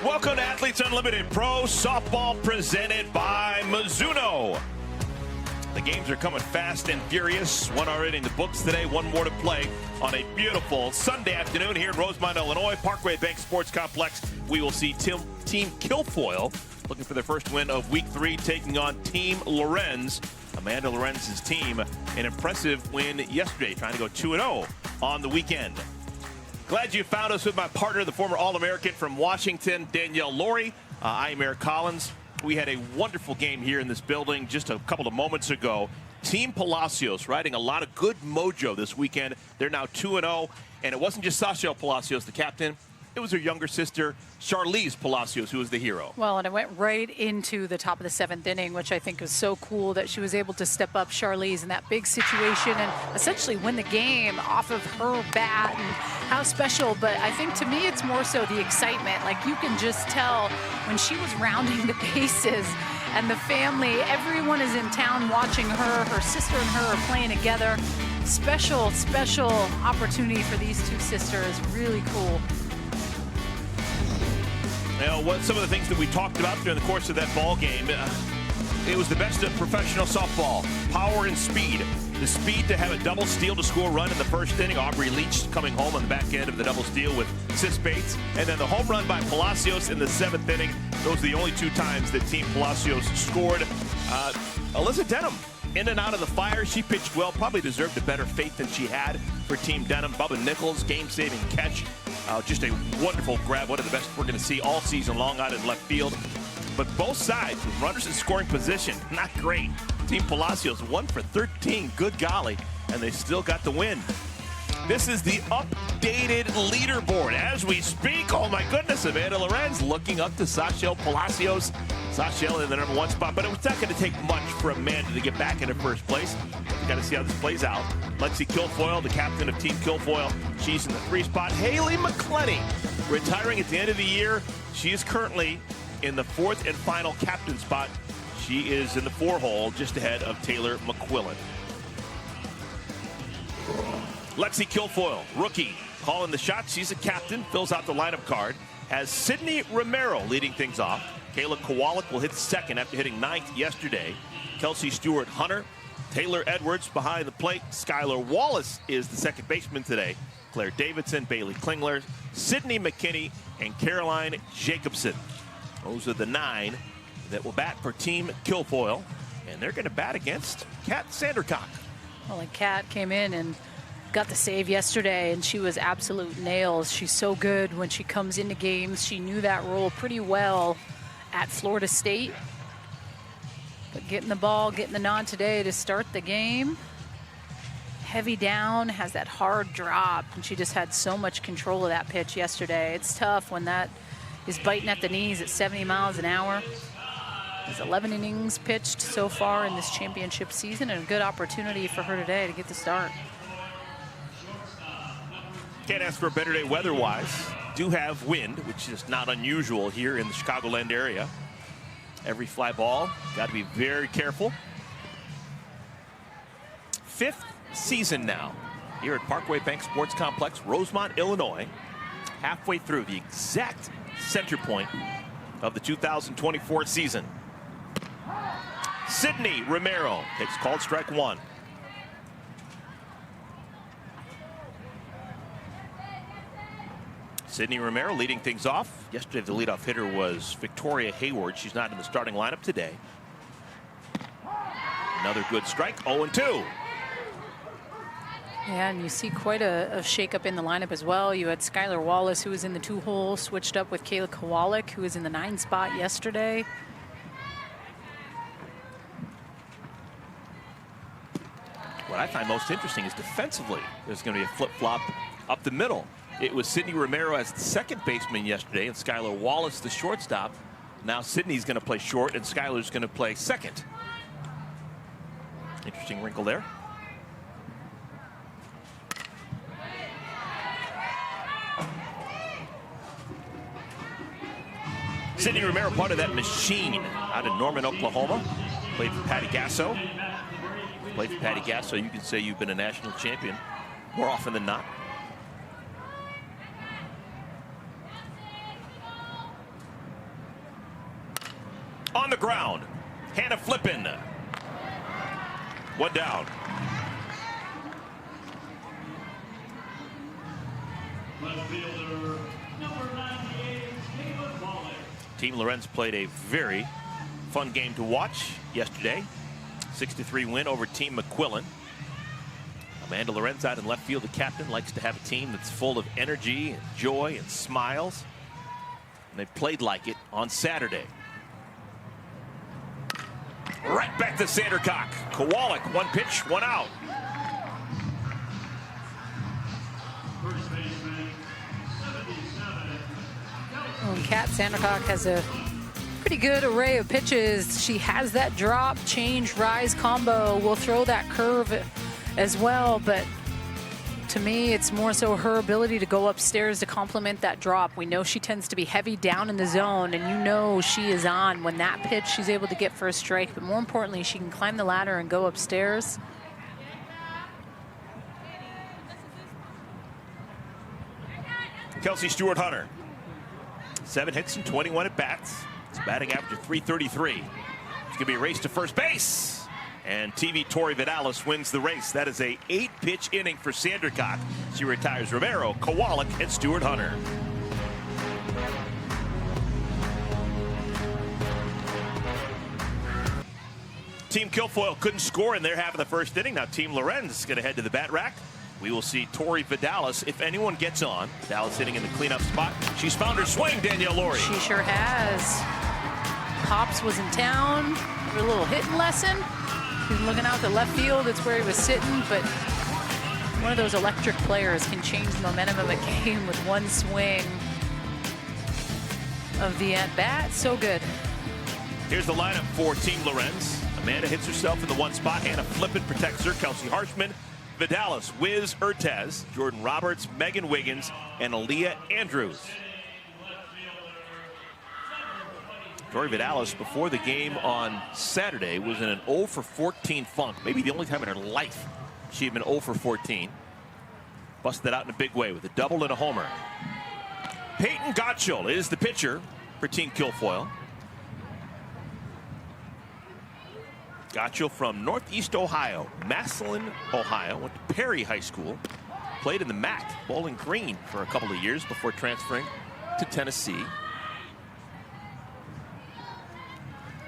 Welcome to Athletes Unlimited Pro Softball presented by Mizuno. The games are coming fast and furious. One already in the books today, one more to play on a beautiful Sunday afternoon here in Rosemont, Illinois, Parkway Bank Sports Complex. We will see Team Kilfoyle looking for their first win of Week 3, taking on Team Lorenz. Amanda Lorenz's team, an impressive win yesterday, trying to go 2-0 on the weekend. Glad you found us with my partner, the former All-American from Washington, Danielle Laurie. I am Eric Collins. We had a wonderful game here in this building just a couple of moments ago. Team Palacios riding a lot of good mojo this weekend. They're now 2-0, and it wasn't just Sasha Palacios, the captain. It was her younger sister, Charlize Palacios, who was the hero. Well, and it went right into the top of the 7th inning, which I think was so cool that she was able to step up Charlize in that big situation and essentially win the game off of her bat, and how special. But I think to me it's more so the excitement. Like, you can just tell when she was rounding the bases and the family, everyone is in town watching her. Her sister and her are playing together. Special, special opportunity for these two sisters. Really cool. You know, what some of the things that we talked about during the course of that ball game, it was the best of professional softball. Power and speed. The speed to have a double steal to score a run in the first inning. Aubrey Leach coming home on the back end of the double steal with Sis Bates. And then the home run by Palacios in the 7th inning. Those are the only 2 times that Team Palacios scored. Alyssa Denham in and out of the fire. She pitched well, probably deserved a better fate than she had for Team Denham. Bubba Nichols, game-saving catch. Just a wonderful grab, one of the best we're going to see all season long out in left field. But both sides with runners in scoring position, not great. Team Palacios 1 for 13, good golly, and they still got the win. This is the updated leaderboard as we speak. Oh my goodness, Amanda Lorenz looking up to Sasha Palacios. Sasha in the #1 spot, but it's not going to take much for Amanda to get back into first place. We've got to see how this plays out. Lexi Kilfoyle, the captain of Team Kilfoyle, she's in the 3 spot. Haley McClenny retiring at the end of the year. She is currently in the 4th and final captain spot. She is in the 4 hole, just ahead of Taylor McQuillan. Lexi Kilfoyle, rookie, calling the shots. She's a captain, fills out the lineup card. Has Sydney Romero leading things off. Kayla Kowalik will hit 2nd after hitting 9th yesterday. Kelsey Stewart-Hunter, Taylor Edwards behind the plate. Skylar Wallace is the 2nd baseman today. Claire Davidson, Bailey Klingler, Sydney McKinney, and Caroline Jacobson. Those are the 9 that will bat for Team Kilfoyle, and they're going to bat against Kat Sandercock. Well, and Kat came in and got the save yesterday, and she was absolute nails. She's so good when she comes into games. She knew that role pretty well at Florida State. But getting the ball, getting the nod today to start the game. Heavy down, has that hard drop, and she just had so much control of that pitch yesterday. It's tough when that is biting at the knees at 70 miles an hour. There's 11 innings pitched so far in this championship season, and a good opportunity for her today to get the start. Can't ask for a better day weather-wise. Do have wind, which is not unusual here in the Chicagoland area. Every fly ball, got to be very careful. 5th season now here at Parkway Bank Sports Complex, Rosemont, Illinois. Halfway through the exact center point of the 2024 season. Sydney Romero takes called strike 1. Sydney Romero leading things off. Yesterday the leadoff hitter was Victoria Hayward. She's not in the starting lineup today. Another good strike, 0-2. Yeah, and you see quite a shakeup in the lineup as well. You had Skylar Wallace, who was in the 2 hole, switched up with Kayla Kowalik, who was in the 9 spot yesterday. What I find most interesting is defensively, there's going to be a flip-flop up the middle. It was Sydney Romero as the 2nd baseman yesterday and Skylar Wallace the shortstop. Now Sydney's going to play short and Skylar's going to play 2nd. Interesting wrinkle there. Sydney Romero, part of that machine out of Norman, Oklahoma. Played for Patty Gasso. Played for Patty Gasso, you can say you've been a national champion more often than not. On the ground, Hannah Flippin. One down. Left fielder, number 98, Caitlin Wallace. Team Lorenz played a very fun game to watch yesterday. 6-3 win over Team McQuillan. Amanda Lorenz out in left field, the captain, likes to have a team that's full of energy and joy and smiles. And they played like it on Saturday. Right back to Sandercock. Kowalik, one pitch, one out. First baseman, 77. Well, Kat Sandercock has a pretty good array of pitches. She has that drop, change, rise combo. Will throw that curve as well, but to me, it's more so her ability to go upstairs to complement that drop. We know she tends to be heavy down in the zone, and you know she is on when that pitch she's able to get for a strike, but more importantly, she can climb the ladder and go upstairs. Kelsey Stewart-Hunter, 7 hits and 21 at bats. It's batting average of .333. It's going to be a race to first base. And TV Tori Vidalis wins the race. That is a 8-pitch inning for Sandercock. She retires Romero, Kowalik, and Stewart-Hunter. Team Kilfoyle couldn't score in their half of the first inning. Now Team Lorenz is going to head to the bat rack. We will see Tori Vidalis if anyone gets on. Vidalis hitting in the cleanup spot. She's found her swing, Danielle Laurie. She sure has. Pops was in town for a little hitting lesson. He's looking out the left field. It's where he was sitting, but one of those electric players can change the momentum of a game with one swing of the at-bat. So good. Here's the lineup for Team Lorenz. Amanda hits herself in the one spot. Hannah Flippin protects her. Kelsey Harshman, Vidalis, Wiz Urtez, Jordan Roberts, Megan Wiggins, and Aaliyah Andrews. Tori Vidalis, before the game on Saturday, was in an 0 for 14 funk. Maybe the only time in her life she had been 0 for 14. Busted that out in a big way with a double and a homer. Peyton Gottschall is the pitcher for Team Kilfoyle. Gottschall from Northeast Ohio, Massillon, Ohio. Went to Perry High School. Played in the MAC, Bowling Green, for a couple of years before transferring to Tennessee.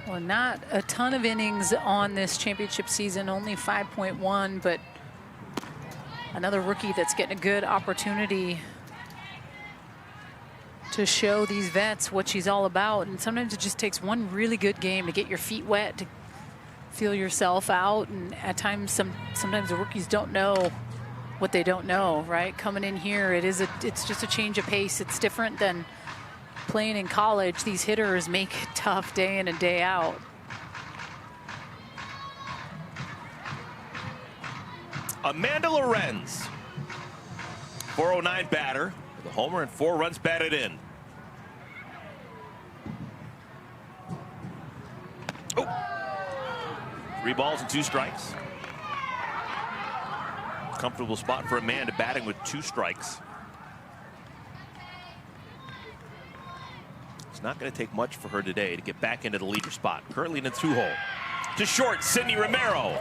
Well, not a ton of innings on this championship season, only 5.1, but another rookie that's getting a good opportunity to show these vets what she's all about. And sometimes it just takes one really good game to get your feet wet, to feel yourself out. And at times, sometimes the rookies don't know what they don't know, right? Coming in here, it's just a change of pace. It's different than playing in college. These hitters make it tough day in and day out. Amanda Lorenz, 409 batter, with a homer and 4 runs batted in. Oh. 3 balls and 2 strikes. Comfortable spot for Amanda, batting with 2 strikes. It's not going to take much for her today to get back into the leader spot. Currently in the 2-hole. To short, Sydney Romero.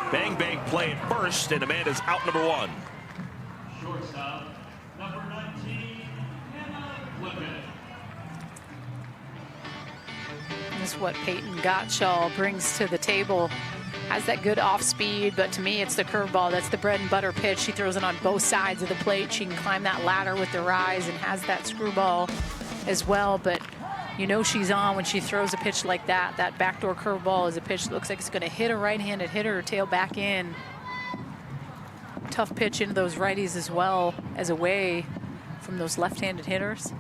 Bang, bang play at first, and Amanda's out number 1. Shortstop, number 19, Hannah Flippin. This is what Peyton Gottschall brings to the table. Has that good off speed, but to me, it's the curveball. That's the bread and butter pitch. She throws it on both sides of the plate. She can climb that ladder with the rise and has that screwball as well, but you know she's on when she throws a pitch like that. That backdoor curveball is a pitch that looks like it's going to hit a right-handed hitter or tail back in. Tough pitch into those righties as well as away from those left-handed hitters.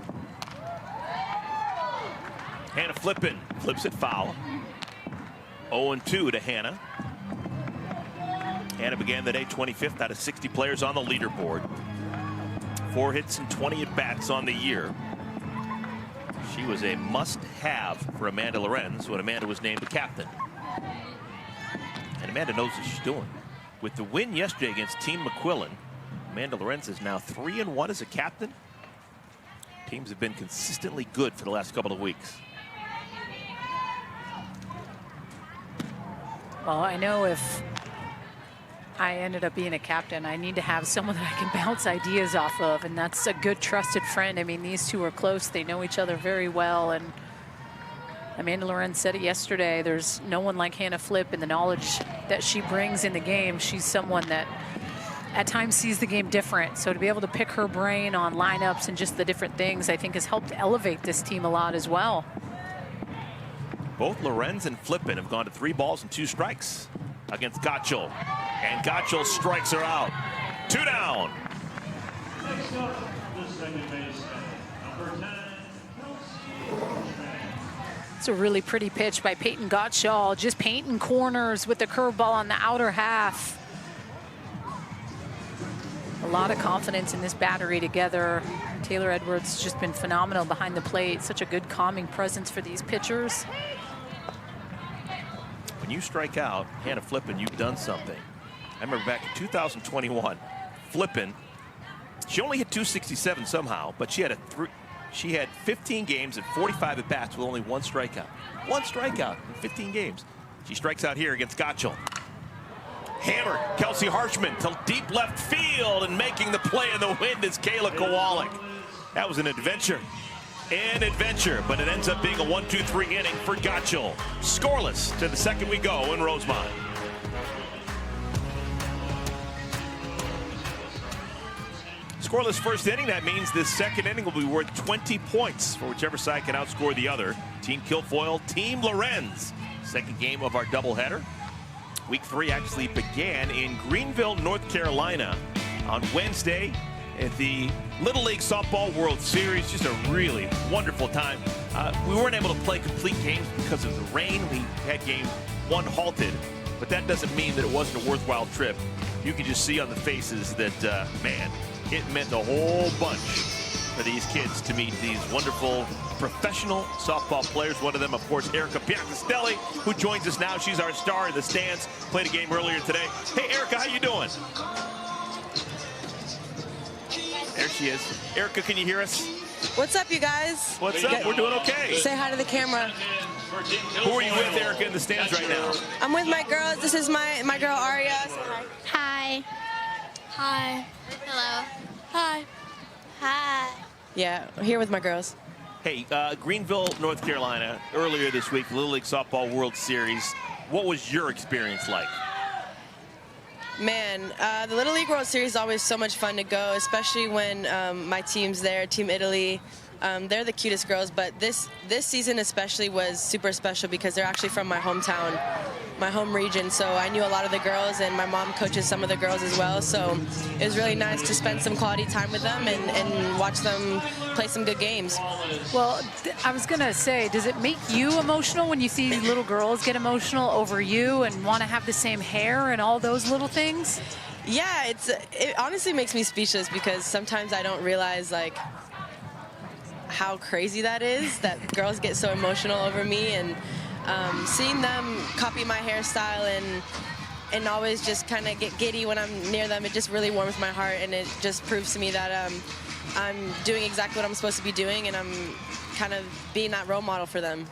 Hannah Flippin flips it foul. 0-2 to Hannah. Hannah began the day 25th out of 60 players on the leaderboard. 4 hits and 20 at-bats on the year. She was a must-have for Amanda Lorenz when Amanda was named the captain. And Amanda knows what she's doing. With the win yesterday against Team McQuillan, Amanda Lorenz is now 3-1 as a captain. Teams have been consistently good for the last couple of weeks. Well, I know if I ended up being a captain, I need to have someone that I can bounce ideas off of, and that's a good trusted friend. I mean, these two are close. They know each other very well, and Amanda Lorenz said it yesterday. There's no one like Hannah Flip in the knowledge that she brings in the game. She's someone that at times sees the game different. So to be able to pick her brain on lineups and just the different things, I think has helped elevate this team a lot as well. Both Lorenz and Flippen have gone to 3 balls and 2 strikes against Gottschall. And Gottschall strikes her out. 2 down. Next up, the second baseman, number 10, Kelsey Horchman. It's a really pretty pitch by Peyton Gottschall, just painting corners with the curveball on the outer half. A lot of confidence in this battery together. Taylor Edwards has just been phenomenal behind the plate. Such a good calming presence for these pitchers. When you strike out, Hannah Flippen, you've done something. I remember back in 2021, Flippen, she only hit 267 somehow, but she had 15 games and 45 at bats with only 1 strikeout. 1 strikeout in 15 games. She strikes out here against Gottschall. Hammer, Kelsey Horchman to deep left field, and making the play in the wind is Kayla Kowalik. That was an adventure. An adventure, but it ends up being a 1-2-3 inning for Gottschall. Scoreless to the second we go in Rosemont. Scoreless first inning, that means this second inning will be worth 20 points for whichever side can outscore the other. Team Kilfoyle, Team Lorenz. Second game of our doubleheader. Week 3 actually began in Greenville, North Carolina on Wednesday at the Little League Softball World Series. Just a really wonderful time. We weren't able to play complete games because of the rain. We had game 1 halted, but that doesn't mean that it wasn't a worthwhile trip. You can just see on the faces that, man, it meant a whole bunch for these kids to meet these wonderful professional softball players. One of them, of course, Erica Piacastelli, who joins us now. She's our star in the stands. Played a game earlier today. Hey, Erica, how you doing? There she is. Erica, can you hear us? What's up, you guys? What's up? We're doing okay. Say hi to the camera. Who are you with, Erica, in the stands right now? I'm with my girls. This is my girl, Aria. Say hi. Hi. Hi. Hello. Hi. Hi. Yeah, I'm here with my girls. Hey, Greenville, North Carolina, earlier this week, Little League Softball World Series. What was your experience like? Man, the Little League World Series is always so much fun to go, especially when my team's there, Team Italy. They're the cutest girls, but this season especially was super special because they're actually from my hometown, my home region. So I knew a lot of the girls, and my mom coaches some of the girls as well. So it was really nice to spend some quality time with them and watch them play some good games. Well, I was going to say, does it make you emotional when you see little girls get emotional over you and want to have the same hair and all those little things? Yeah, it honestly makes me speechless because sometimes I don't realize, like, how crazy that is, that girls get so emotional over me, and seeing them copy my hairstyle and always just kind of get giddy when I'm near them, it just really warms my heart, and it just proves to me that I'm doing exactly what I'm supposed to be doing, and I'm kind of being that role model for them.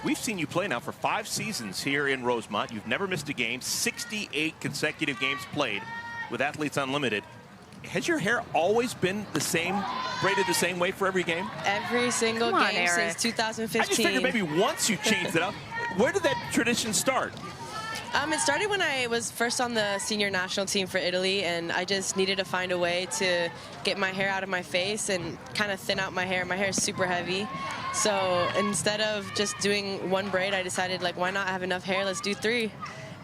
We've seen you play now for 5 seasons here in Rosemont. You've never missed a game, 68 consecutive games played with Athletes Unlimited. Has your hair always been the same, braided the same way for every game? Every single game since 2015. I just figured maybe once you changed it up. Where did that tradition start? It started when I was first on the senior national team for Italy, and I just needed to find a way to get my hair out of my face and kind of thin out my hair. My hair is super heavy. So instead of just doing 1 braid, I decided, like, why not have enough hair? Let's do 3.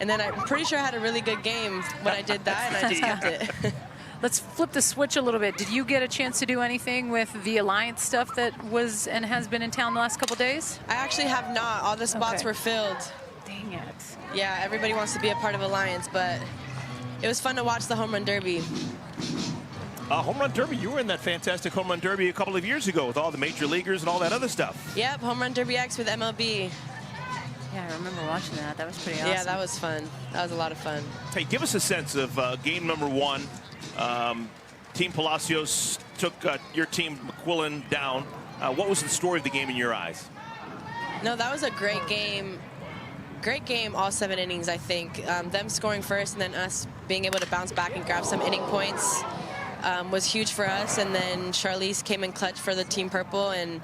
And then I'm pretty sure I had a really good game when I did that, and I just kept it. Let's flip the switch a little bit. Did you get a chance to do anything with the Alliance stuff that was and has been in town the last couple days? I actually have not. All the spots were filled. Dang it. Yeah, everybody wants to be a part of Alliance, but it was fun to watch the Home Run Derby. Home Run Derby, you were in that fantastic Home Run Derby a couple of years ago with all the major leaguers and all that other stuff. Yep, Home Run Derby X with MLB. Yeah, I remember watching that. That was pretty awesome. Yeah, that was fun. That was a lot of fun. Hey, give us a sense of game number 1. Team Palacios took your team, McQuillan, down. What was the story of the game in your eyes? No, that was a great game. great game all 7 innings, I think. Them scoring first and then us being able to bounce back and grab some inning points was huge for us. And then Charlize came in clutch for the Team Purple. And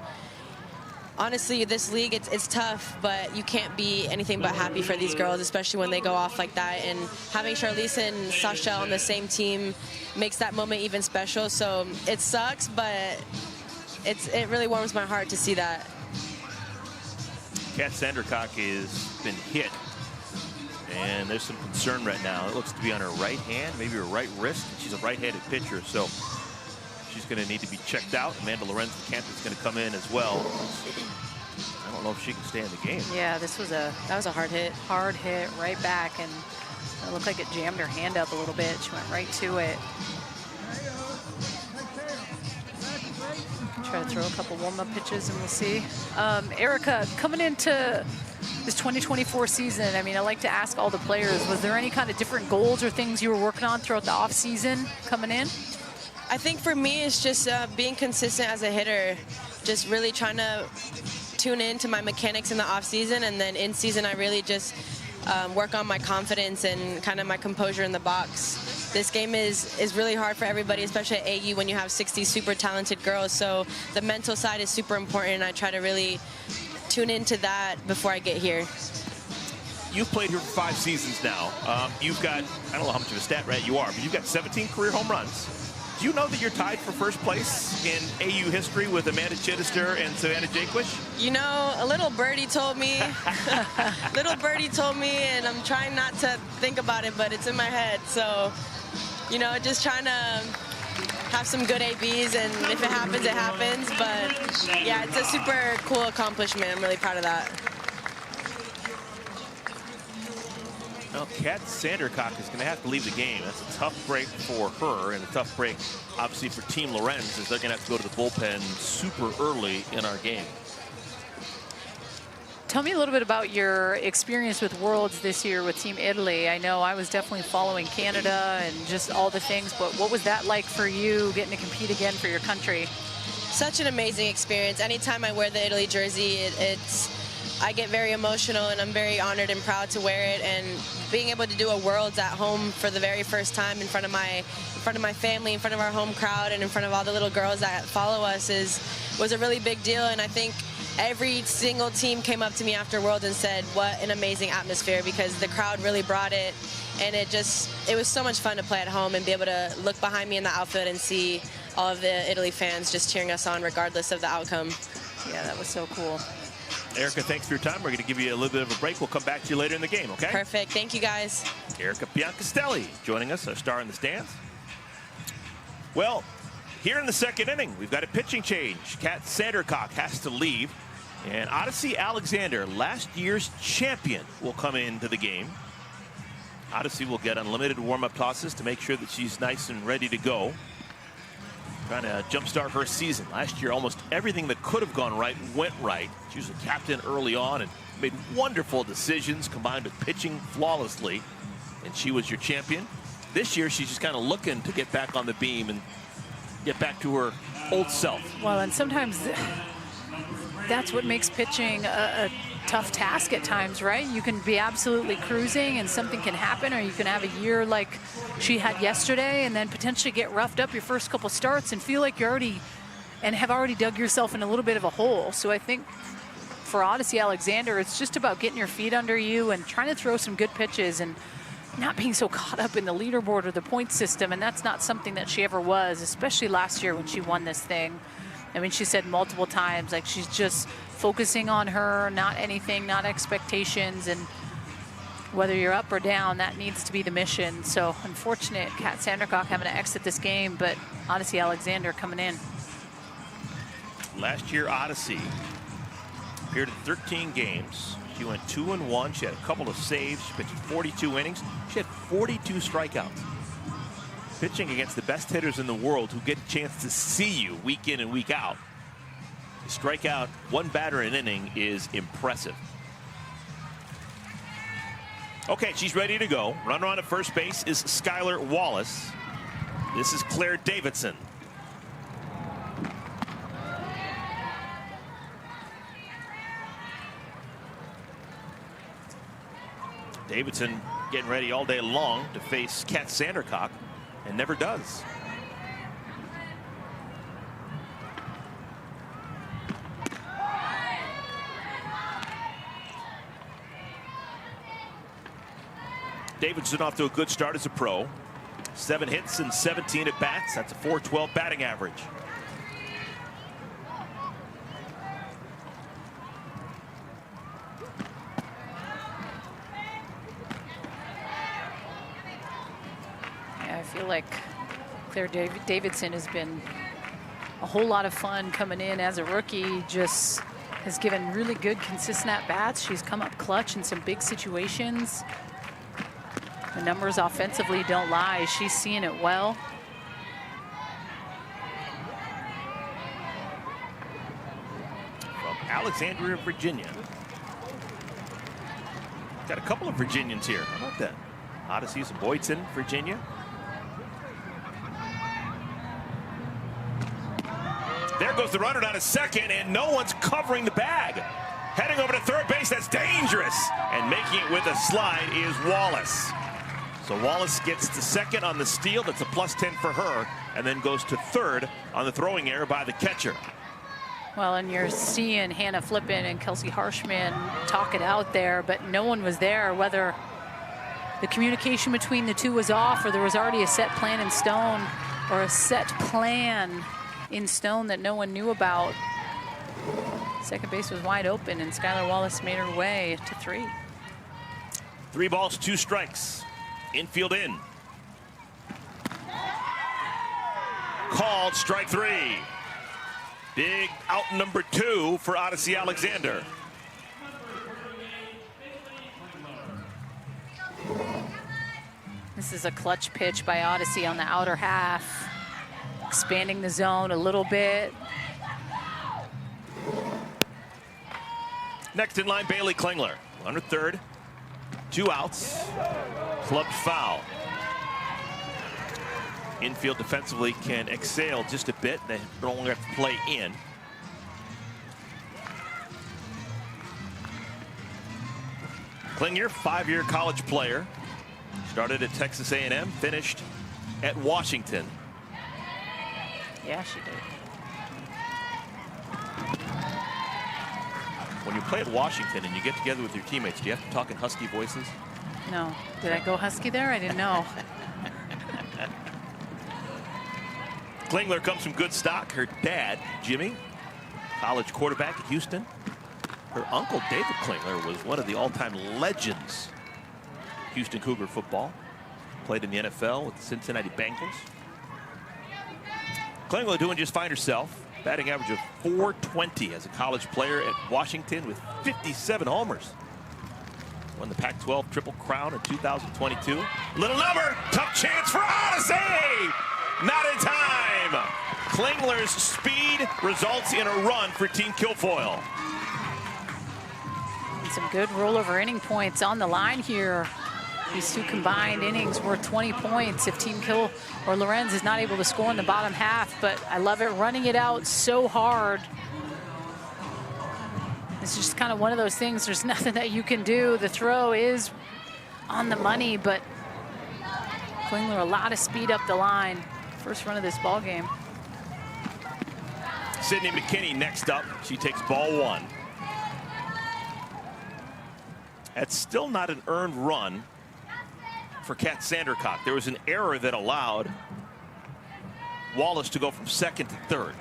honestly, this league, it's tough, but you can't be anything but happy for these girls, especially when they go off like that. And having Charlize and Sasha on the same team makes that moment even special. So it sucks, but it really warms my heart to see that. Kat Sandercock has been hit, and there's some concern right now. It looks to be on her right hand, maybe her right wrist. She's a right-handed pitcher, so she's going to need to be checked out. Amanda Lorenz-Camp is going to come in as well. I don't know if she can stay in the game. Yeah, that was a hard hit. Hard hit right back, and it looked like it jammed her hand up a little bit. She went right to it. Try to throw a couple warm-up pitches, and we'll see. Erica, coming into this 2024 season, I mean, I like to ask all the players, was there any kind of different goals or things you were working on throughout the off-season coming in? I think for me, it's just being consistent as a hitter, just really trying to tune into my mechanics in the off-season, and then in season, I really just work on my confidence and kind of my composure in the box. This game is really hard for everybody, especially at AU when you have 60 super talented girls. So the mental side is super important, and I try to really tune into that before I get here. You've played here for 5 seasons now. You've got, I don't know how much of a stat rat you are, but you've got 17 career home runs. Do you know that you're tied for first place in AU history with Amanda Chittister and Savannah Jaquish? You know, a little birdie told me. Little birdie told me, and I'm trying not to think about it, but it's in my head. So, you know, just trying to have some good ABs, and if it happens, it happens. But yeah, it's a super cool accomplishment. I'm really proud of that. Well, Kat Sandercock is going to have to leave the game. That's a tough break for her, and a tough break, obviously, for Team Lorenz, as they're going to have to go to the bullpen super early in our game. Tell me a little bit about your experience with Worlds this year with Team Italy. I know I was definitely following Canada and just all the things, but what was that like for you, getting to compete again for your country? Such an amazing experience. Anytime I wear the Italy jersey, I get very emotional, and I'm very honored and proud to wear it. And being able to do a Worlds at home for the very first time in front of my family, in front of our home crowd, and in front of all the little girls that follow us was a really big deal. And I think every single team came up to me after Worlds and said, what an amazing atmosphere, because the crowd really brought it. And it was so much fun to play at home and be able to look behind me in the outfield and see all of the Italy fans just cheering us on regardless of the outcome. Yeah, that was so cool. Erica, thanks for your time. We're going to give you a little bit of a break. We'll come back to you later in the game, okay? Perfect. Thank you, guys. Erica Biancastelli joining us, our star in the stands. Well, here in the second inning, we've got a pitching change. Kat Sandercock has to leave, and Odyssey Alexander, last year's champion, will come into the game. Odyssey will get unlimited warm-up tosses to make sure that she's nice and ready to go. Trying to jumpstart her season. Last year, almost everything that could have gone right went right. She was a captain early on and made wonderful decisions combined with pitching flawlessly, and she was your champion. This year, she's just kind of looking to get back on the beam and get back to her old self. Well, and sometimes that's what makes pitching a tough task at times, right? You can be absolutely cruising and something can happen, or you can have a year like she had yesterday and then potentially get roughed up your first couple starts and feel like have already dug yourself in a little bit of a hole. So I think for Odyssey Alexander, it's just about getting your feet under you and trying to throw some good pitches and not being so caught up in the leaderboard or the point system. And that's not something that she ever was, especially last year when she won this thing. I mean, she said multiple times, like, she's just focusing on her, not anything, not expectations, and whether you're up or down, that needs to be the mission. So unfortunate, Kat Sandercock having to exit this game, but Odyssey Alexander coming in. Last year, Odyssey appeared in 13 games. She went 2-1. She had a couple of saves. She pitched 42 innings. She had 42 strikeouts. Pitching against the best hitters in the world who get a chance to see you week in and week out. To strike out one batter an inning is impressive. Okay, she's ready to go. Runner on at first base is Skylar Wallace. This is Claire Davidson. Davidson getting ready all day long to face Kat Sandercock, and never does. Davidson off to a good start as a pro. 7 hits and 17 at bats. That's a .412 batting average. Yeah, I feel like Claire Davidson has been a whole lot of fun coming in as a rookie. Just has given really good, consistent at bats. She's come up clutch in some big situations. The numbers offensively don't lie. She's seeing it well. From Alexandria, Virginia. Got a couple of Virginians here. How about that? Odysseus and Boydton, Virginia. There goes the runner down to second, and no one's covering the bag. Heading over to third base, that's dangerous. And making it with a slide is Wallace. So Wallace gets to second on the steal. That's a +10 for her, and then goes to third on the throwing error by the catcher. Well, and you're seeing Hannah Flippen and Kelsey Harshman talk it out there, but no one was there, whether the communication between the two was off or there was already a set plan in stone, or a set plan in stone that no one knew about. Second base was wide open, and Skylar Wallace made her way to 3. 3 balls, 2 strikes. Infield in. Called strike 3. Big out number 2 for Odyssey Alexander. This is a clutch pitch by Odyssey on the outer half, expanding the zone a little bit. Next in line, Bailey Klingler. Under third, 2 outs, clubbed foul. Infield defensively can exhale just a bit. They no longer have to play in. Klingler, 5-year college player. Started at Texas A&M, finished at Washington. Yeah, she did. When you play at Washington and you get together with your teammates, do you have to talk in husky voices? No. Did I go husky there? I didn't know. Klingler comes from good stock. Her dad, Jimmy, college quarterback at Houston. Her uncle, David Klingler, was one of the all-time legends Houston Cougar football. Played in the NFL with the Cincinnati Bengals. Klingler doing just fine herself. Batting average of .420 as a college player at Washington with 57 homers. Won the Pac-12 Triple Crown in 2022. Little number, tough chance for Odyssey! Not in time! Klingler's speed results in a run for Team Kilfoyle. And some good rollover inning points on the line here. These 2 combined innings worth 20 points if Team Kill or Lorenz is not able to score in the bottom half, but I love it, running it out so hard. It's just kind of one of those things, there's nothing that you can do. The throw is on the money, but Klingler, a lot of speed up the line. First run of this ball game. Sydney McKinney next up. She takes ball 1. That's still not an earned run for Kat Sandercock. There was an error that allowed Wallace to go from second to third.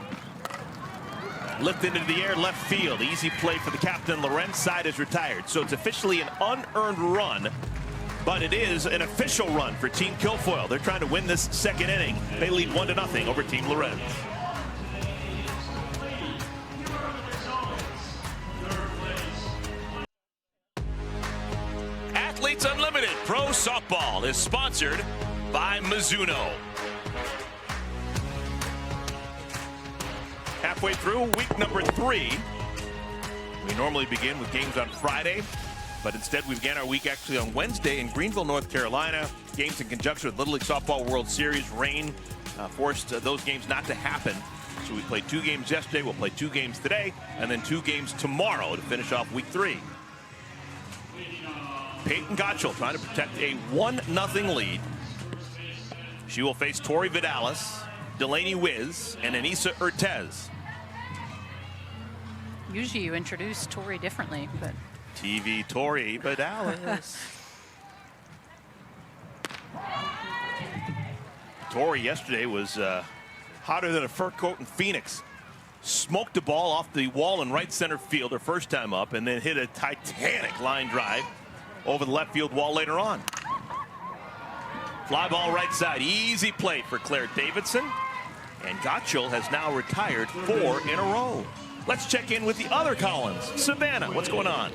Lifted into the air, left field. Easy play for the captain. Lorenz side is retired. So it's officially an unearned run, but it is an official run for Team Kilfoyle. They're trying to win this second inning. They lead 1-0 over Team Lorenz. Athletes Unlimited Pro Softball is sponsored by Mizuno. Halfway through week number 3. We normally begin with games on Friday, but instead we began our week actually on Wednesday in Greenville, North Carolina. Games in conjunction with Little League Softball World Series. Rain forced those games not to happen. So we played 2 games yesterday, we'll play 2 games today, and then 2 games tomorrow to finish off week 3. Peyton Gottschall trying to protect a 1-0 lead. She will face Tori Vidalis, Delaney Wiz, and Anissa Urtez. Usually you introduce Tori differently, but TV Tori Vidalis. Tori yesterday was hotter than a fur coat in Phoenix. Smoked the ball off the wall in right center field her first time up, and then hit a titanic line drive over the left field wall later on. Fly ball right side, easy plate for Claire Davidson. And Gottschall has now retired 4 in a row. Let's check in with the other Collins. Savannah, what's going on?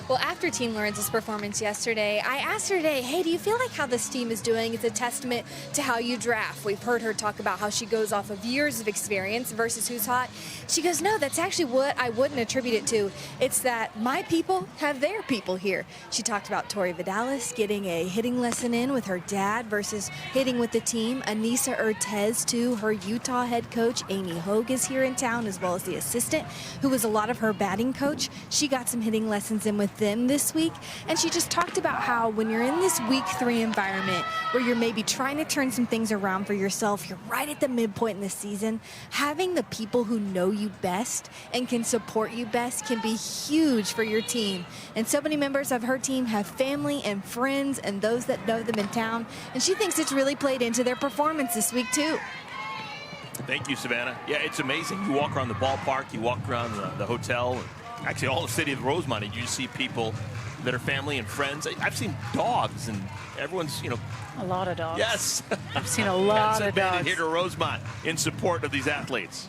Well, after Team Lawrence's performance yesterday, I asked her today, hey, do you feel like how this team is doing is a testament to how you draft? We've heard her talk about how she goes off of years of experience versus who's hot. She goes, no, that's actually what I wouldn't attribute it to. It's that my people have their people here. She talked about Tori Vidalis getting a hitting lesson in with her dad versus hitting with the team. Anissa Urtez, too, her Utah head coach, Amy Hogue, is here in town, as well as the assistant, who was a lot of her batting coach. She got some hitting lessons in with them this week, and she just talked about how when you're in this week 3 environment where you're maybe trying to turn some things around for yourself, you're right at the midpoint in the season, having the people who know you best and can support you best can be huge for your team. And so many members of her team have family and friends and those that know them in town, and she thinks it's really played into their performance this week too. Thank you, Savannah. Yeah, it's amazing. You walk around the ballpark, you walk around the hotel, actually all the city of Rosemont, and you see people that are family and friends. I've seen dogs, and everyone's, you know. a lot of dogs. Yes. I've seen a lot of dogs here to Rosemont in support of these athletes.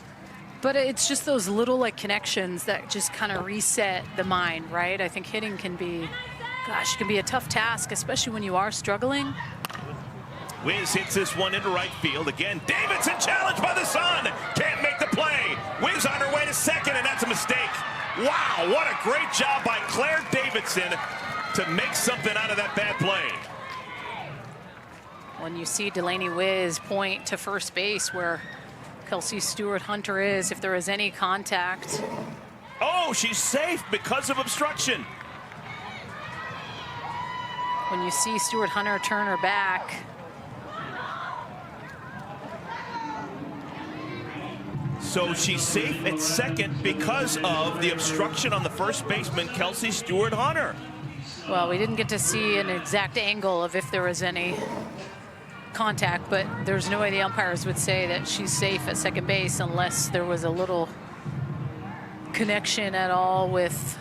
But it's just those little like connections that just kind of reset the mind, right? I think hitting can be, gosh, it can be a tough task, especially when you are struggling. Wiz hits this one into right field. Again, Davidson challenged by the sun. Can't make the play. Wiz on her way to second, and that's a mistake. Wow, what a great job by Claire Davidson to make something out of that bad play. When you see Delaney Wiz point to first base where Kelsey Stewart-Hunter is, if there is any contact. Oh, she's safe because of obstruction. When you see Stewart-Hunter turn her back. So she's safe at second because of the obstruction on the first baseman, Kelsey Stewart-Hunter. Well, we didn't get to see an exact angle of if there was any contact, but there's no way the umpires would say that she's safe at second base unless there was a little connection at all with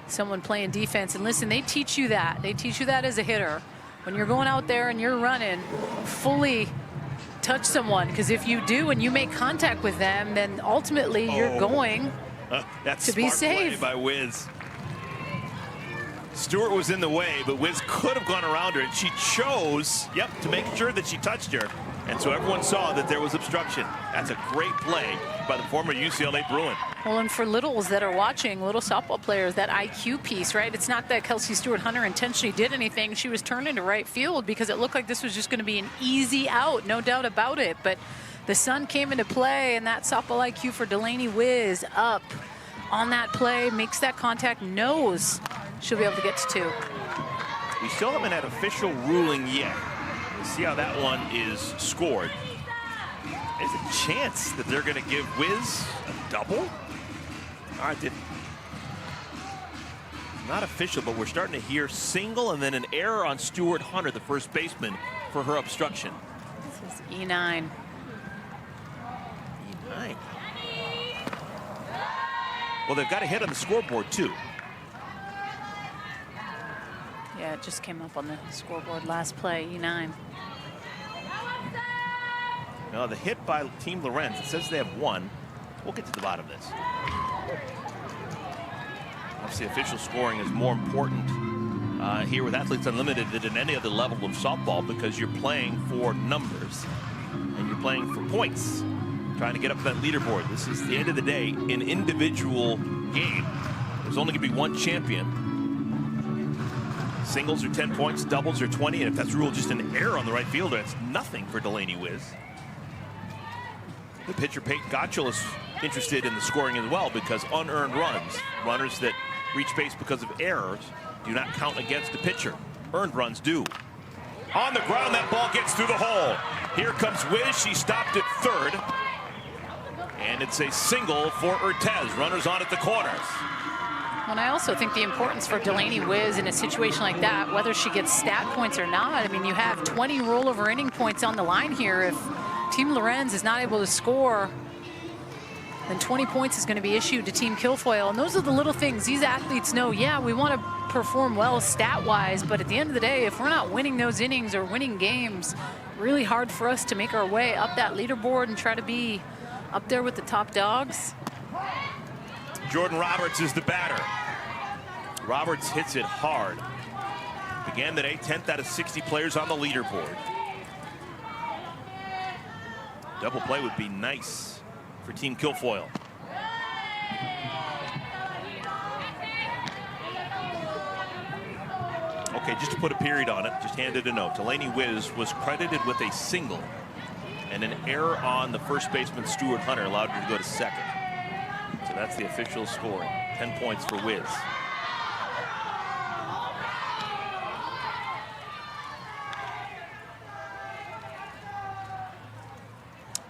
someone playing defense. And listen, they teach you that. They teach you that as a hitter. When you're going out there and you're running, fully touch someone, because if you do and you make contact with them, then ultimately you're going that's to be safe. Play by Wiz. Stewart was in the way, but Wiz could have gone around her, and she chose, to make sure that she touched her. And so everyone saw that there was obstruction. That's a great play by the former UCLA Bruin. Well, and for littles that are watching, little softball players, that IQ piece, right? It's not that Kelsey Stewart-Hunter intentionally did anything. She was turned into right field because it looked like this was just going to be an easy out, no doubt about it. But the sun came into play, and that softball IQ for Delaney Wiz up on that play, makes that contact, knows she'll be able to get to 2. We still haven't had official ruling yet. We'll see how that one is scored. There's a chance that they're going to give Wiz a double. All right, not official, but we're starting to hear single and then an error on Stewart-Hunter, the first baseman, for her obstruction. This is E9. E9. Well, they've got a hit on the scoreboard, too. Yeah, it just came up on the scoreboard last play, E9. No, the hit by Team Lorenz, it says they have 1. We'll get to the bottom of this. Obviously, official scoring is more important here with Athletes Unlimited than at any other level of softball, because you're playing for numbers and you're playing for points, trying to get up to that leaderboard. This is the end of the day, an individual game. There's only going to be one champion. Singles are 10 points, doubles are 20, and if that's ruled just an error on the right fielder, it's nothing for Delaney Wiz. The pitcher, Peyton Gottschall, is interested in the scoring as well, because unearned runs, runners that reach base because of errors, do not count against the pitcher. earned runs do. On the ground, that ball gets through the hole. Here comes Wiz. She stopped at third. And it's a single for Urtez. Runners on at the corners. And I also think the importance for Delaney Wiz in a situation like that, whether she gets stat points or not, I mean, you have 20 rollover inning points on the line here. If Team Lorenz is not able to score, then 20 points is going to be issued to Team Kilfoyle. And those are the little things these athletes know. Yeah, we want to perform well stat-wise, but at the end of the day, if we're not winning those innings or winning games, really hard for us to make our way up that leaderboard and try to be up there with the top dogs. Jordan Roberts is the batter. Roberts hits it hard. Began the day 10th out of 60 players on the leaderboard. Double play would be nice for Team Kilfoyle. Okay, just to put a period on it, just handed a note. Delaney Wiz was credited with a single, and an error on the first baseman Stuart Hunter allowed her to go to second. So that's the official score. 10 points for Wiz.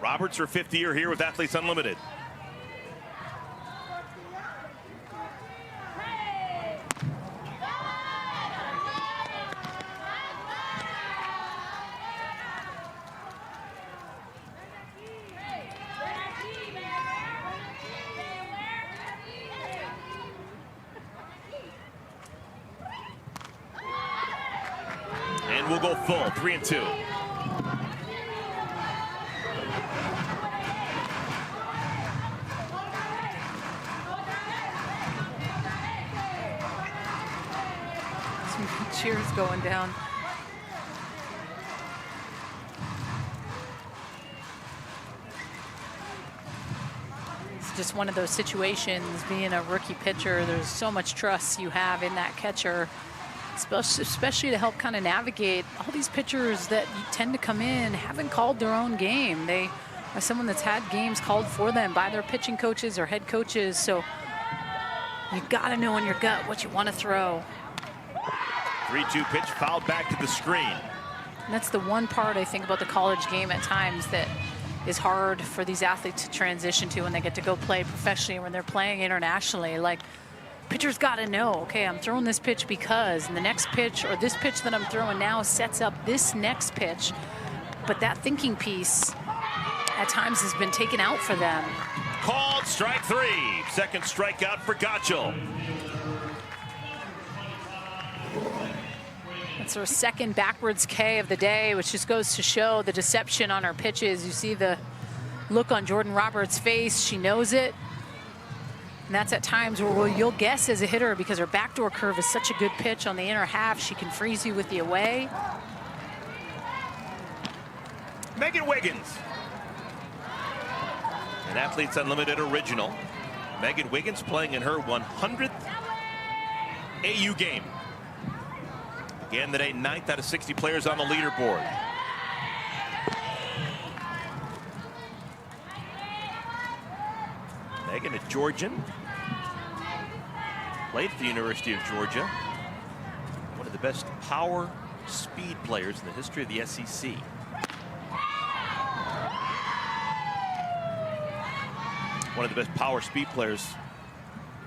Roberts, her 5th year here with Athletes Unlimited. And we'll go full, 3-2. Cheers going down. It's just one of those situations, being a rookie pitcher, there's so much trust you have in that catcher, especially to help kind of navigate all these pitchers that tend to come in, haven't called their own game. They are someone that's had games called for them by their pitching coaches or head coaches, so you gotta know in your gut what you want to throw. 3-2 pitch, fouled back to the screen. And that's the one part I think about the college game at times that is hard for these athletes to transition to when they get to go play professionally, when they're playing internationally. Like, pitchers got to know, okay, I'm throwing this pitch because, and the next pitch or this pitch that I'm throwing now sets up this next pitch. But that thinking piece at times has been taken out for them. Called strike 3. Second strikeout for Gottschall. That's her second backwards K of the day, which just goes to show the deception on her pitches. You see the look on Jordan Roberts' face. She knows it. And that's at times where you'll guess as a hitter, because her backdoor curve is such a good pitch on the inner half, she can freeze you with the away. Megan Wiggins. An Athletes Unlimited original. Megan Wiggins playing in her 100th AU game. Again today, 9th out of 60 players on the leaderboard. Megan, a Georgian. Played at the University of Georgia. One of the best power speed players in the history of the SEC. One of the best power speed players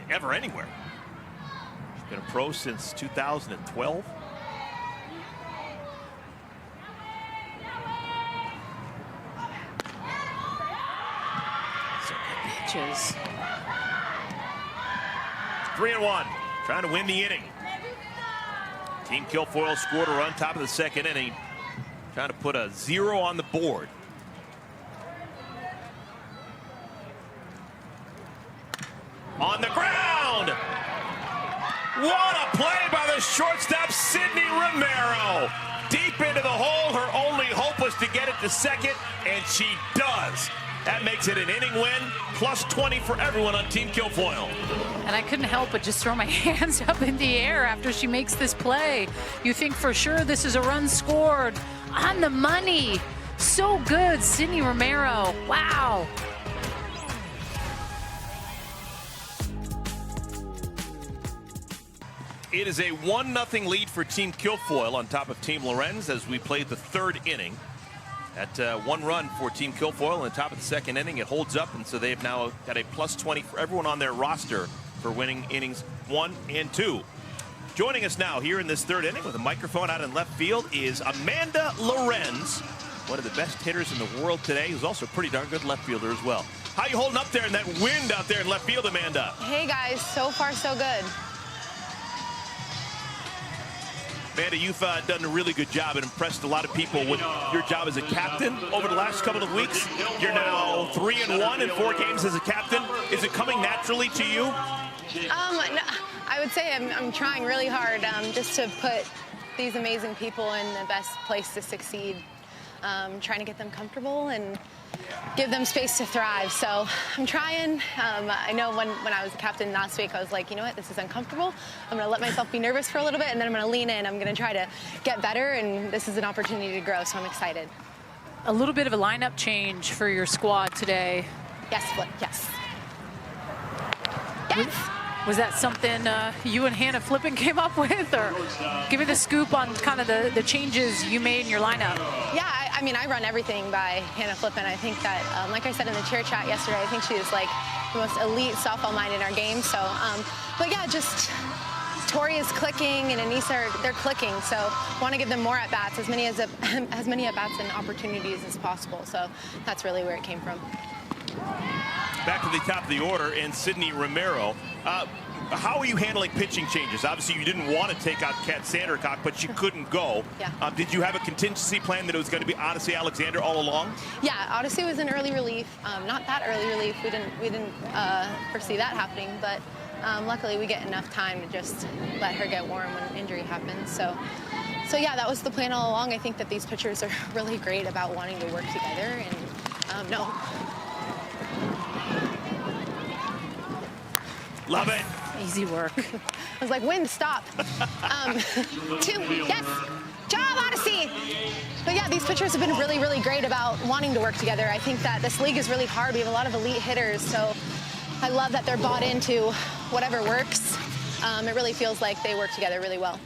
ever anywhere. She's been a pro since 2012. Pitches. 3-1, trying to win the inning. Team Kilfoyle scored a run top of the second inning, trying to put a 0 on the board. On the ground! What a play by the shortstop, Sydney Romero. Deep into the hole, her only hope was to get it to second, and she does. That makes it an inning win, plus 20 for everyone on Team Kilfoyle. And I couldn't help but just throw my hands up in the air after she makes this play. You think for sure this is a run scored on the money. So good, Sydney Romero. Wow. It is a 1-0 lead for Team Kilfoyle on top of Team Lorenz as we play the third inning. At 1 run for Team Kilfoyle on the top of the second inning, it holds up, and so they've now got a +20 for everyone on their roster for winning innings 1 and 2. Joining us now here in this third inning with a microphone out in left field is Amanda Lorenz, one of the best hitters in the world today, who's also a pretty darn good left fielder as well. How you holding up there in that wind out there in left field, Amanda? Hey guys, so far so good. Amanda, you've done a really good job and impressed a lot of people with your job as a captain over the last couple of weeks. You're now 3-1 in 4 games as a captain. Is it coming naturally to you? No, I would say I'm trying really hard just to put these amazing people in the best place to succeed. Trying to get them comfortable and give them space to thrive. So I'm trying. I know when I was a captain last week, I was like, you know what, this is uncomfortable. I'm going to let myself be nervous for a little bit, and then I'm going to lean in. I'm going to try to get better, and this is an opportunity to grow, so I'm excited. A little bit of a lineup change for your squad today. Yes, Flip, yes. Was that something you and Hannah Flippin came up with, or give me the scoop on kind of the changes you made in your lineup? Yeah, I mean, I run everything by Hannah Flippin. I think that, like I said in the chair chat yesterday, I think she is like the most elite softball mind in our game. So, but yeah, just Tori is clicking and Anissa, they're clicking. So want to give them more at-bats, as many at-bats and opportunities as possible. So that's really where it came from. Back to the top of the order, and Sydney Romero. How are you handling pitching changes? Obviously, you didn't want to take out Kat Sandercock, but she couldn't go. Yeah. Did you have a contingency plan that it was going to be Odyssey Alexander all along? Yeah, Odyssey was an early relief. Not that early relief. We didn't foresee that happening, but luckily we get enough time to just let her get warm when injury happens. So yeah, that was the plan all along. I think that these pitchers are really great about wanting to work together, and no. Love it. Easy work. I was like, win, stop. 2, yes. Job, Odyssey. But yeah, these pitchers have been really, really great about wanting to work together. I think that this league is really hard. We have a lot of elite hitters, so I love that they're bought into whatever works. It really feels like they work together really well.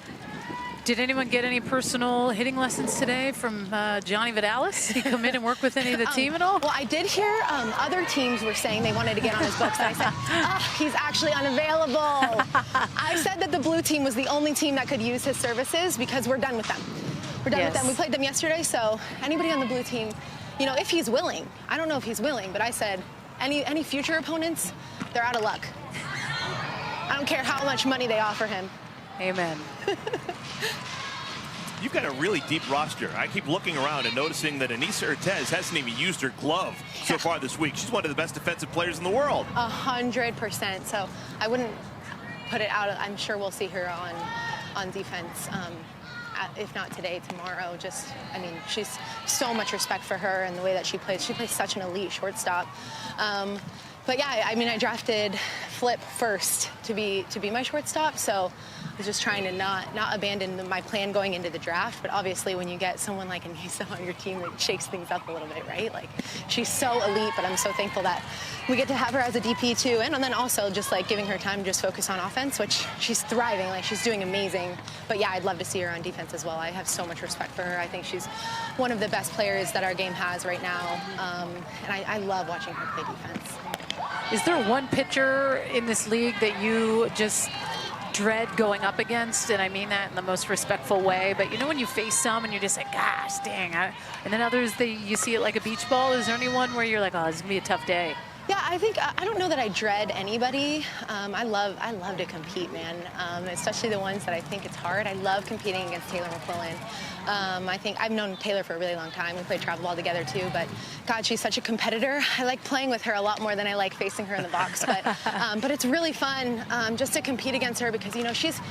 Did anyone get any personal hitting lessons today from Johnny Vidalis? Did he come in and work with any of the team at all? Well, I did hear other teams were saying they wanted to get on his books, and I said, oh, he's actually unavailable. I said that the blue team was the only team that could use his services because we're done with them. We're done with them. We played them yesterday, so anybody on the blue team, you know, if he's willing. I don't know if he's willing, but I said any future opponents, they're out of luck. I don't care how much money they offer him. Amen. You've got a really deep roster. I keep looking around and noticing that Anissa Ortez hasn't even used her glove so far this week. She's one of the best defensive players in the world. 100%. So I wouldn't put it out. I'm sure we'll see her on defense. If not today, tomorrow. Just, I mean, she's so much respect for her and the way that she plays. She plays such an elite shortstop. But yeah, I mean, I drafted Flip first to be my shortstop, so I was just trying to not abandon my plan going into the draft. But obviously, when you get someone like Anissa on your team, it shakes things up a little bit, right? Like, she's so elite, but I'm so thankful that we get to have her as a DP too, and then also just like giving her time to just focus on offense, which she's thriving. Like, she's doing amazing. But yeah, I'd love to see her on defense as well. I have so much respect for her. I think she's one of the best players that our game has right now, and I love watching her play defense. Is there one pitcher in this league that you just dread going up against? And I mean that in the most respectful way. But you know when you face some and you're just like, gosh, dang. And then others, you see it like a beach ball. Is there anyone where you're like, oh, this is going to be a tough day? Yeah, I think, I don't know that I dread anybody. I love to compete, man, especially the ones that I think it's hard. I love competing against Taylor McQuillan. I think I've known Taylor for a really long time. We played travel ball together too, but God, she's such a competitor. I like playing with her a lot more than I like facing her in the box, but it's really fun just to compete against her because, you know, she's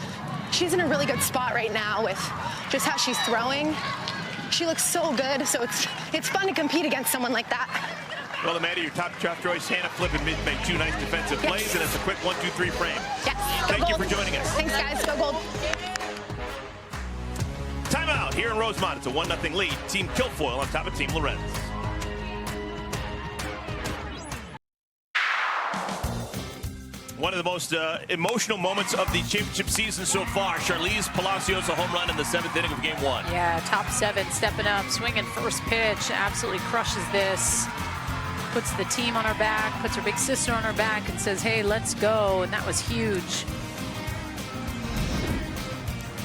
in a really good spot right now with just how she's throwing. She looks so good, so it's fun to compete against someone like that. Well, Amanda, your top draft choice, Hannah Flippin, made 2 nice defensive plays, and it's a quick 1-2-3 frame. Yes. Thank you for joining us. Thanks, guys. Go Gold. Timeout here in Rosemont. It's a 1-0 lead. Team Kilfoyle on top of Team Lorenz. One of the most emotional moments of the championship season so far. Charlize Palacios, a home run in the 7th inning of game 1. Yeah, top 7, stepping up, swinging first pitch, absolutely crushes this. Puts the team on her back, puts her big sister on her back and says, hey, let's go, and that was huge.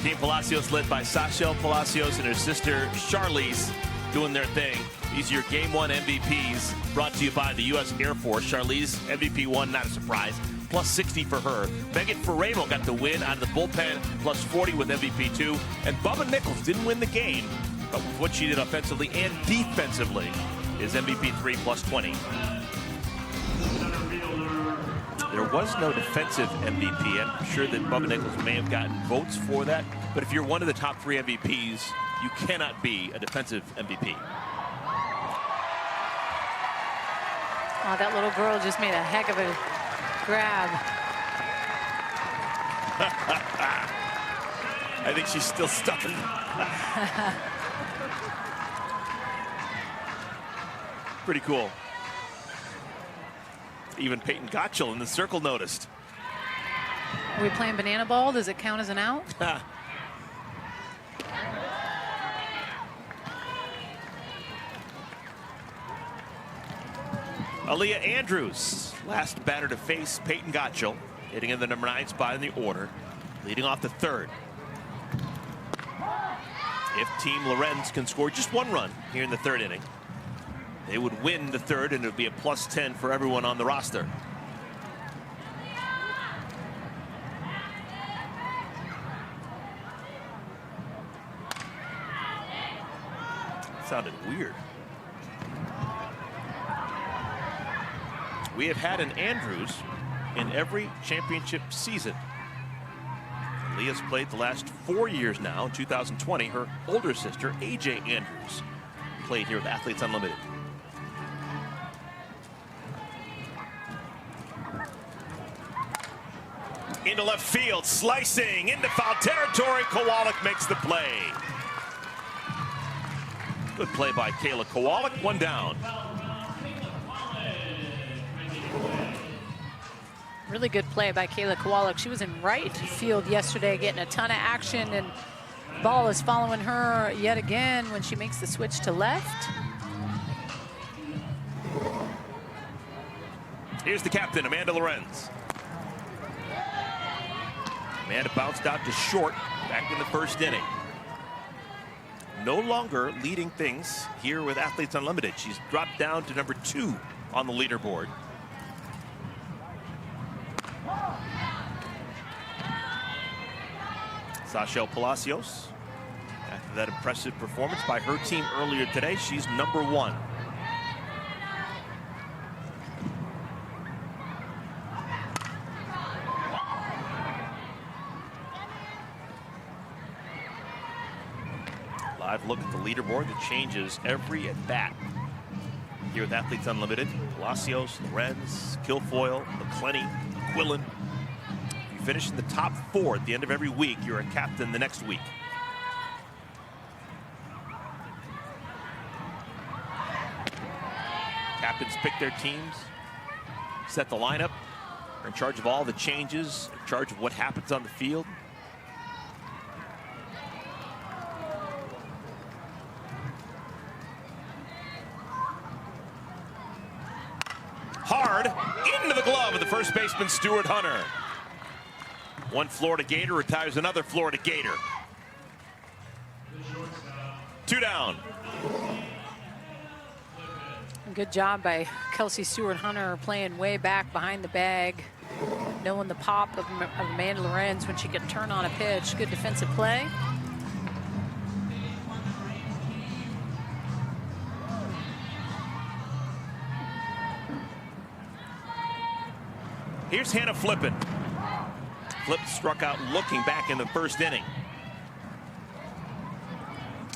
Team Palacios led by Sachel Palacios and her sister Charlize doing their thing. These are your Game 1 MVPs brought to you by the U.S. Air Force. Charlize, MVP 1, not a surprise. Plus 60 for her. Megan Ferrero got the win out of the bullpen, plus 40 with MVP 2. And Bubba Nichols didn't win the game, but with what she did offensively and defensively is MVP 3 plus 20. There was no defensive MVP. I'm sure that Bubba Nichols may have gotten votes for that. But if you're one of the top 3 MVPs, you cannot be a defensive MVP. Oh, that little girl just made a heck of a grab. I think she's still stuck in. Pretty cool. Even Peyton Gottschall in the circle noticed. Are we playing banana ball? Does it count as an out? Aaliyah Andrews, last batter to face Peyton Gottschall, hitting in the number 9 spot in the order, leading off the 3rd. If Team Lorenz can score just 1 run here in the 3rd inning, they would win the 3rd, and it would be a plus 10 for everyone on the roster. Sounded weird. We have had an Andrews in every championship season. Leah's played the last 4 years now. In 2020, her older sister, AJ Andrews, played here with Athletes Unlimited. Into left field, slicing into foul territory. Kowalik makes the play. Good play by Kayla Kowalik, 1 down. Really good play by Kayla Kowalik. She was in right field yesterday getting a ton of action, and ball is following her yet again when she makes the switch to left. Here's the captain, Amanda Lorenz. Amanda bounced out to short back in the 1st inning. No longer leading things here with Athletes Unlimited. She's dropped down to number 2 on the leaderboard. Sachel Palacios, after that impressive performance by her team earlier today, she's number 1. Live look at the leaderboard that changes every at bat here with Athletes Unlimited. Palacios, Lorenz, Kilfoyle, McClenny, Quillen. If you finish in the top 4 at the end of every week, you're a captain the next week. Captains pick their teams, set the lineup, are in charge of all the changes, in charge of what happens on the field. Hard into the glove of the first baseman, Stuart Hunter. One Florida Gator retires another Florida Gator. 2 down. Good job by Kelsey Stuart Hunter, playing way back behind the bag, knowing the pop of Amanda Lorenz when she could turn on a pitch. Good defensive play. Here's Hannah Flippen. Flip struck out looking back in the 1st inning.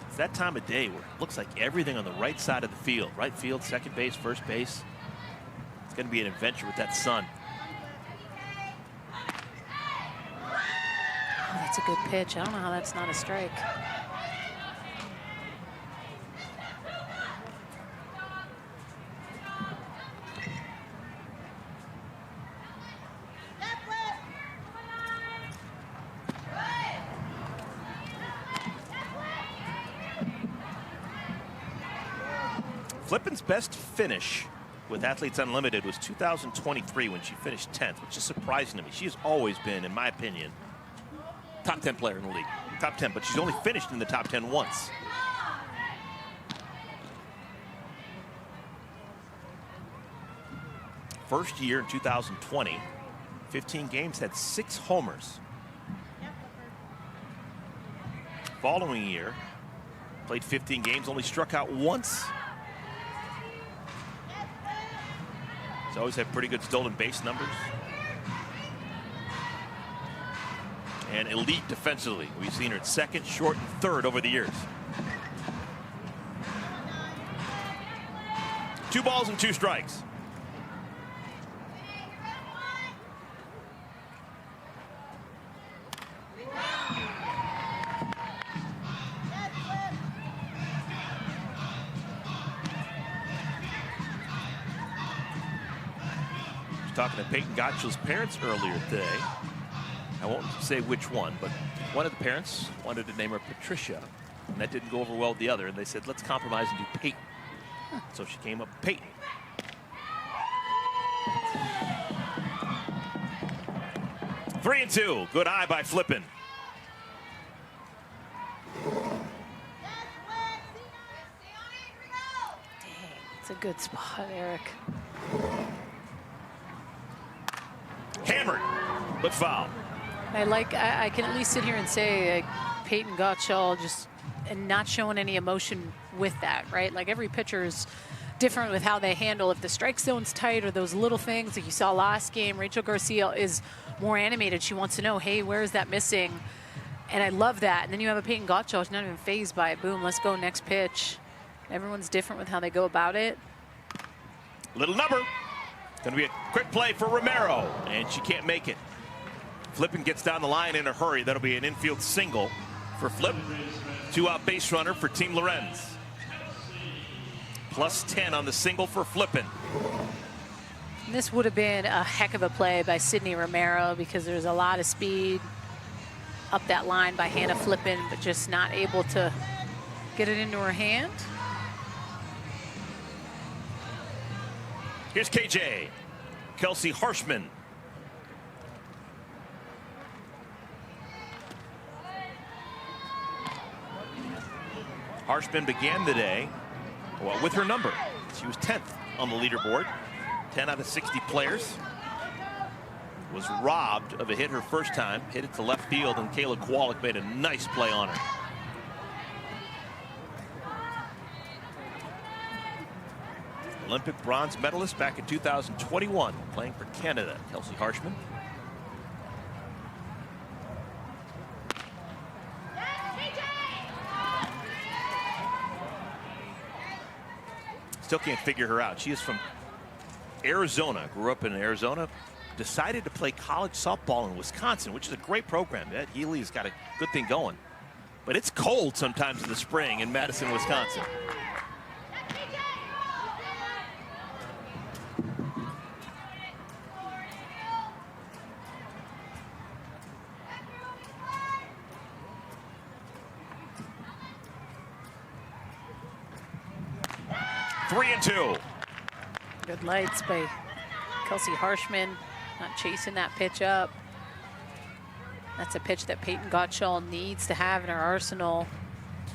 It's that time of day where it looks like everything on the right side of the field. Right field, second base, first base. It's going to be an adventure with that sun. Oh, that's a good pitch. I don't know how that's not a strike. Flippin's best finish with Athletes Unlimited was 2023 when she finished 10th, which is surprising to me. She has always been, in my opinion, top 10 player in the league. Top 10, but she's only finished in the top 10 once. First year in 2020, 15 games, had 6 homers. Following year, played 15 games, only struck out once. She's always had pretty good stolen base numbers. And elite defensively. We've seen her at second, short, and third over the years. 2 balls and 2 strikes. Talking to Peyton Gottschall's parents earlier today. I won't say which one, but one of the parents wanted to name her Patricia, and that didn't go over well with the other, and they said, let's compromise and do Peyton. So she came up Peyton. Three and 2. Good eye by Flippin. Dang, it's a good spot, Eric. Hammered, but foul. I can at least sit here and say Peyton Gottschall just and not showing any emotion with that, right? Like every pitcher is different with how they handle if the strike zone's tight or those little things like you saw last game. Rachel Garcia is more animated. She wants to know, hey, where is that missing? And I love that. And then you have a Peyton Gottschall who's not even fazed by it. Boom, let's go, next pitch. Everyone's different with how they go about it. Little number. Going to be a quick play for Romero, and she can't make it. Flippin gets down the line in a hurry. That'll be an infield single for Flip. 2-out base runner for Team Lorenz. Plus 10 on the single for Flippin. This would have been a heck of a play by Sydney Romero because there's a lot of speed up that line by Hannah Flippin, but just not able to get it into her hand. Here's KJ. Kelsey Harshman. Harshman began the day with her number. She was 10th on the leaderboard. 10 out of 60 players. Was robbed of a hit her first time. Hit it to left field, and Kayla Kowalik made a nice play on her. Olympic bronze medalist back in 2021, playing for Canada, Kelsey Harshman. Still can't figure her out. She is from Arizona, grew up in Arizona, decided to play college softball in Wisconsin, which is a great program. Ed Healy's got a good thing going. But it's cold sometimes in the spring in Madison, Wisconsin. Three and 2. Good lights by Kelsey Harshman, not chasing that pitch up. That's a pitch that Peyton Gottschall needs to have in her arsenal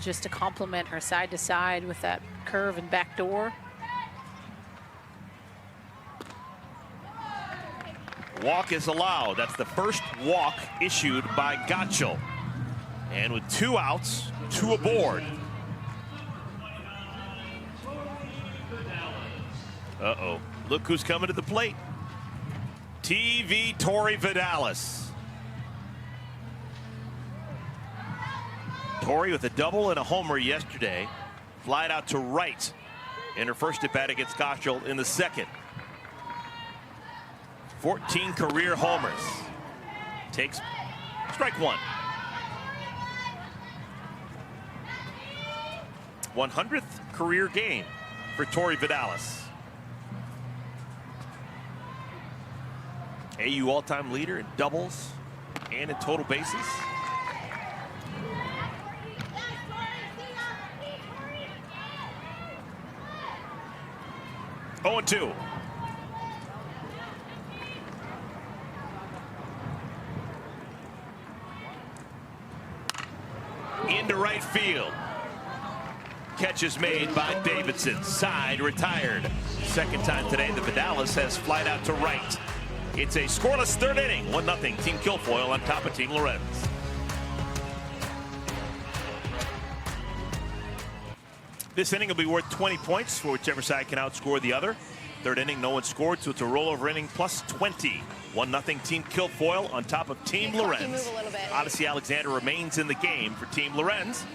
just to complement her side to side with that curve and back door. Walk is allowed. That's the first walk issued by Gottschall. And with 2 outs, 2 aboard. Uh-oh. Look who's coming to the plate. TV Tori Vidalis. Tori with a double and a homer yesterday. Flied out to right in her first at bat against Gottschall in the second. 14 career homers. Takes strike 1. 100th career game for Tori Vidalis. AU all-time leader in doubles and in total bases. 0-2. Into right field. Catch is made by Davidson. Side retired. Second time today the Vidalis has flied out to right. It's a scoreless third inning. 1-0 Team Kilfoyle on top of Team Lorenz. This inning will be worth 20 points for whichever side can outscore the other. Third inning, no one scored, so it's a rollover inning plus 20. 1-0 Team Kilfoyle on top of Team Lorenz. Odyssey Alexander remains in the game for Team Lorenz.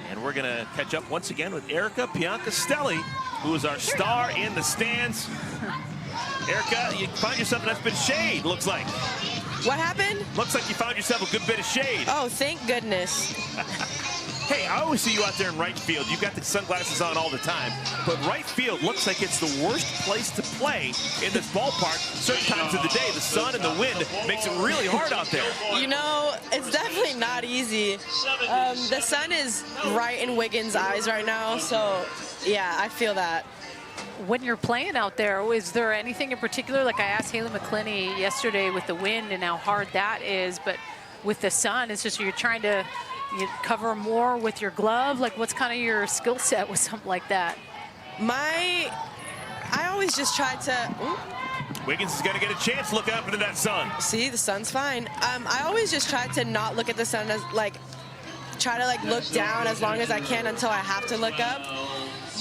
And we're going to catch up once again with Erica Piancastelli, who is our star in the stands. Erica, you found yourself in that bit of shade, looks like. What happened? Looks like you found yourself a good bit of shade. Oh, thank goodness. Hey, I always see you out there in right field. You've got the sunglasses on all the time. But right field looks like it's the worst place to play in this ballpark. Certain times of the day, the sun and the wind makes it really hard out there. You know, it's definitely not easy. The sun is right in Wiggins' eyes right now. So, yeah, I feel that. When you're playing out there, is there anything in particular? Like I asked Haley McClinney yesterday with the wind and how hard that is. But with the sun, it's just you're trying to cover more with your glove. Like what's kind of your skill set with something like that? I always just try to... Wiggins is going to get a chance. Look up into that sun. See, the sun's fine. I always just try to not look at the sun as try to look down as long as I can until I have to look up.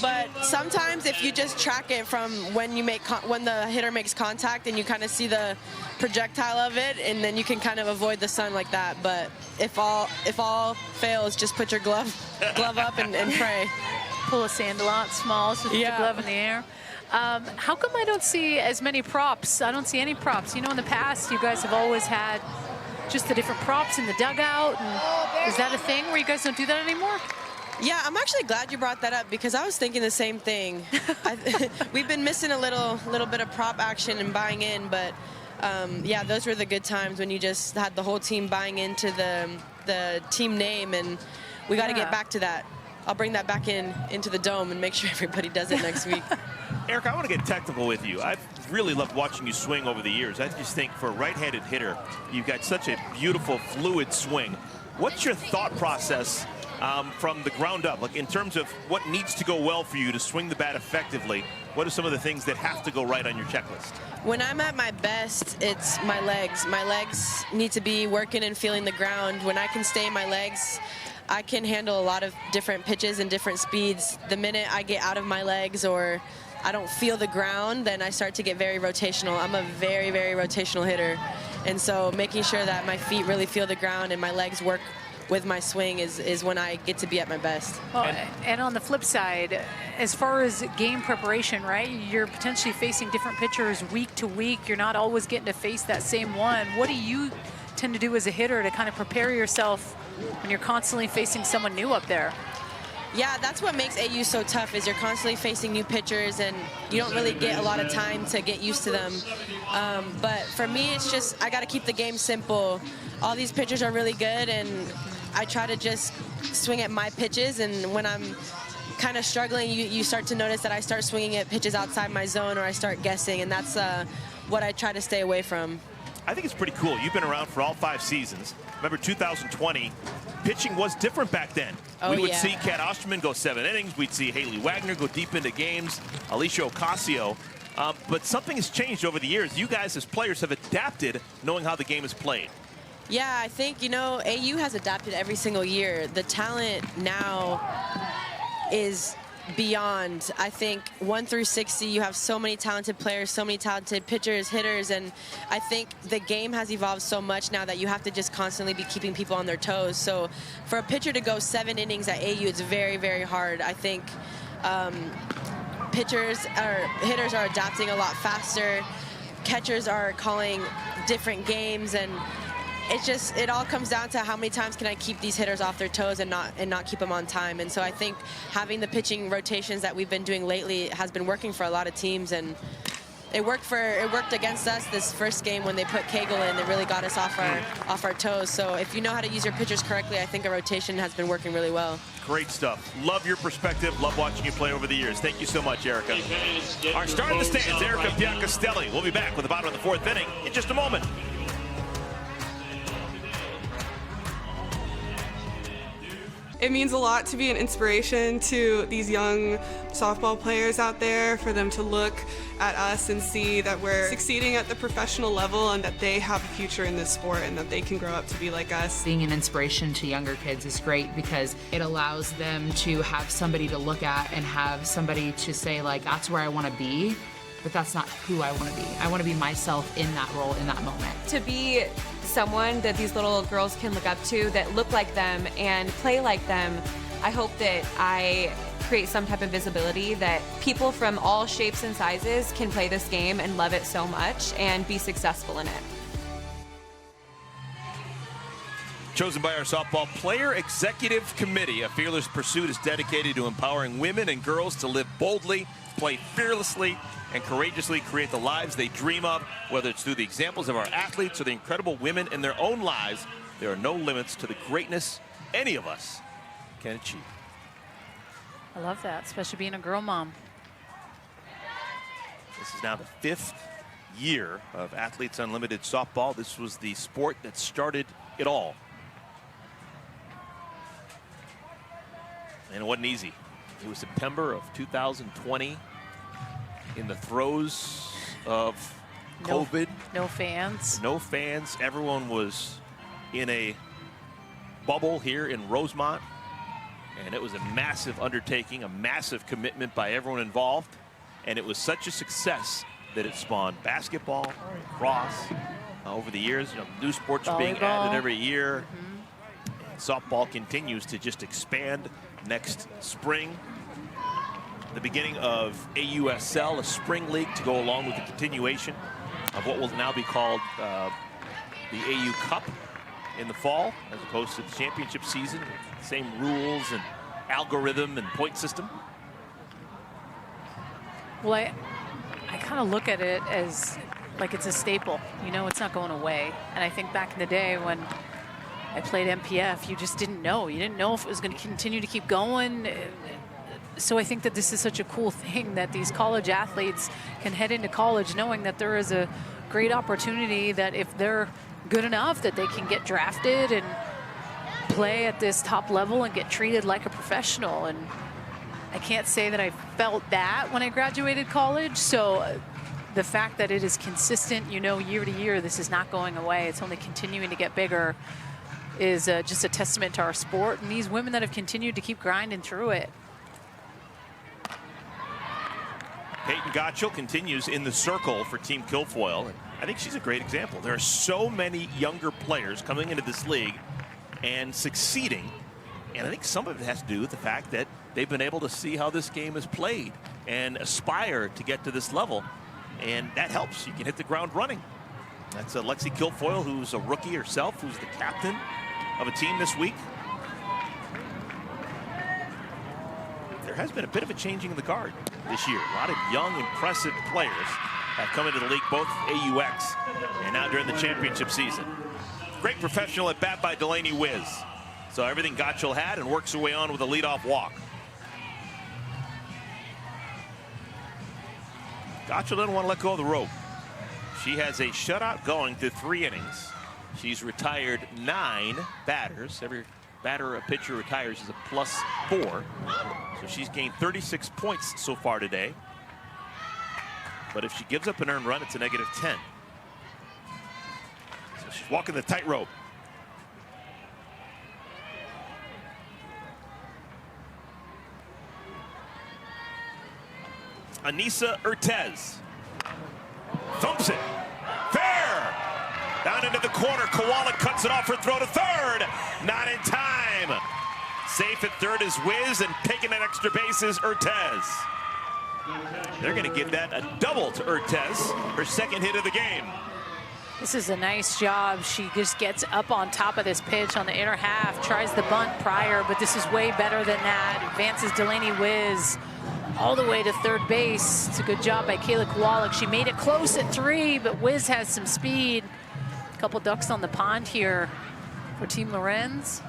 But sometimes if you just track it from when you make when the hitter makes contact and you kind of see the projectile of it, and then you can kind of avoid the sun like that. But if all fails, just put your glove up and pray. Pull a Sandlot small, so put your glove in the air. How come I don't see as many props? I don't see any props. You know, in the past, you guys have always had just the different props in the dugout. And is that a thing where you guys don't do that anymore? Yeah, I'm actually glad you brought that up because I was thinking the same thing. We've been missing a little bit of prop action and buying in, but yeah, those were the good times when you just had the whole team buying into the team name, and we got to get back to that. I'll bring that back into the dome and make sure everybody does it next week. Eric, I want to get technical with you. I've really loved watching you swing over the years. I just think for a right-handed hitter, you've got such a beautiful, fluid swing. What's your thought process from the ground up, like in terms of what needs to go well for you to swing the bat effectively? What are some of the things that have to go right on your checklist? When I'm at my best, it's my legs. My legs need to be working and feeling the ground. When I can stay in my legs, I can handle a lot of different pitches and different speeds. The minute I get out of my legs or I don't feel the ground, then I start to get very rotational. I'm a very, very rotational hitter. And so making sure that my feet really feel the ground and my legs work with my swing is when I get to be at my best. Well, and on the flip side, as far as game preparation, right, you're potentially facing different pitchers week to week. You're not always getting to face that same one. What do you tend to do as a hitter to kind of prepare yourself when you're constantly facing someone new up there? Yeah, that's what makes AU so tough, is you're constantly facing new pitchers and you don't really get a lot of time to get used to them. But for me, it's just I got to keep the game simple. All these pitchers are really good, and I try to just swing at my pitches, and when I'm kind of struggling, you start to notice that I start swinging at pitches outside my zone, or I start guessing, and that's what I try to stay away from. I think it's pretty cool. You've been around for all 5 seasons. Remember 2020, pitching was different back then. Oh, we would see Kat Osterman go 7 innings. We'd see Haley Wagner go deep into games, Alicia Ocasio. But something has changed over the years. You guys as players have adapted knowing how the game is played. Yeah, I think, you know, AU has adapted every single year. The talent now is beyond. I think 1 through 60, you have so many talented players, so many talented pitchers, hitters, and I think the game has evolved so much now that you have to just constantly be keeping people on their toes. So for a pitcher to go 7 innings at AU, it's very, very hard. I think hitters are adapting a lot faster. Catchers are calling different games, and it all comes down to how many times can I keep these hitters off their toes and not keep them on time. And so I think having the pitching rotations that we've been doing lately has been working for a lot of teams, and it worked against us this first game when they put Kegel in. It really got us off our toes. So if you know how to use your pitchers correctly, I think a rotation has been working really well. Great stuff. Love your perspective. Love watching you play over the years. Thank you so much, Erica. Our star in the stands, Erica Piancastelli. We'll be back with the bottom of the fourth inning in just a moment. It means a lot to be an inspiration to these young softball players out there, for them to look at us and see that we're succeeding at the professional level and that they have a future in this sport and that they can grow up to be like us. Being an inspiration to younger kids is great because it allows them to have somebody to look at and have somebody to say, like, that's where I want to be, but that's not who I want to be. I want to be myself in that role, in that moment. To be someone that these little girls can look up to, that look like them and play like them, I hope that I create some type of visibility that people from all shapes and sizes can play this game and love it so much and be successful in it. Chosen by our Softball Player Executive Committee, A Fearless Pursuit is dedicated to empowering women and girls to live boldly, play fearlessly, and courageously create the lives they dream of. Whether it's through the examples of our athletes or the incredible women in their own lives, there are no limits to the greatness any of us can achieve. I love that, especially being a girl mom. This is now the 5th year of Athletes Unlimited Softball. This was the sport that started it all. And it wasn't easy. It was September of 2020. In the throes of COVID. No fans. No fans. Everyone was in a bubble here in Rosemont. And it was a massive undertaking, a massive commitment by everyone involved. And it was such a success that it spawned basketball, lacrosse. Over the years, new sports are being added every year. And softball continues to just expand. Next spring, the beginning of AUSL, a spring league to go along with the continuation of what will now be called the AU Cup in the fall, as opposed to the championship season. Same rules and algorithm and point system. Well, I kind of look at it as like it's a staple. You know, it's not going away. And I think back in the day when I played MPF, you just didn't know. You didn't know if it was going to continue to keep going. So I think that this is such a cool thing that these college athletes can head into college knowing that there is a great opportunity that if they're good enough that they can get drafted and play at this top level and get treated like a professional. And I can't say that I felt that when I graduated college. So the fact that it is consistent, you know, year to year, this is not going away. It's only continuing to get bigger is just a testament to our sport and these women that have continued to keep grinding through it. Peyton Gottschall continues in the circle for Team Kilfoyle. And I think she's a great example. There are so many younger players coming into this league and succeeding. And I think some of it has to do with the fact that they've been able to see how this game is played and aspire to get to this level. And that helps. You can hit the ground running. That's Lexi Kilfoyle, who's a rookie herself, who's the captain of a team this week. There has been a bit of a changing of the guard this year. A lot of young, impressive players have come into the league, both AUX and now during the championship season. Great professional at bat by Delaney Wiz. So everything Gottschall had, and works her way on with a leadoff walk. Gottschall doesn't want to let go of the rope. She has a shutout going through 3 innings. She's retired 9 batters. Every batter a pitcher retires is a +4. So she's gained 36 points so far today. But if she gives up an earned run, it's a -10. So she's walking the tightrope. Anissa Urtez thumps it. Fair! Down into the corner. Koala cuts it off her throw to third. Not in time. Safe at third is Wiz, and taking that extra base is Urtez. They're going to give that a double to Urtez, her second hit of the game. This is a nice job. She just gets up on top of this pitch on the inner half, tries the bunt prior, but this is way better than that. Advances Delaney Wiz all the way to third base. It's a good job by Kayla Kowalik. She made it close at 3, but Wiz has some speed. A couple ducks on the pond here for Team Lorenz.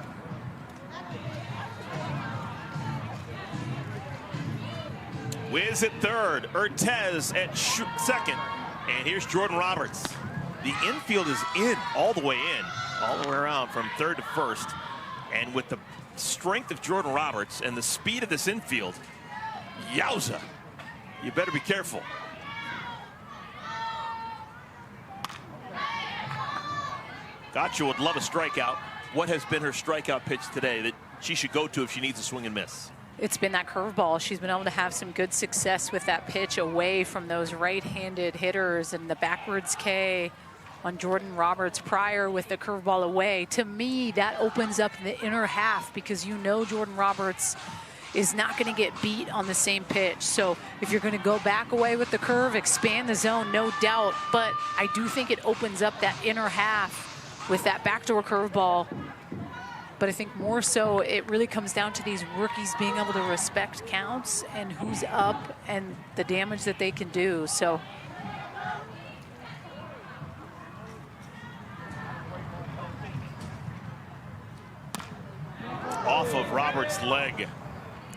Wiz at third, Urtez at second, and here's Jordan Roberts. The infield is in, all the way around from third to first. And with the strength of Jordan Roberts and the speed of this infield, yowza, you better be careful. Gotcha would love a strikeout. What has been her strikeout pitch today that she should go to if she needs a swing and miss? It's been that curveball. She's been able to have some good success with that pitch away from those right-handed hitters, and the backwards K on Jordan Roberts prior with the curveball away. To me, that opens up the inner half because you know Jordan Roberts is not going to get beat on the same pitch. So if you're going to go back away with the curve, expand the zone, no doubt. But I do think it opens up that inner half with that backdoor curveball. But I think more so it really comes down to these rookies being able to respect counts and who's up and the damage that they can do. So off of Roberts' leg.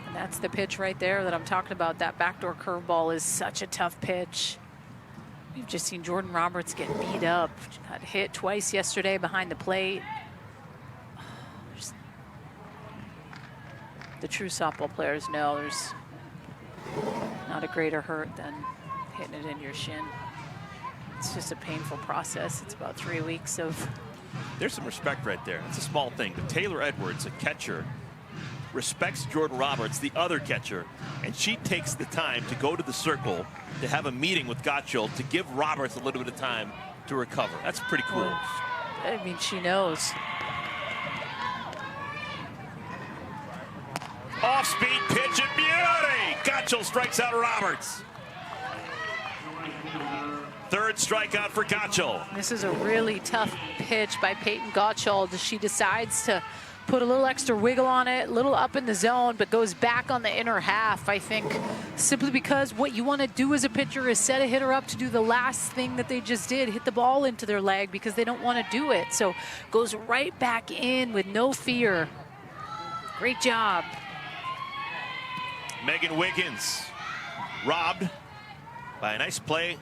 And that's the pitch right there that I'm talking about. That backdoor curveball is such a tough pitch. We've just seen Jordan Roberts get beat up. She got hit twice yesterday behind the plate. The true softball players know there's not a greater hurt than hitting it in your shin. It's just a painful process. It's about 3 weeks of... There's some respect right there. It's a small thing, but Taylor Edwards, a catcher, respects Jordan Roberts, the other catcher, and she takes the time to go to the circle to have a meeting with Gottschall to give Roberts a little bit of time to recover. That's pretty cool. I mean, she knows. Off-speed pitch and beauty! Gottschall strikes out Roberts. Third strikeout for Gottschall. This is a really tough pitch by Peyton Gottschall. She decides to put a little extra wiggle on it, a little up in the zone, but goes back on the inner half, I think, simply because what you want to do as a pitcher is set a hitter up to do the last thing that they just did, hit the ball into their leg, because they don't want to do it. So goes right back in with no fear. Great job. Megan Wiggins robbed by a nice play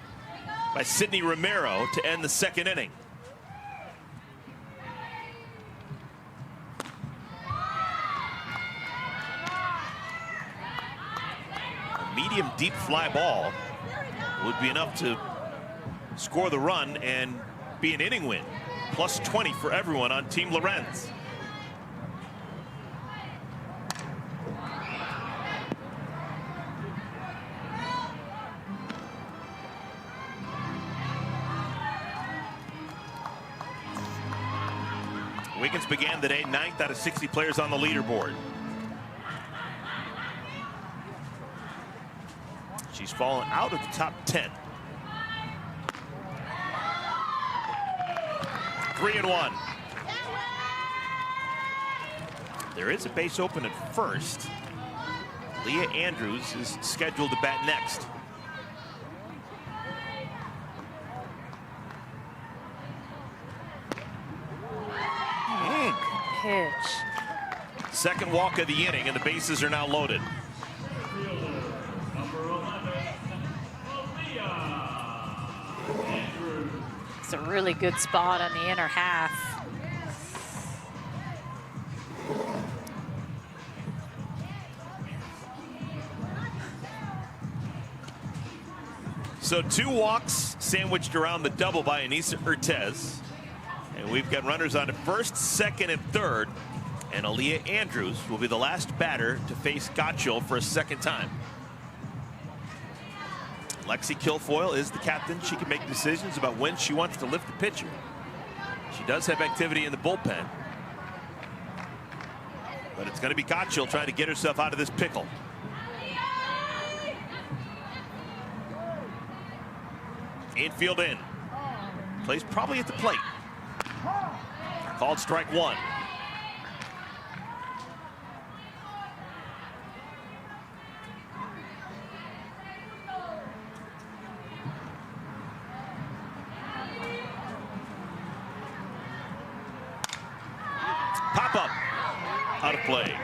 by Sydney Romero to end the second inning. A medium deep fly ball would be enough to score the run and be an inning win. Plus 20 for everyone on Team Lorenz. Wiggins began the day 9th out of 60 players on the leaderboard. She's fallen out of the top 10. 3-1. There is a base open at first. Leah Andrews is scheduled to bat next. Pitch. Second walk of the inning, and the bases are now loaded. It's a really good spot on the inner half. So 2 walks sandwiched around the double by Anissa Urtez. And we've got runners on at first, second, and third. And Aaliyah Andrews will be the last batter to face Gottschall for a second time. Lexi Kilfoyle is the captain. She can make decisions about when she wants to lift the pitcher. She does have activity in the bullpen. But it's going to be Gottschall trying to get herself out of this pickle. Infield in. Plays probably at the plate. Called strike 1. Pop up. Out of play.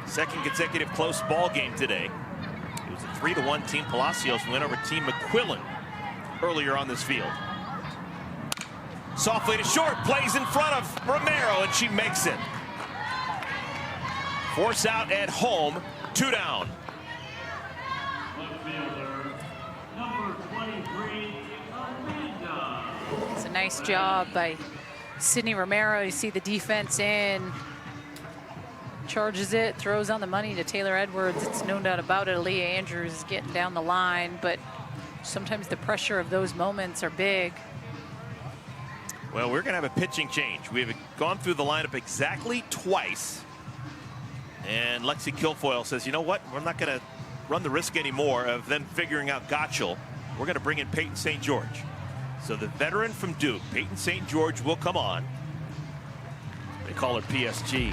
Second consecutive close ball game today. It was a 3-1 Team Palacios win over Team McQuillan earlier on this field. Softly to short, plays in front of Romero, and she makes it. Force out at home, 2 down. Left fielder, number 23, Amanda. It's a nice job by Sydney Romero. You see the defense in. Charges it, throws on the money to Taylor Edwards. It's no doubt about it. Aaliyah Andrews is getting down the line, but sometimes the pressure of those moments are big. Well, we're going to have a pitching change. We've gone through the lineup exactly twice. And Lexi Kilfoyle says, you know what? We're not going to run the risk anymore of them figuring out Gottschall. We're going to bring in Peyton St. George. So the veteran from Duke, Peyton St. George, will come on. They call her PSG.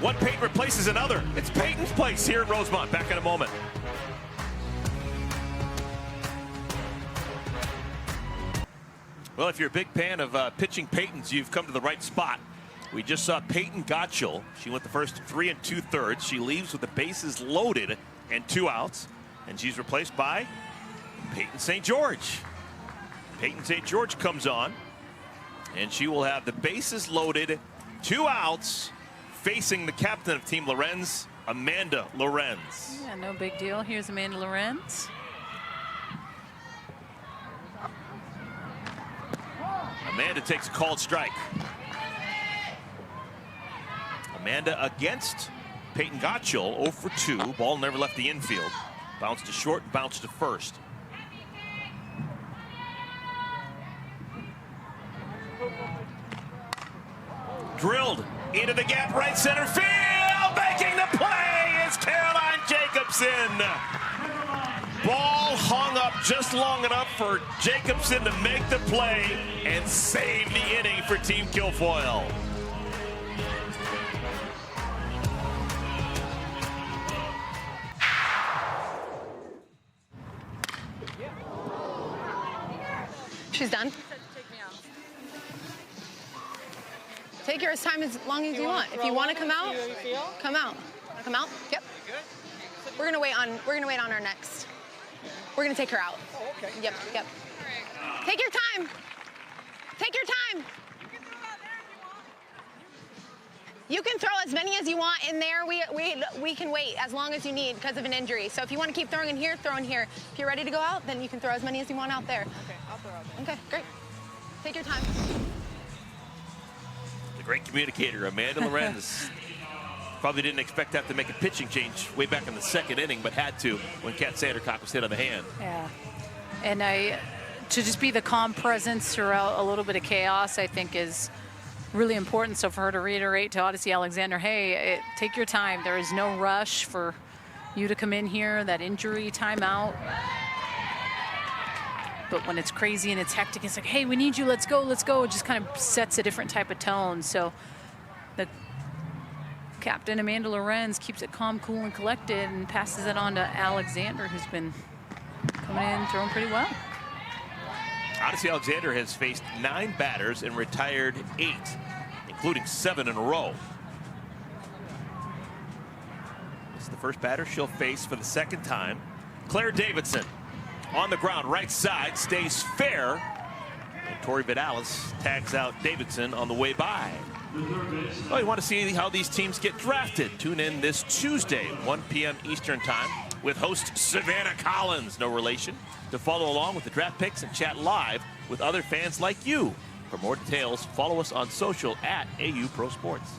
One Peyton replaces another. It's Peyton's place here at Rosemont. Back in a moment. Well, if you're a big fan of pitching Peytons, you've come to the right spot. We just saw Peyton Gottschall. She went the first 3 2/3. She leaves with the bases loaded and 2 outs. And she's replaced by Peyton St. George. Peyton St. George comes on. And she will have the bases loaded, 2 outs, facing the captain of Team Lorenz, Amanda Lorenz. Yeah, no big deal. Here's Amanda Lorenz. Amanda takes a called strike. Amanda against Peyton Gottschall, 0 for 2. Ball never left the infield. Bounced to short, bounced to first. Drilled into the gap, right center field. Making the play is Caroline Jacobson. Ball hung up just long enough for Jacobson to make the play and save the inning for Team Kilfoyle. She's done. Take your time as long as you want. If you want to come out, come out. Come out. Yep. We're gonna wait on our next. We're gonna take her out. Oh, okay. Yep. Yep. Take your time. Take your time. You can throw as many as you want in there. We can wait as long as you need because of an injury. So if you want to keep throwing in here, throw in here. If you're ready to go out, then you can throw as many as you want out there. Okay, I'll throw out there. Okay, great. Take your time. The great communicator, Amanda Lorenz. Probably didn't expect to have to make a pitching change way back in the second inning, but had to when Kat Sandercock was hit on the hand. Yeah, and to just be the calm presence throughout a little bit of chaos, I think is really important. So for her to reiterate to Odyssey Alexander, hey, take your time. There is no rush for you to come in here, that injury timeout. But when it's crazy and it's hectic, it's like, hey, we need you, let's go, let's go. It just kind of sets a different type of tone. So the captain, Amanda Lorenz, keeps it calm, cool, and collected and passes it on to Alexander, who's been coming in, throwing pretty well. Odyssey Alexander has faced 9 batters and retired 8, including 7 in a row. This is the first batter she'll face for the second time. Claire Davidson on the ground, right side, stays fair. And Tori Vidalis tags out Davidson on the way by. Oh, you want to see how these teams get drafted? Tune in this Tuesday, 1 p.m. Eastern Time, with host Savannah Collins, no relation, to follow along with the draft picks and chat live with other fans like you. For more details, follow us on social at AU Pro Sports.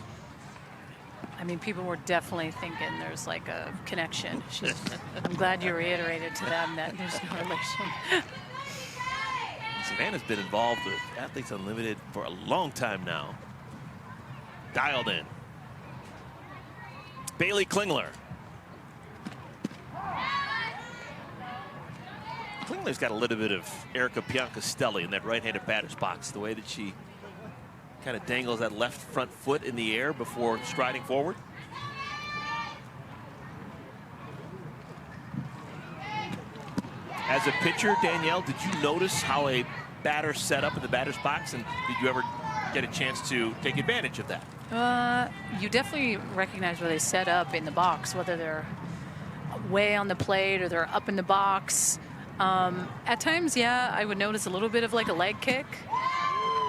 I mean, people were definitely thinking there's like a connection. I'm glad you reiterated to them that there's no relation. Savannah's been involved with Athletes Unlimited for a long time now. Dialed in. Bailey Klingler. Klingler's got a little bit of Erica Piancastelli in that right-handed batter's box. The way that she kind of dangles that left front foot in the air before striding forward. As a pitcher, Danielle, did you notice how a batter set up in the batter's box, and did you ever get a chance to take advantage of that? You definitely recognize where they set up in the box, whether they're way on the plate or they're up in the box. At times, yeah, I would notice a little bit of like a leg kick,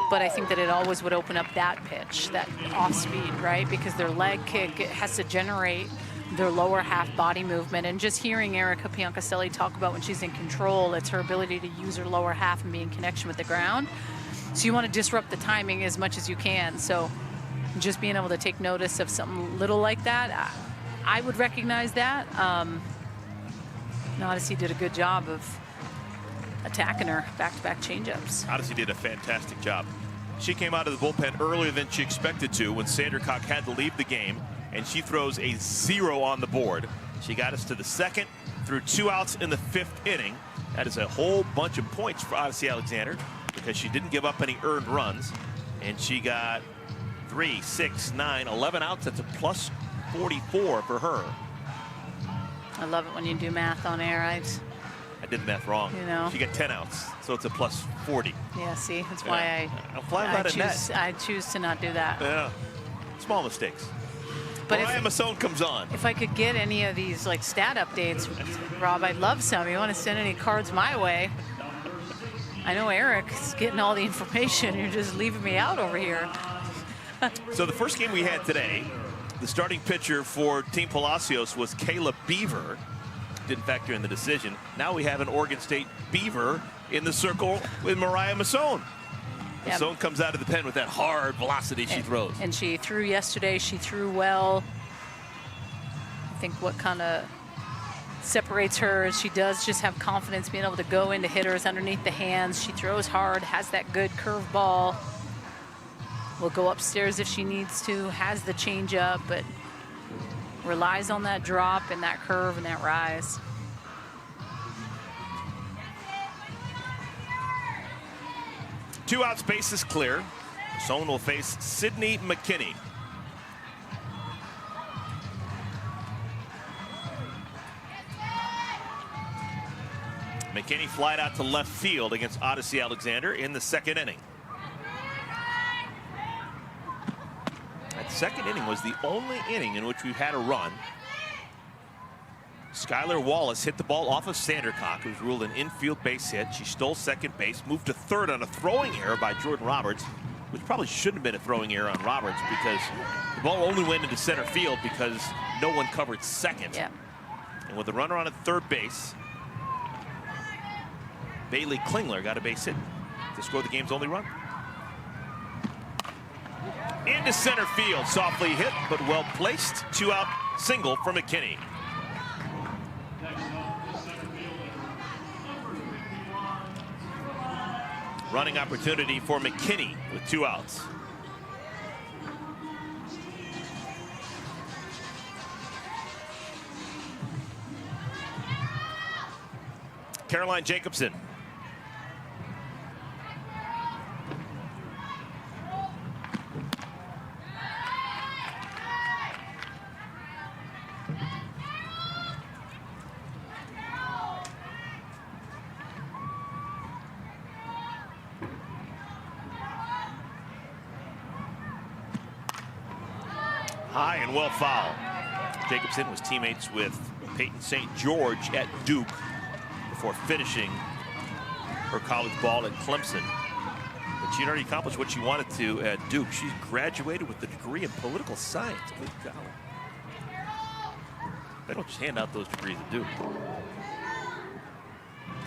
but I think that it always would open up that pitch, that off speed, right? Because their leg kick, it has to generate their lower half body movement. And just hearing Erica Piancastelli talk about when she's in control, it's her ability to use her lower half and be in connection with the ground. So you want to disrupt the timing as much as you can. So just being able to take notice of something little like that, I would recognize that. Odyssey did a good job of attacking her back-to-back changeups. Odyssey did a fantastic job. She came out of the bullpen earlier than she expected to when Sandercock had to leave the game, and she throws a 0 on the board. She got us to the second through 2 outs in the 5th inning. That is a whole bunch of points for Odyssey Alexander because she didn't give up any earned runs, and she got 3, 6, 9, 11 outs. That's a plus 44 for her. I love it when you do math on air. I did the math wrong. You know. She got 10 outs, so it's a plus 40. Yeah, see, that's why I choose to not do that. Yeah, small mistakes. But Mariah Masson comes on. If I could get any of these like stat updates, Rob, I'd love some. You want to send any cards my way? I know Eric's getting all the information. You're just leaving me out over here. So the first game we had today, the starting pitcher for Team Palacios was Kayla Beaver. Didn't factor in the decision. Now we have an Oregon State Beaver in the circle with Mariah Masson. Yep. Masson comes out of the pen with that hard velocity she throws. And she threw yesterday. She threw well. I think what kind of separates her is she does just have confidence being able to go into hitters underneath the hands. She throws hard, has that good curve ball. Will go upstairs if she needs to, has the changeup, but relies on that drop and that curve and that rise. Two outs, base is clear. Masson will face Sydney McKinney. McKinney flied out to left field against Odyssey Alexander in the 2nd inning. That 2nd inning was the only inning in which we've had a run. Skylar Wallace hit the ball off of Sandercock, who was ruled an infield base hit. She stole second base, moved to third on a throwing error by Jordan Roberts, which probably shouldn't have been a throwing error on Roberts because the ball only went into center field because no one covered second. Yeah. And with the runner on at third base, Bailey Klingler got a base hit to score the game's only run. Into center field, softly hit, but well placed. 2-out single for McKinney. Running opportunity for McKinney with 2 outs. Caroline Jacobson. High and well foul. Jacobson was teammates with Peyton St. George at Duke before finishing her college ball at Clemson. But she'd already accomplished what she wanted to at Duke. She graduated with a degree in political science. Good golly. They don't just hand out those degrees at Duke.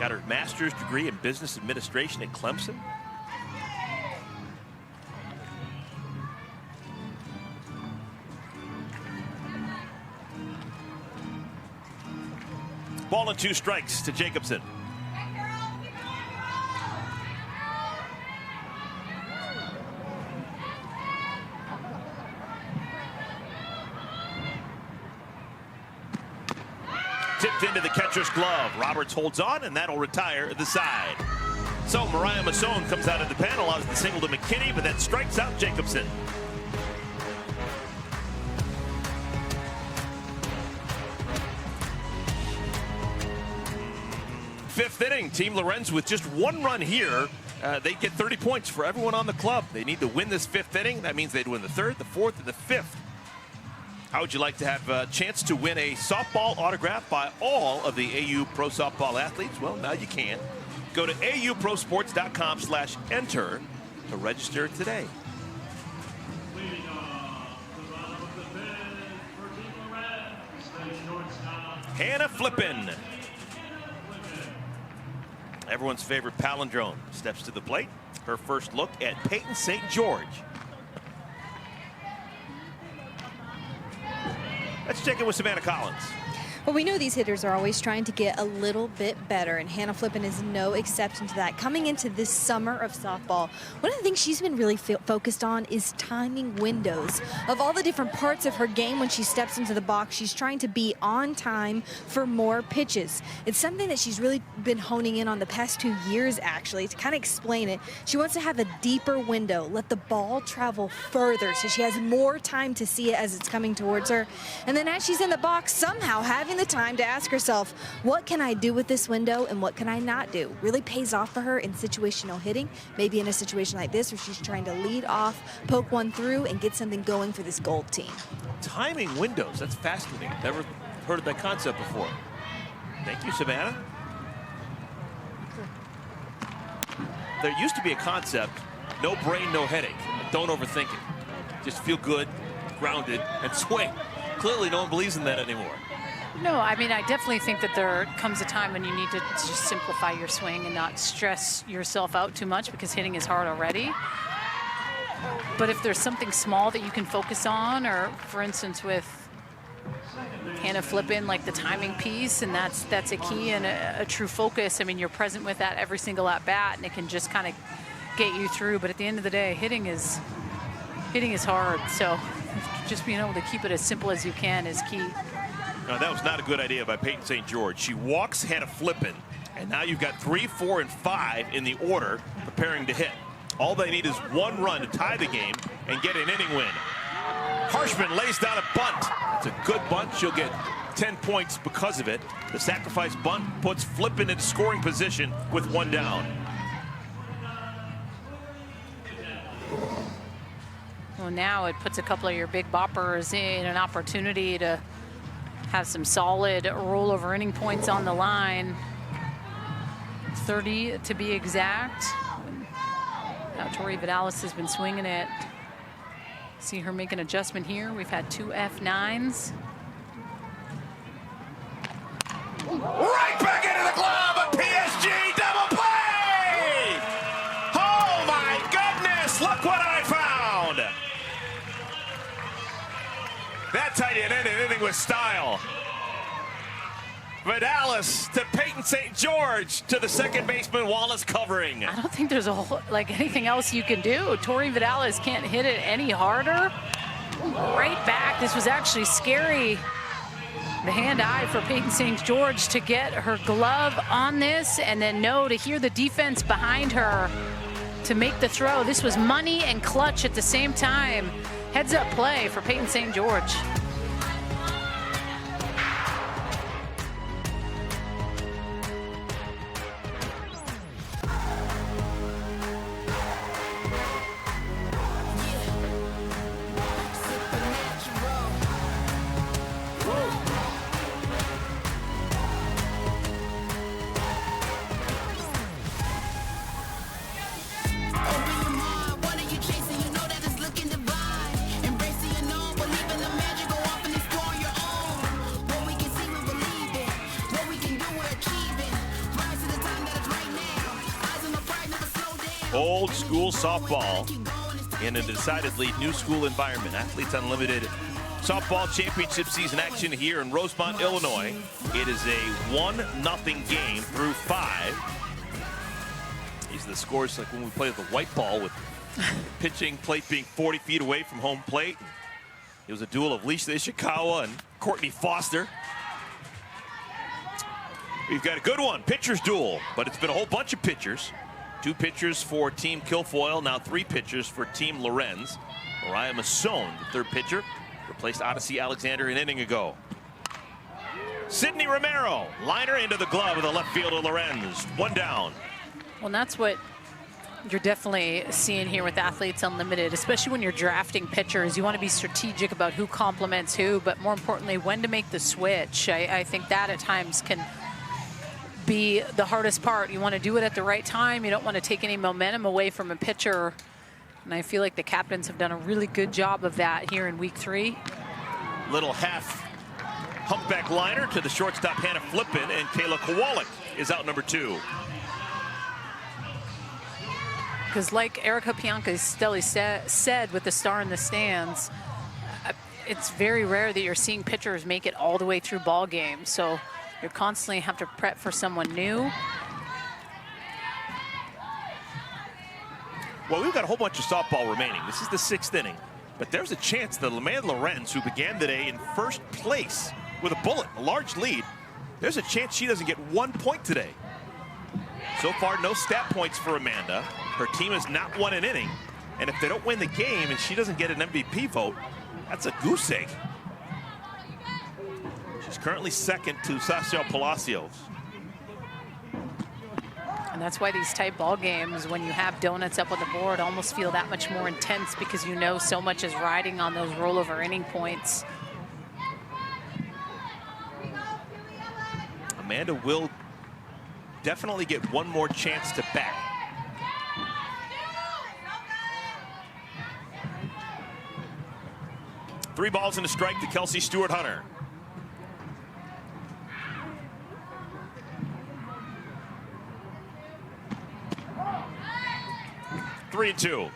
Got her master's degree in business administration at Clemson. Ball and 2 strikes to Jacobson. Ripped into the catcher's glove. Roberts holds on, and that'll retire the side. So Mariah Masson comes out of the pen, allows the single to McKinney, but that strikes out Jacobson. Fifth inning, Team Lorenz with just one run here. They get 30 points for everyone on the club. They need to win this fifth inning. That means they'd win the third, the fourth, and the fifth. How would you like to have a chance to win a softball autograph by all of the AU Pro Softball athletes? Well, now you can. Go to auprosports.com/enter to register today. Leading off the bottom of the fifth for Team Lorenz, the shortstop, Hannah Flippin. Everyone's favorite palindrome steps to the plate. Her first look at Peyton St. George. Let's check in with Savannah Collins. Well, we know these hitters are always trying to get a little bit better, and Hannah Flippin is no exception to that. Coming into this summer of softball, one of the things she's been really focused on is timing windows. Of all the different parts of her game when she steps into the box, she's trying to be on time for more pitches. It's something that she's really been honing in on the past 2 years, actually. To kind of explain it, she wants to have a deeper window, let the ball travel further so she has more time to see it as it's coming towards her. And then as she's in the box, somehow having the time to ask herself, what can I do with this window and what can I not do? Really pays off for her in situational hitting, maybe in a situation like this where she's trying to lead off, poke one through, and get something going for this gold team. Timing windows, that's fascinating. Never heard of that concept before. Thank you, Savannah. There used to be a concept, no brain, no headache. Don't overthink it. Just feel good, grounded, and swing. Clearly no one believes in that anymore. No, I mean, I definitely think that there comes a time when you need to just simplify your swing and not stress yourself out too much because hitting is hard already. But if there's something small that you can focus on, or for instance with Hannah Flippin, like the timing piece, and that's a key and a true focus. I mean, you're present with that every single at bat, and it can just kind of get you through. But at the end of the day, hitting is hard. So just being able to keep it as simple as you can is key. No, that was not a good idea by Peyton St. George. She walks Hannah Flippin, and now you've got 3, 4, and 5 in the order preparing to hit. All they need is one run to tie the game and get an inning win. Harshman lays down a bunt. It's a good bunt. She'll get 10 points because of it. The sacrifice bunt puts Flippin in scoring position with one down. Well, now it puts a couple of your big boppers in an opportunity to have some solid rollover inning points on the line. 30 to be exact. Now Tori Vidalis has been swinging it. See her make an adjustment here. We've had 2 F9s. Right back into the glove, a PSG double play! Oh my goodness, look what I found! That tight end ended inning with style. Vidalis to Peyton St. George to the second baseman, Wallace covering. I don't think there's anything else you can do. Tori Vidalis can't hit it any harder. Right back. This was actually scary. The hand-eye for Peyton St. George to get her glove on this, and then to hear the defense behind her to make the throw. This was money and clutch at the same time. Heads-up play for Peyton St. George. Old school softball in a decidedly new school environment. Athletes Unlimited softball championship season action here in Rosemont, Illinois. It is a 1-0 game through 5. These are the scores like when we play with the white ball, with pitching plate being 40 feet away from home plate. It was a duel of Lisa Ishikawa and Courtney Foster. We've got a good one, pitcher's duel, but it's been a whole bunch of pitchers. 2 pitchers for Team Kilfoyle, now 3 pitchers for Team Lorenz. Mariah Masson, the 3rd pitcher, replaced Odyssey Alexander an inning ago. Sydney Romero, liner into the glove of the left fielder Lorenz. 1 down. Well, that's what you're definitely seeing here with Athletes Unlimited, especially when you're drafting pitchers. You want to be strategic about who complements who, but more importantly, when to make the switch. I think that at times can be the hardest part. You want to do it at the right time. You don't want to take any momentum away from a pitcher. And I feel like the captains have done a really good job of that here in week 3. Little half humpback liner to the shortstop Hannah Flippin, and Kayla Kowalik is out number 2. Because like Erica Piancastelli said with the star in the stands, it's very rare that you're seeing pitchers make it all the way through ball games. So you constantly have to prep for someone new. Well, we've got a whole bunch of softball remaining. This is the 6th inning. But there's a chance that Amanda Lorenz, who began today in 1st place with a bullet, a large lead, there's a chance she doesn't get 1 point today. So far, no stat points for Amanda. Her team has not won an inning. And if they don't win the game and she doesn't get an MVP vote, that's a goose egg. She's currently 2nd to Sasiel Palacios. And that's why these tight ball games, when you have donuts up on the board, almost feel that much more intense because you know so much is riding on those rollover inning points. Amanda will definitely get one more chance to bat. Three balls and a strike to Kelsey Stewart-Hunter. Three and two.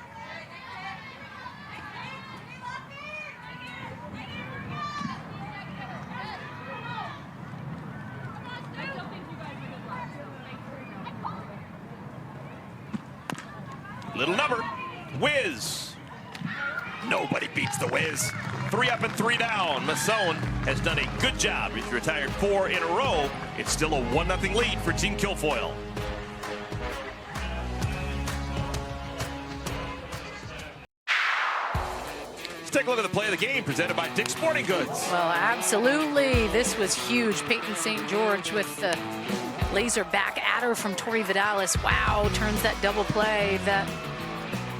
Little number, Wiz. Nobody beats the Wiz. 3 up and 3 down. Masson has done a good job. He's retired 4 in a row. It's still a 1-0 lead for Team Kilfoyle. Let's take a look at the play of the game presented by Dick's Sporting Goods. Well, absolutely. This was huge. Peyton St. George with the laser back at her from Tori Vidalis. Wow, turns that double play. That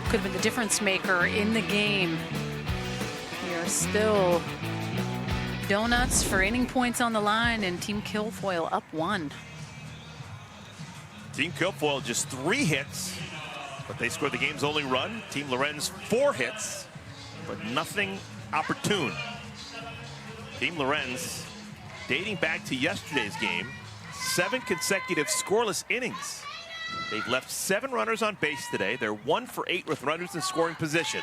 could have been the difference maker in the game. We are still donuts for inning points on the line, and Team Kilfoyle up 1. Team Kilfoyle just 3 hits, but they scored the game's only run. Team Lorenz 4 hits, but nothing opportune. Team Lorenz, dating back to yesterday's game, 7 consecutive scoreless innings. They've left 7 runners on base today. They're 1 for 8 with runners in scoring position.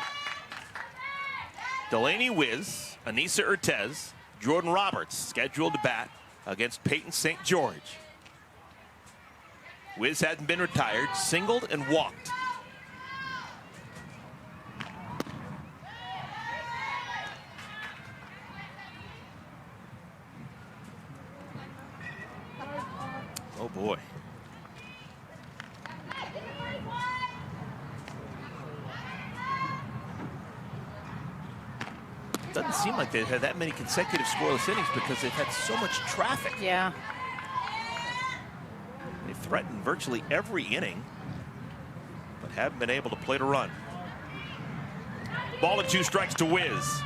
Delaney Wiz, Anissa Urtez, Jordan Roberts scheduled to bat against Peyton St. George. Wiz hadn't been retired, singled and walked. Oh boy. Doesn't seem like they've had that many consecutive scoreless innings because they've had so much traffic. Yeah. They've threatened virtually every inning, but haven't been able to play to run. Ball and 2 strikes to Wiz.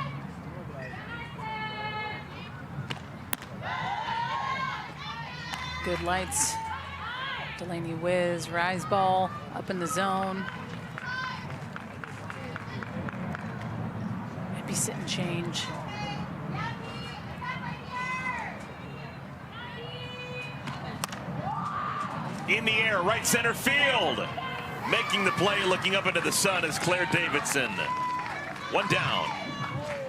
Good lights. Delaney Wiz, rise ball, up in the zone. Maybe sit and change. In the air, right center field. Making the play, looking up into the sun is Claire Davidson. 1 down.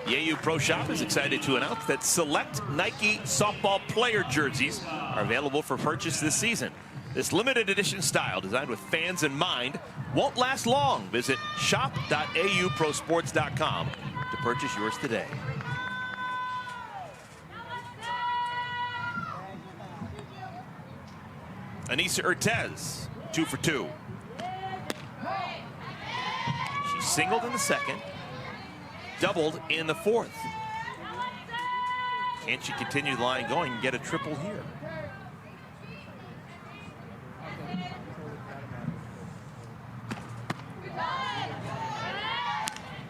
Yeyu Pro Shop is excited to announce that select Nike softball player jerseys are available for purchase this season. This limited edition style, designed with fans in mind, won't last long. Visit shop.auprosports.com to purchase yours today. Anissa Urtez, 2 for 2. She singled in the second, doubled in the fourth. Can she continue the line going and get a triple here?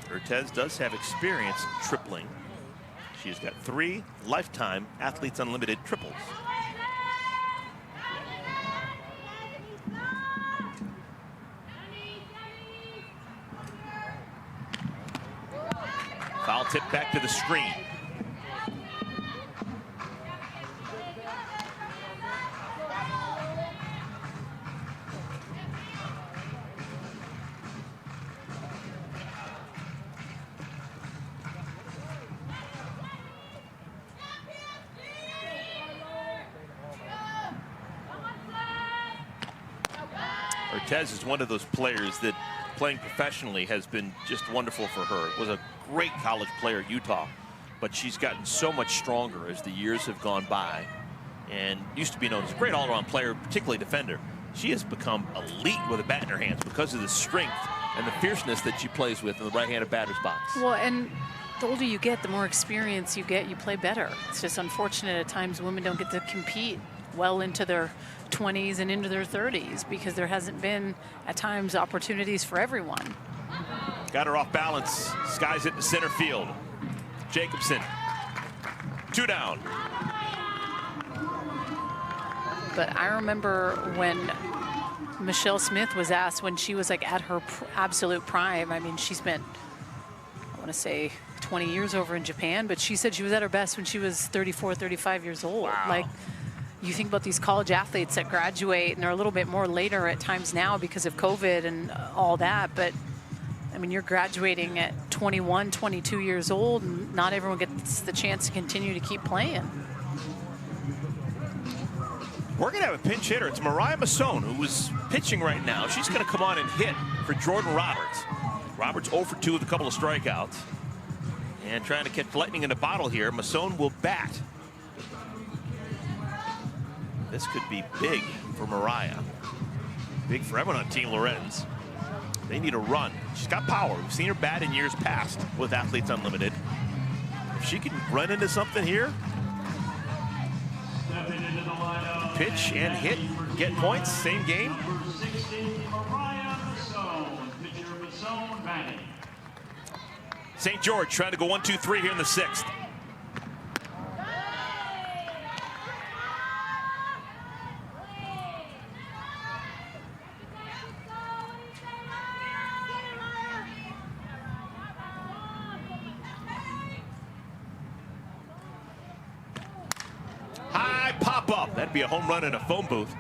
Urtez does have experience tripling. She's got 3 lifetime Athletes Unlimited triples. Foul tip back to the screen. Urtez is one of those players that playing professionally has been just wonderful for her. Was a great college player at Utah, but she's gotten so much stronger as the years have gone by, and used to be known as a great all-around player, particularly defender. She has become elite with a bat in her hands because of the strength and the fierceness that she plays with in the right-handed batter's box. Well, and the older you get, the more experience you get, you play better. It's just unfortunate at times women don't get to compete well into their 20s and into their 30s because there hasn't been, at times, opportunities for everyone. Got her off balance, skies it to center field. Jacobson, 2 down. But I remember when Michelle Smith was asked when she was like at her absolute prime. I mean, she spent, I want to say 20 years over in Japan, but she said she was at her best when she was 34, 35 years old. Wow. Like, you think about these college athletes that graduate and they're a little bit more later at times now because of COVID and all that, but I mean, you're graduating at 21, 22 years old, and not everyone gets the chance to continue to keep playing. We're going to have a pinch hitter. It's Mariah Masson, who is pitching right now. She's going to come on and hit for Jordan Roberts. Roberts 0 for 2 with a couple of strikeouts. And trying to catch lightning in a bottle here. Masson will bat. This could be big for Mariah. Big for everyone on Team Lorenz. They need a run. She's got power. We've seen her bat in years past with Athletes Unlimited. If she can run into something here, pitch and hit, get points, same game. Number 16, Mariah Masson. Pitcher Masson batting. St. George trying to go 1-2-3 here in the 6th. That'd be a home run in a phone booth.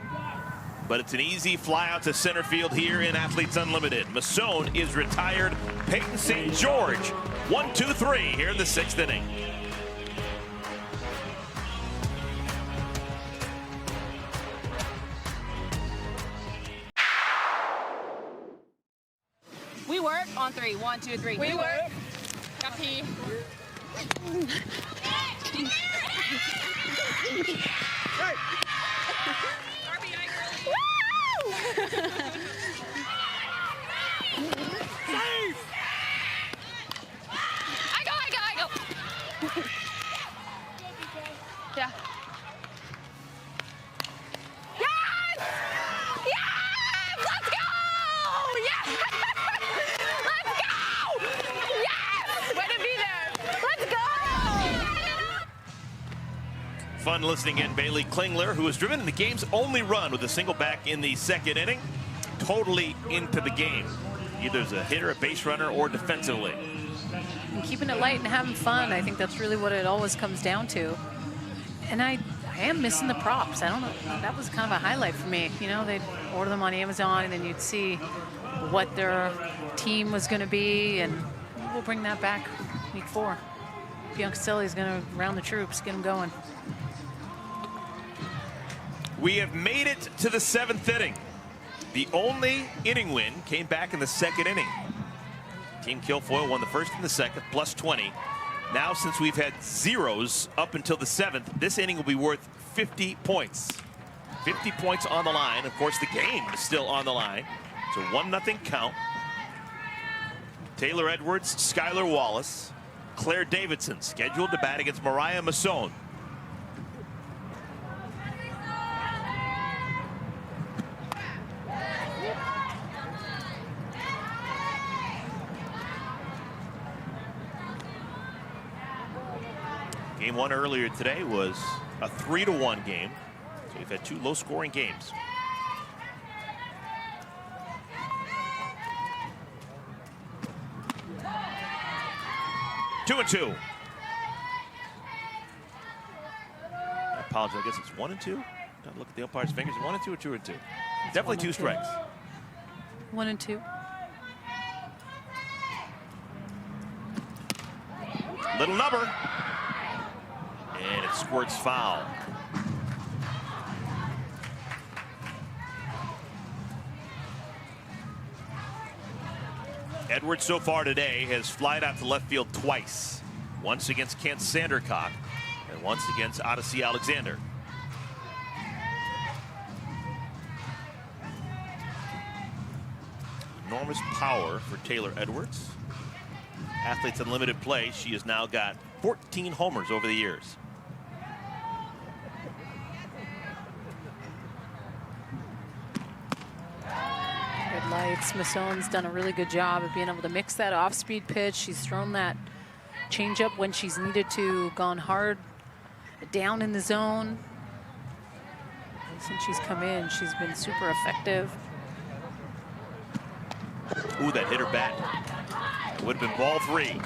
But it's an easy fly out to center field here in Athletes Unlimited. Masson is retired. Peyton St. George, 1-2-3 here in the 6th inning. We work on 3. 1, 2, 3. We work. Got pee. I go. Yeah. Yes! Yes! Let's go! Yes! Let's go! Yes! Way to be there. Let's go! Fun listening in. Bailey Klingler, who has driven in the game's only run with a single back in the 2nd inning, totally into the game, either as a hitter, a base runner, or defensively. And keeping it light and having fun, I think that's really what it always comes down to. And I am missing the props. I don't know, that was kind of a highlight for me. You know, they'd order them on Amazon, and then you'd see what their team was going to be, and we'll bring that back week 4. Biancaselli's going to round the troops, get them going. We have made it to the 7th inning. The only inning win came back in the 2nd inning. Team Kilfoyle won the 1st and the 2nd, plus 20. Now, since we've had zeros up until the 7th, this inning will be worth 50 points. 50 points on the line. Of course, the game is still on the line. It's a 1-0 count. Taylor Edwards, Skylar Wallace, Claire Davidson scheduled to bat against Mariah Masson. Game one earlier today was a 3-1 game. So we've had two low-scoring games. Two and two. I apologize. I guess it's 1 and 2. Don't look at the umpire's fingers. 1 and 2 or 2 and 2. Definitely 2 strikes. 1 and 2. Little number. And it squirts foul. Edwards so far today has flied out to left field twice. Once against Kent Sandercock and once against Odyssey Alexander. Enormous power for Taylor Edwards. Athletes Unlimited play. She has now got 14 homers over the years. Good lights. Masson's done a really good job of being able to mix that off-speed pitch. She's thrown that changeup when she's needed to, gone hard down in the zone. And since she's come in, she's been super effective. Ooh, that hit her bat. Would have been ball 3.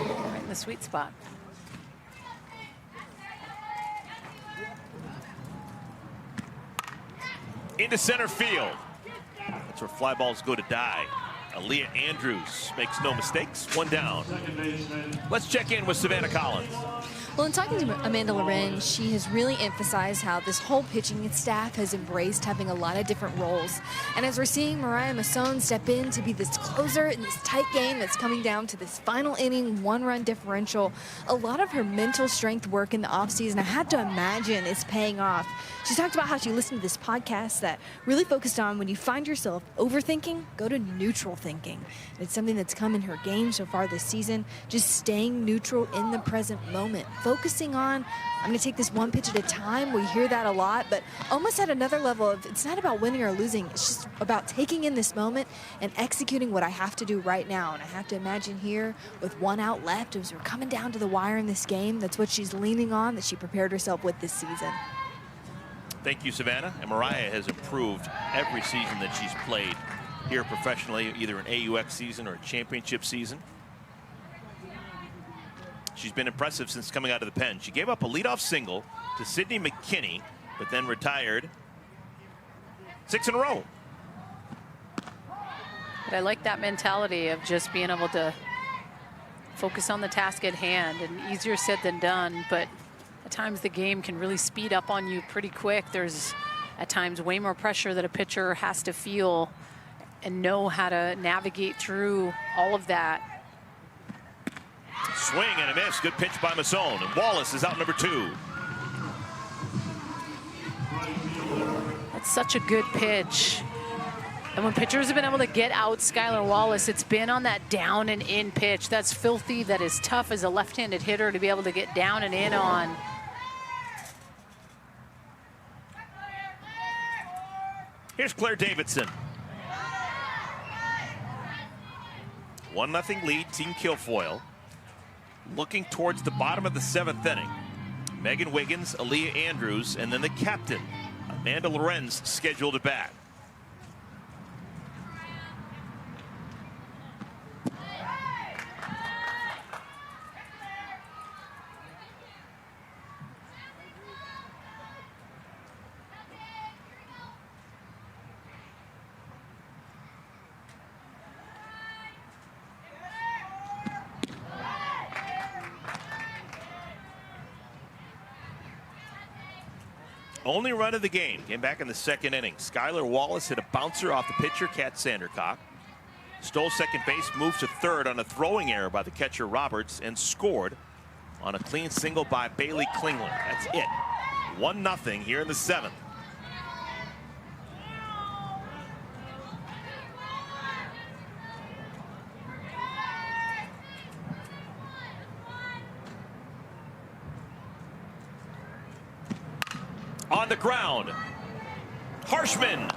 Right in the sweet spot. Into center field. That's where fly balls go to die. Aaliyah Andrews makes no mistakes. 1 down. Let's check in with Savannah Collins. Well, in talking to Amanda Loren, she has really emphasized how this whole pitching staff has embraced having a lot of different roles. And as we're seeing Mariah Masson step in to be this closer in this tight game that's coming down to this final inning, 1-run differential, a lot of her mental strength work in the offseason, I had to imagine, is paying off. She talked about how she listened to this podcast that really focused on when you find yourself overthinking, go to neutral thinking. It's something that's come in her game so far this season, just staying neutral in the present moment. Focusing on, I'm going to take this one pitch at a time. We hear that a lot, but almost at another level of, it's not about winning or losing. It's just about taking in this moment and executing what I have to do right now. And I have to imagine here with 1 out left, as we're coming down to the wire in this game, that's what she's leaning on, that she prepared herself with this season. Thank you, Savannah. And Mariah has improved every season that she's played here professionally, either an AUX season or a championship season. She's been impressive since coming out of the pen. She gave up a leadoff single to Sydney McKinney, but then retired 6 in a row. But I like that mentality of just being able to focus on the task at hand, and easier said than done, but at times the game can really speed up on you pretty quick. There's at times way more pressure that a pitcher has to feel and know how to navigate through all of that. Swing and a miss. Good pitch by Masson. And Wallace is out number 2. That's such a good pitch. And when pitchers have been able to get out Skylar Wallace, it's been on that down and in pitch. That's filthy. That is tough as a left-handed hitter to be able to get down and in on. Here's Claire Davidson. 1-0 lead, Team Kilfoyle. Looking towards the bottom of the 7th inning. Megan Wiggins, Aaliyah Andrews, and then the captain, Amanda Lorenz, scheduled to bat. Only run of the game came back in the second inning. Skylar Wallace hit a bouncer off the pitcher, Kat Sandercock. Stole second base, moved to third on a throwing error by the catcher Roberts, and scored on a clean single by Bailey Klingler. That's it. 1-0 here in the 7th. On the ground, Harshman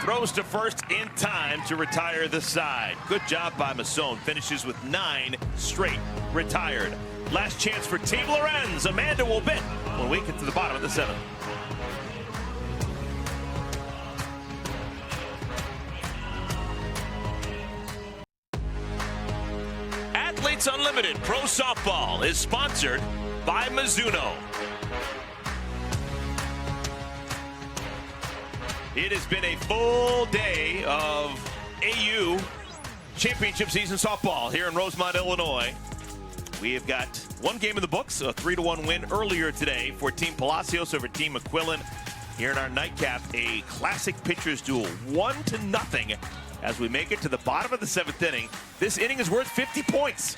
throws to first in time to retire the side. Good job by Masson. Finishes with 9 straight retired. Last chance for Team Lorenz. Amanda will bid when we get to the bottom of the 7th. Athletes Unlimited Pro Softball is sponsored by Mizuno. It has been a full day of AU championship season softball here in Rosemont, Illinois. We have got one game in the books, a 3-1 win earlier today for Team Palacios over Team McQuillan. Here in our nightcap, a classic pitchers duel, 1-0 as we make it to the bottom of the 7th inning. This inning is worth 50 points.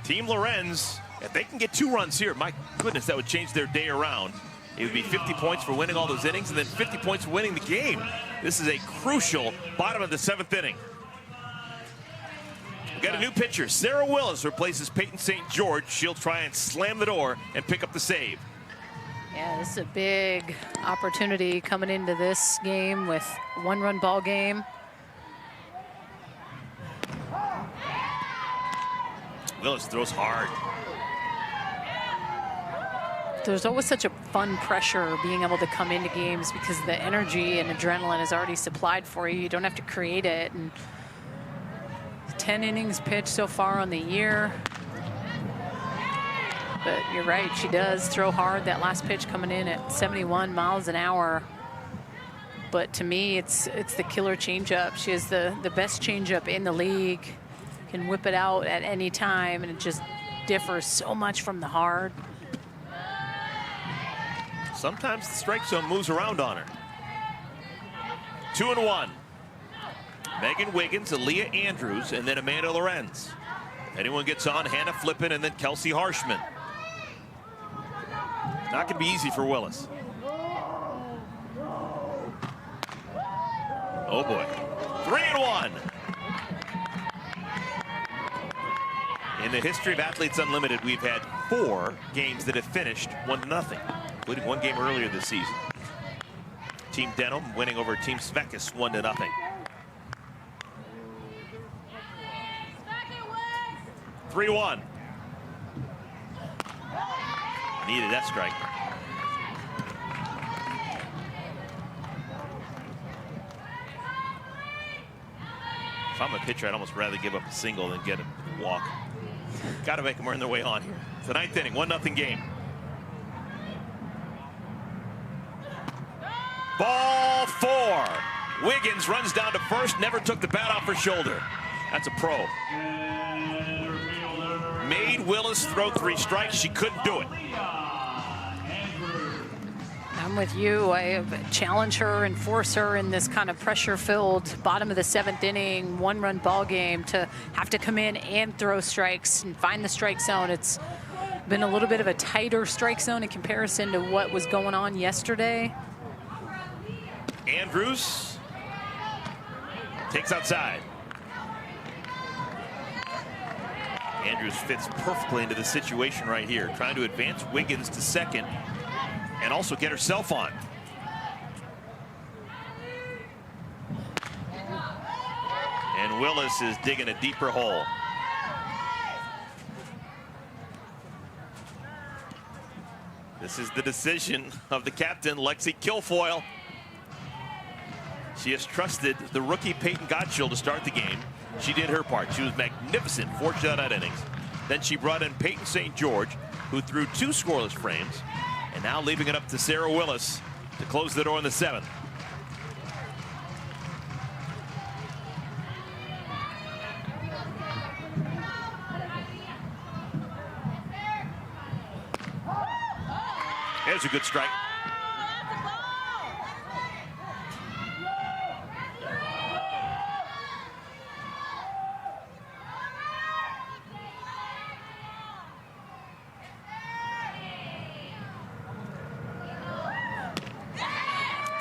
Team Lorenz, if they can get 2 runs here, my goodness, that would change their day around. It would be 50 points for winning all those innings and then 50 points for winning the game. This is a crucial bottom of the 7th inning. We've got a new pitcher. Sarah Willis replaces Peyton St. George. She'll try and slam the door and pick up the save. Yeah, this is a big opportunity coming into this game with a 1-run ball game. Willis throws hard. There's always such a fun pressure being able to come into games because the energy and adrenaline is already supplied for you. You don't have to create it. And 10 innings pitched so far on the year. But you're right, she does throw hard. That last pitch coming in at 71 miles an hour. But to me, it's the killer changeup. She has the best changeup in the league. Can whip it out at any time, and it just differs so much from the hard. Sometimes the strike zone moves around on her. 2-1. Megan Wiggins, Aaliyah Andrews, and then Amanda Lorenz. If anyone gets on, Hannah Flippin, and then Kelsey Harshman. Not going to be easy for Willis. Oh boy. 3-1. In the history of Athletes Unlimited, we've had 4 games that have finished 1-0, including one game earlier this season. Team Denham winning over Team Svekis 1-0. Three 1. Needed that strike. If I'm a pitcher, I'd almost rather give up a single than get a walk. Got to make them earn their way on here. It's the 9th inning, 1-0 game. Ball 4. Wiggins runs down to first, never took the bat off her shoulder. That's a pro. Made Willis throw 3 strikes. She couldn't do it. I'm with you. I challenge her and force her in this kind of pressure-filled bottom of the 7th inning, 1-run ball game to have to come in and throw strikes and find the strike zone. It's been a little bit of a tighter strike zone in comparison to what was going on yesterday. Andrews takes outside. Andrews fits perfectly into the situation right here, trying to advance Wiggins to second and also get herself on. And Willis is digging a deeper hole. This is the decision of the captain, Lexi Kilfoyle. She has trusted the rookie Peyton Gottschall to start the game. She did her part. She was magnificent, 4 shutout innings. Then she brought in Peyton St. George, who threw 2 scoreless frames, and now leaving it up to Sarah Willis to close the door in the 7th. There's a good strike.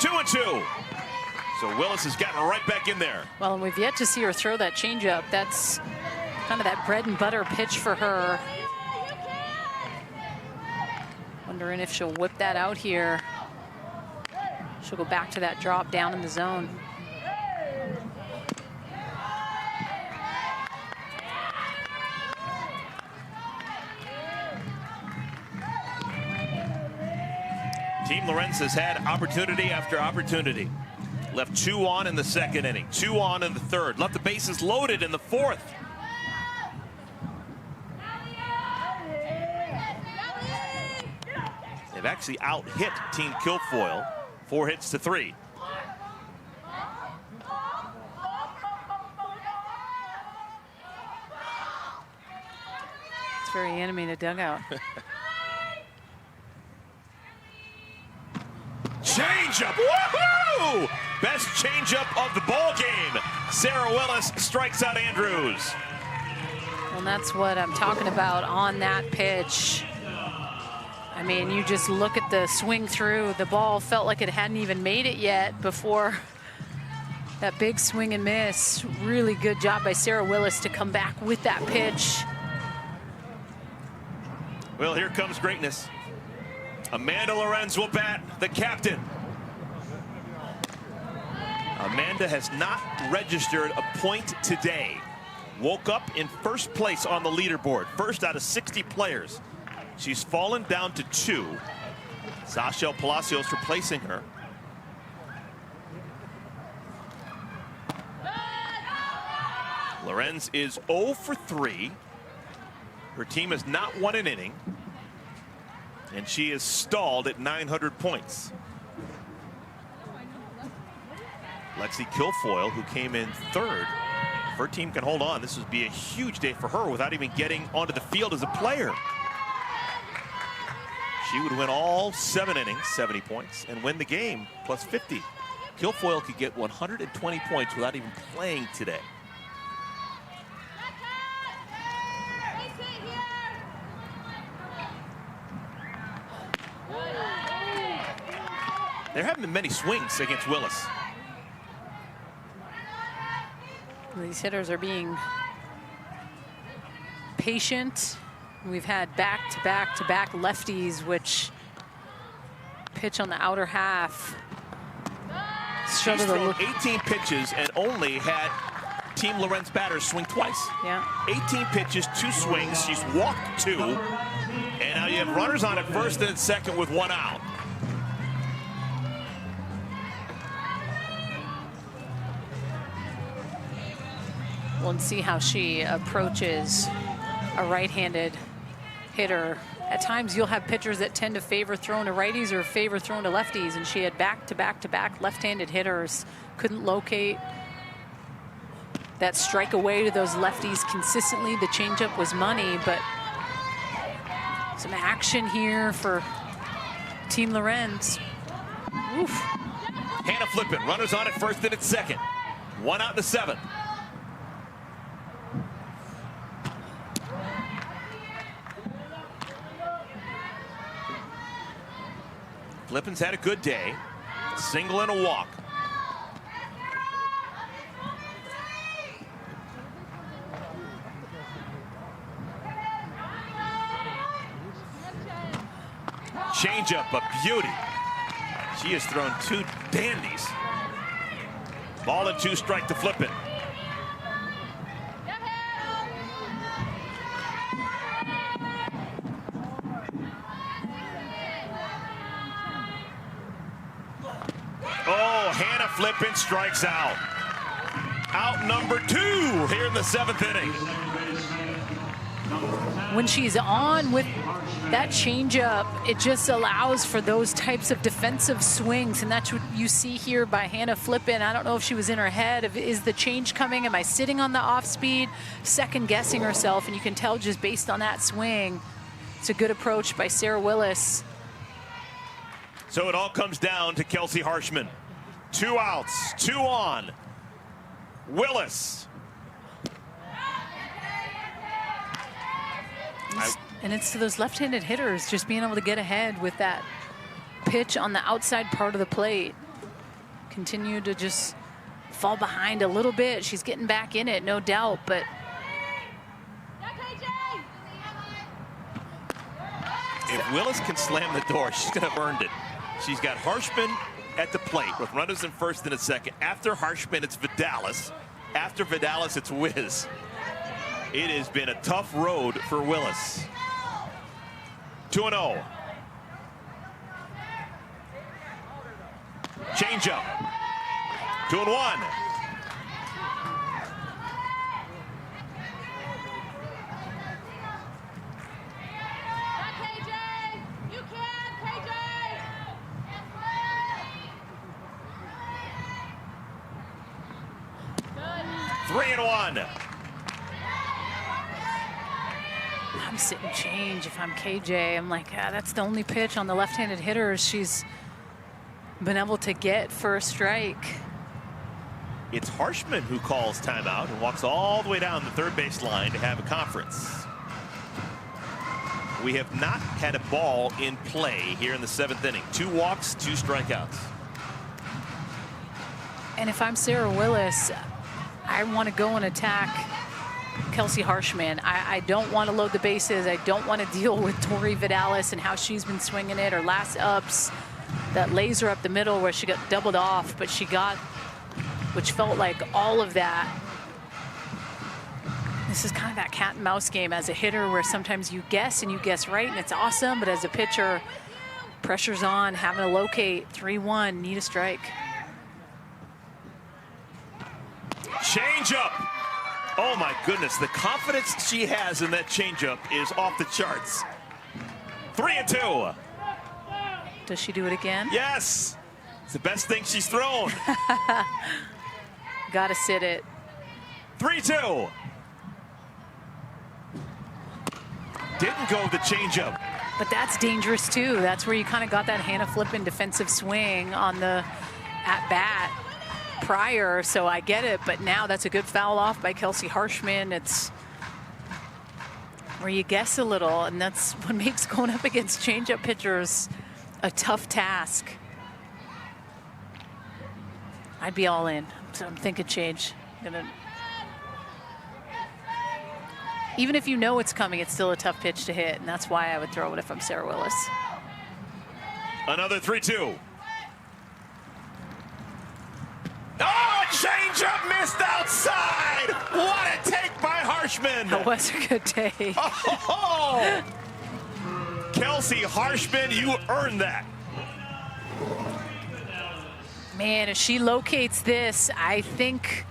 2-2. So Willis has gotten right back in there. Well, and we've yet to see her throw that changeup. That's kind of that bread and butter pitch for her. Wondering if she'll whip that out here. She'll go back to that drop down in the zone. Team Lorenz has had opportunity after opportunity. Left 2 on in the second inning, 2 on in the third. Left the bases loaded in the fourth. They've actually out-hit Team Kilfoyle, 4 hits to 3. It's very animated dugout. Changeup, woohoo! Best changeup of the ball game. Sarah Willis strikes out Andrews. Well, that's what I'm talking about on that pitch. I mean, you just look at the swing through. The ball felt like it hadn't even made it yet before that big swing and miss. Really good job by Sarah Willis to come back with that pitch. Well, here comes greatness. Amanda Lorenz will bat, the captain. Amanda has not registered a point today. Woke up in first place on the leaderboard, first out of 60 players. She's fallen down to 2. Sashel Palacios replacing her. Lorenz is 0 for 3. Her team has not won an inning. And she is stalled at 900 points. Lexi Kilfoyle, who came in 3rd. If her team can hold on, this would be a huge day for her without even getting onto the field as a player. She would win all 7 innings, 70 points, and win the game plus 50. Kilfoyle could get 120 points without even playing today. There haven't been many swings against Willis. These hitters are being patient. We've had back-to-back-to-back lefties, which pitch on the outer half. She's thrown 18 pitches and only had Team Lorenz batters swing twice. Yeah. 18 pitches, 2 swings. She's walked 2. And now you have runners on at first and second with 1 out. We'll see how she approaches a right-handed hitter. At times you'll have pitchers that tend to favor throwing to righties or favor throwing to lefties, and she had back-to-back-to-back left-handed hitters. Couldn't locate that strike away to those lefties consistently. The changeup was money, but some action here for Team Lorenz. Oof. Hannah Flippin, runners on at first and at second. 1 out in the 7th. Flippin's had a good day. Single and a walk. Changeup, a beauty. She has thrown 2 dandies. Ball and 2 strike to Flippin. Oh, Hannah Flippin strikes out. Out number 2 here in the 7th inning. When she's on with that changeup, it just allows for those types of defensive swings, and that's what you see here by Hannah Flippin. I don't know if she was in her head of, is the change coming? Am I sitting on the off speed? Second guessing herself, and you can tell just based on that swing, it's a good approach by Sarah Willis. So it all comes down to Kelsey Harshman. 2 outs, 2 on. Willis. And it's to those left-handed hitters just being able to get ahead with that pitch on the outside part of the plate. continue to just fall behind a little bit. She's getting back in it, no doubt, but if Willis can slam the door, she's going to have earned it. She's got Harshman at the plate with runners in first and a second. After Harshman, it's Vidalis. After Vidalis, it's Wiz. It has been a tough road for Willis. 2-0. Change up. 2-1. Three and one. I'm sitting change if I'm KJ. I'm like, that's the only pitch on the left-handed hitters she's been able to get for a strike. It's Harshman who calls timeout and walks all the way down the third base line to have a conference. We have not had a ball in play here in the 7th inning. 2 walks, 2 strikeouts. And if I'm Sarah Willis, I want to go and attack Kelsey Harshman. I don't want to load the bases. I don't want to deal with Tori Vidalis and how she's been swinging it. Her last ups, that laser up the middle where she got doubled off, but she got, which felt like all of that. This is kind of that cat and mouse game as a hitter where sometimes you guess and you guess right and it's awesome, but as a pitcher, pressure's on, having to locate. 3-1, need a strike. Changeup. Oh my goodness, the confidence she has in that changeup is off the charts. 3-2. Does she do it again? Yes. It's the best thing she's thrown. Gotta sit it. 3-2. Didn't go the changeup. But that's dangerous too. That's where you kind of got that Hannah Flippen defensive swing on the at-bat prior, so I get it, but now that's a good foul off by Kelsey Harshman. It's where you guess a little, and that's what makes going up against changeup pitchers a tough task. I'd be all in, so I'm thinking change. Even if you know it's coming, it's still a tough pitch to hit, and that's why I would throw it if I'm Sarah Willis. Another 3-2. Oh, changeup missed outside. What a take by Harshman. That was a good take. Oh, Kelsey Harshman, you earned that. Man, if she locates this, I think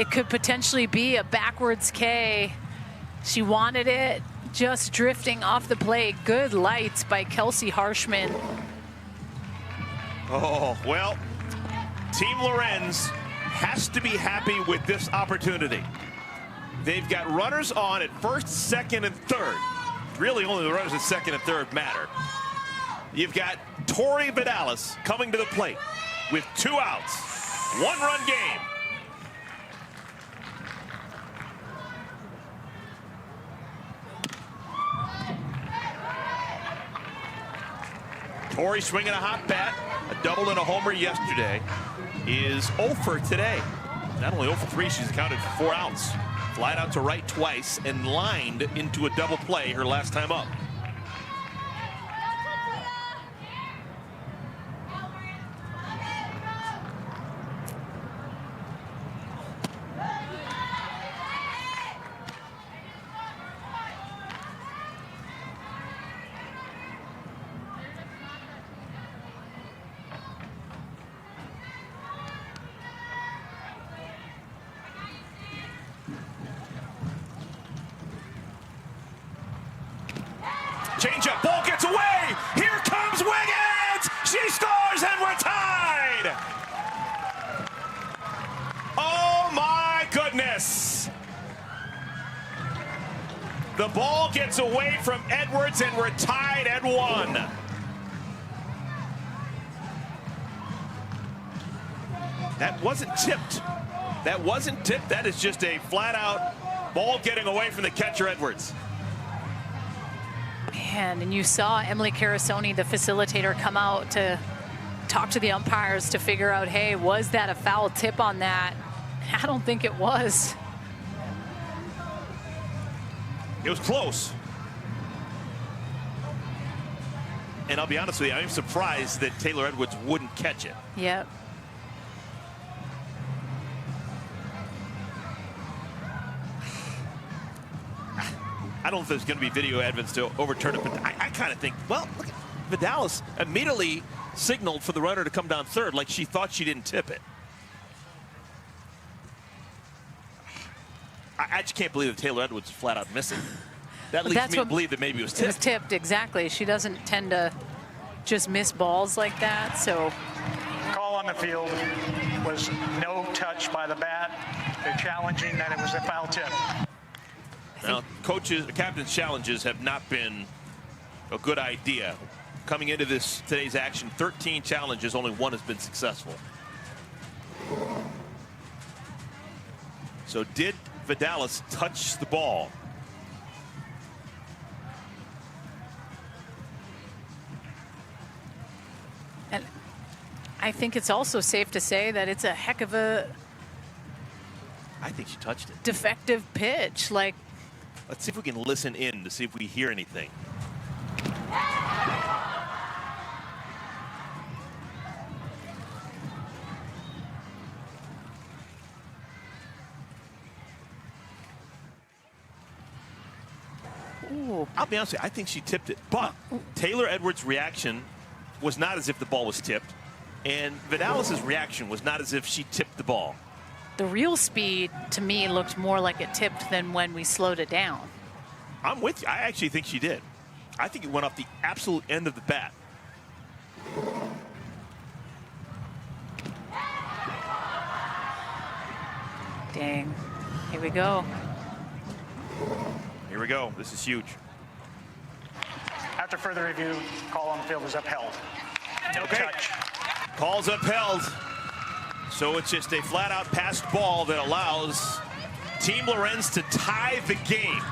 it could potentially be a backwards K. She wanted it, just drifting off the plate. Good lights by Kelsey Harshman. Oh, well, Team Lorenz has to be happy with this opportunity. They've got runners on at first, second, and third. Really, only the runners at second and third matter. You've got Tori Vidalis coming to the plate with 2 outs. 1-run game. Tori swinging a hot bat, a double and a homer yesterday, is 0 for today. Not only 0 for 3, she's accounted for 4 outs. Flied out to right twice and lined into a double play her last time up. Changeup, ball gets away. Here comes Wiggins. She scores and we're tied. Oh my goodness. The ball gets away from Edwards and we're tied at 1. That wasn't tipped. That wasn't tipped. That is just a flat out ball getting away from the catcher Edwards. Man, and you saw Emily Carasoni, the facilitator, come out to talk to the umpires to figure out, hey, was that a foul tip on that? I don't think it was. It was close. And I'll be honest with you, I'm surprised that Taylor Edwards wouldn't catch it. Yep. I don't know if there's going to be video evidence to overturn it, but I kind of think, well, look at Vidalis immediately signaled for the runner to come down third like she thought she didn't tip it. I just can't believe that Taylor Edwards is flat out missing. That leads me to believe that maybe it was tipped. It was tipped, exactly. She doesn't tend to just miss balls like that, so. Call on the field was no touch by the bat. They're challenging that it was a foul tip. Now, captain's challenges have not been a good idea. Coming into today's action, 13 challenges, only one has been successful. So did Vidalis touch the ball? And I think it's also safe to say that it's a heck of a I think she touched it. Defective pitch. Like, let's see if we can listen in to see if we hear anything. Ooh. I'll be honest with you, I think she tipped it. But Taylor Edwards' reaction was not as if the ball was tipped. And Vidalis' reaction was not as if she tipped the ball. The real speed, to me, looked more like it tipped than when we slowed it down. I'm with you. I actually think she did. I think it went off the absolute end of the bat. Dang. Here we go. Here we go. This is huge. After further review, call on the field is upheld. No touch. Call's upheld. So it's just a flat-out passed ball that allows Team Lorenz to tie the game.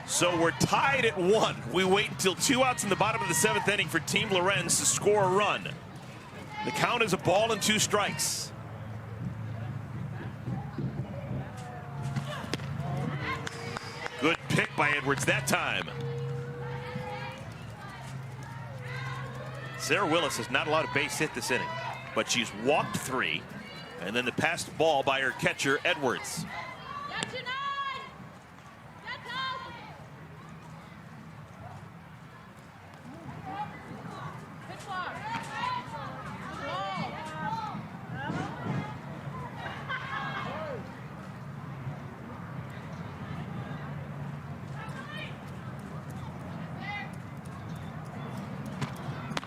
So we're tied at 1. We wait until 2 outs in the bottom of the 7th inning for Team Lorenz to score a run. The count is a ball and 2 strikes. Good pick by Edwards that time. Sarah Willis has not allowed a base hit this inning, but she's walked 3, and then the passed ball by her catcher, Edwards.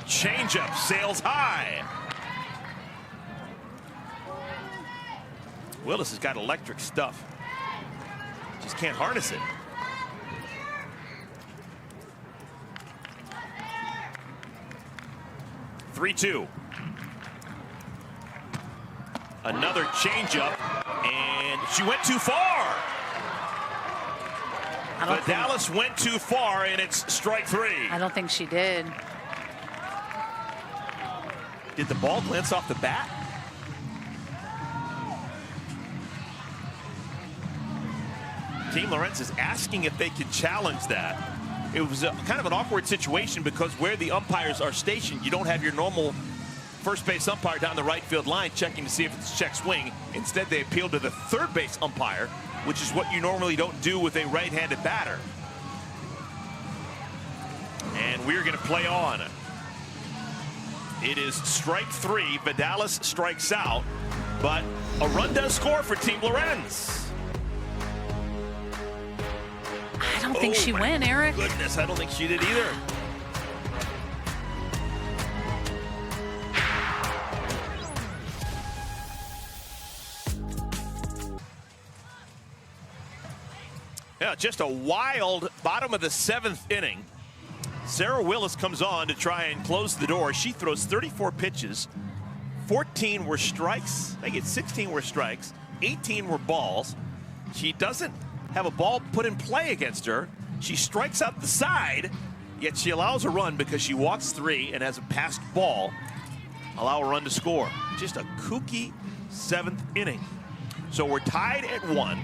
Changeup sails high. Willis has got electric stuff. Just can't harness it. (3-2). Another changeup, and she went too far. Vidalis went too far, and it's strike 3. I don't think she did. Did the ball glance off the bat? Team Lorenz is asking if they can challenge that. It was kind of an awkward situation because where the umpires are stationed, you don't have your normal first base umpire down the right field line checking to see if it's check swing. Instead, they appealed to the third base umpire, which is what you normally don't do with a right-handed batter. And we're going to play on. It is strike 3. Vidalis strikes out, but a run does score for Team Lorenz. I don't think she went, Eric. Goodness, I don't think she did either. Yeah, just a wild bottom of the 7th inning. Sarah Willis comes on to try and close the door. She throws 34 pitches. 14 were strikes. I think it's 16 were strikes. 18 were balls. She doesn't have a ball put in play against her. She strikes out the side, yet she allows a run because she walks 3 and has a passed ball. Allow a run to score. Just a kooky 7th inning. So we're tied at 1,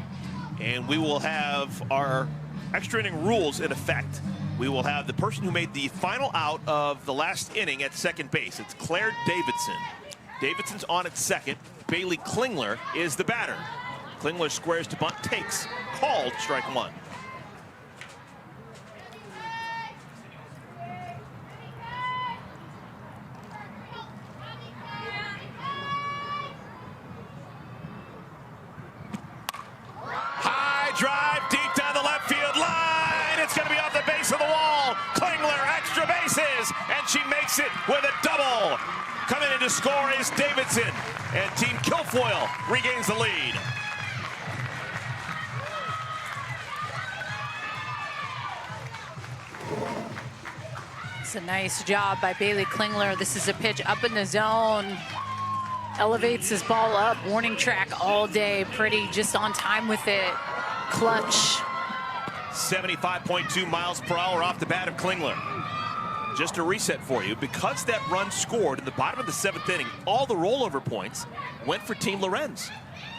and we will have our extra inning rules in effect. We will have the person who made the final out of the last inning at second base. It's Claire Davidson. Davidson's on at second. Bailey Klingler is the batter. Klingler squares to bunt, takes, called, strike 1. High drive deep down the left field line. It's going to be off the base of the wall. Klingler, extra bases, and she makes it with a double. Coming in to score is Davidson, and Team Kilfoyle regains the lead. It's a nice job by Bailey Klingler. This is a pitch up in the zone. Elevates his ball up. Warning track all day. Pretty just on time with it. Clutch. 75.2 miles per hour off the bat of Klingler. Just a reset for you. Because that run scored in the bottom of the 7th inning, all the rollover points went for Team Lorenz.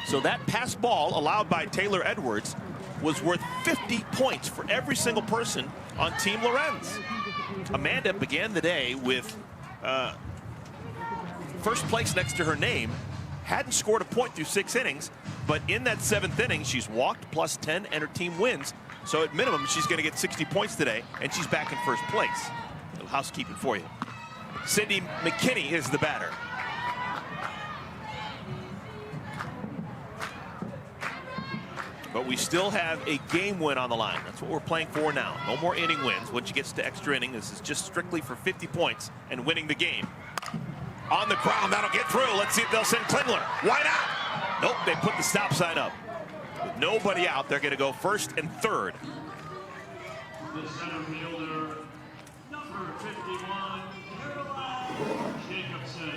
So that pass ball allowed by Taylor Edwards was worth 50 points for every single person on Team Lorenz. Amanda began the day with first place next to her name, hadn't scored a point through 6 innings, but in that 7th inning, she's walked plus 10 and her team wins. So at minimum, she's going to get 60 points today, and she's back in first place. A little housekeeping for you. Cindy McKinney is the batter. But we still have a game win on the line. That's what we're playing for now. No more inning wins. When she gets to extra inning, this is just strictly for 50 points and winning the game. On the ground, that'll get through. Let's see if they'll send Klingler. Why not? Nope, they put the stop sign up. With nobody out, they're going to go first and third. The center fielder, number 51, Caroline Jacobson.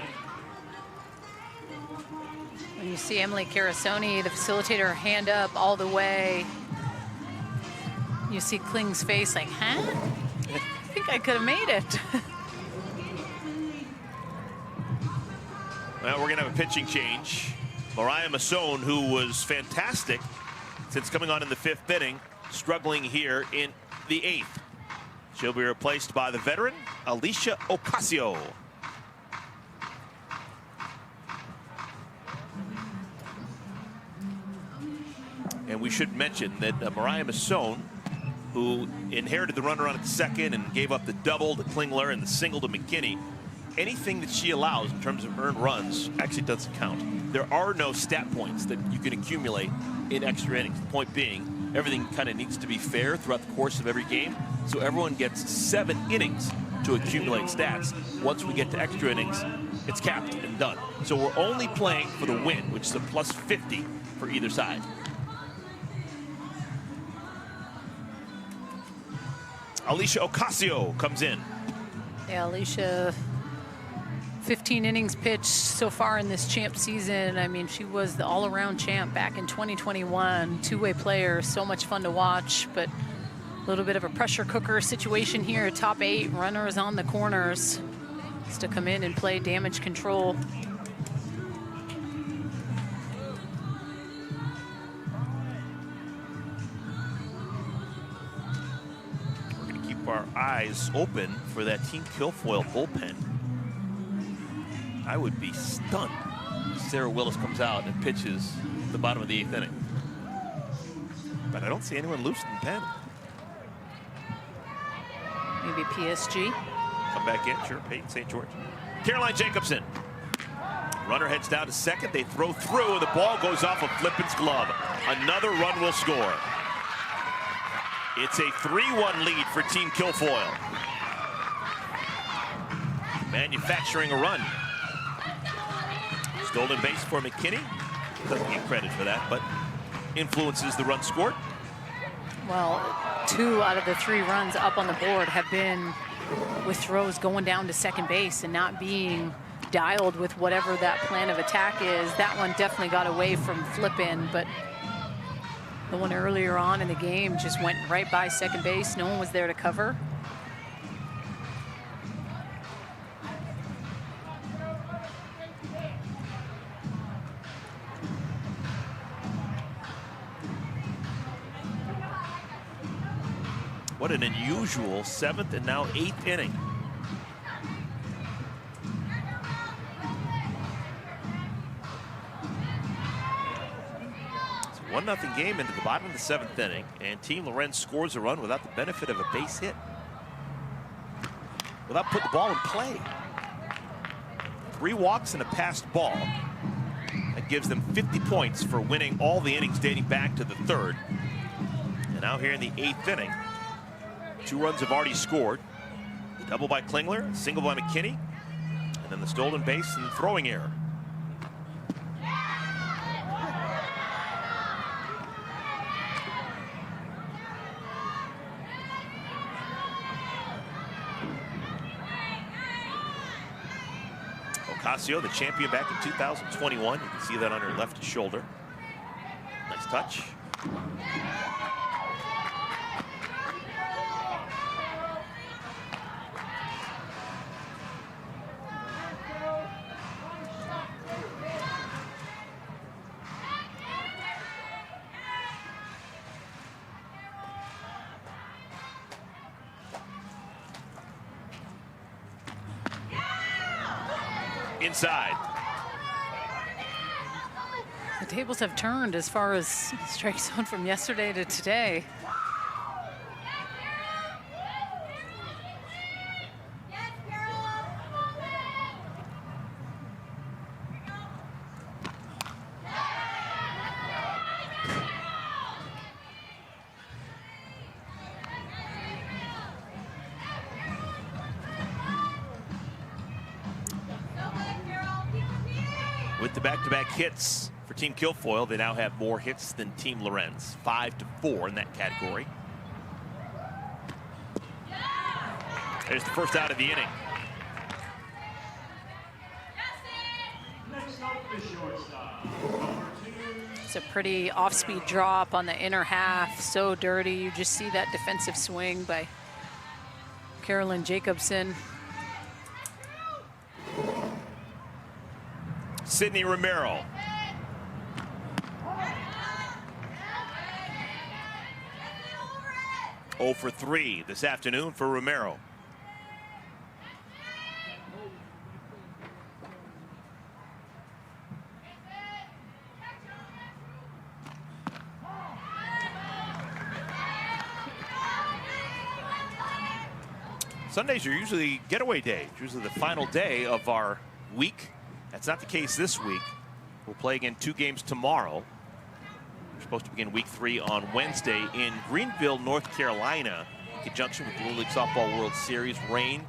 When you see Emily Carasoni, the facilitator, hand up all the way, you see Kling's face like, huh? I think I could have made it. Well, we're going to have a pitching change. Mariah Masson, who was fantastic since coming on in the 5th inning, struggling here in the 8th. She'll be replaced by the veteran, Alicia Ocasio. And we should mention that Mariah Masson, who inherited the runner on at second and gave up the double to Klingler and the single to McKinney, anything that she allows in terms of earned runs actually doesn't count. There are no stat points that you can accumulate in extra innings. The point being, everything kind of needs to be fair throughout the course of every game, so everyone gets 7 innings to accumulate stats. Once we get to extra innings, it's capped and done. So we're only playing for the win, which is a plus 50 for either side. Alicia Ocasio comes in. Yeah, Alicia, 15 innings pitched so far in this champ season. I mean, she was the all-around champ back in 2021. Two-way player, so much fun to watch, but a little bit of a pressure cooker situation here. Top 8, runners on the corners. Just to come in and play damage control. Our eyes open for that Team Kilfoyle bullpen. I would be stunned if Sarah Willis comes out and pitches at the bottom of the 8th inning. But I don't see anyone loose in the pen. Maybe PSG. Come back in, sure, Peyton St. George. Caroline Jacobson. Runner heads down to second. They throw through, and the ball goes off of Flippin's glove. Another run will score. It's a 3-1 lead for Team Kilfoyle. Manufacturing a run. Stolen base for McKinney. Doesn't get credit for that, but influences the run scored. Well, 2 out of the 3 runs up on the board have been with throws going down to second base and not being dialed with whatever that plan of attack is. That one definitely got away from Flippin, but The one earlier on in the game just went right by second base. No one was there to cover. What an unusual 7th and now 8th inning. It's a 1-0 game into the bottom of the 7th inning, and Team Lorenz scores a run without the benefit of a base hit, without putting the ball in play. 3 walks and a passed ball. That gives them 50 points for winning all the innings dating back to the 3rd. And now here in the 8th inning, 2 runs have already scored. The double by Klingler, single by McKinney, and then the stolen base and throwing error. Ocasio, the champion back in 2021. You can see that on her left shoulder. Nice touch. Inside. The tables have turned as far as strike zone from yesterday to today. With the back-to-back hits for Team Kilfoyle, they now have more hits than Team Lorenz, 5-4 in that category. There's the first out of the inning. It's a pretty off-speed drop on the inner half, so dirty. You just see that defensive swing by Carolyn Jacobson. Sydney Romero. Oh for 3 this afternoon for Romero. Sundays are usually getaway day. It's usually the final day of our week. That's not the case this week. We'll play again 2 games tomorrow. We're supposed to begin week 3 on Wednesday in Greenville, North Carolina, in conjunction with the Little League Softball World Series. Rain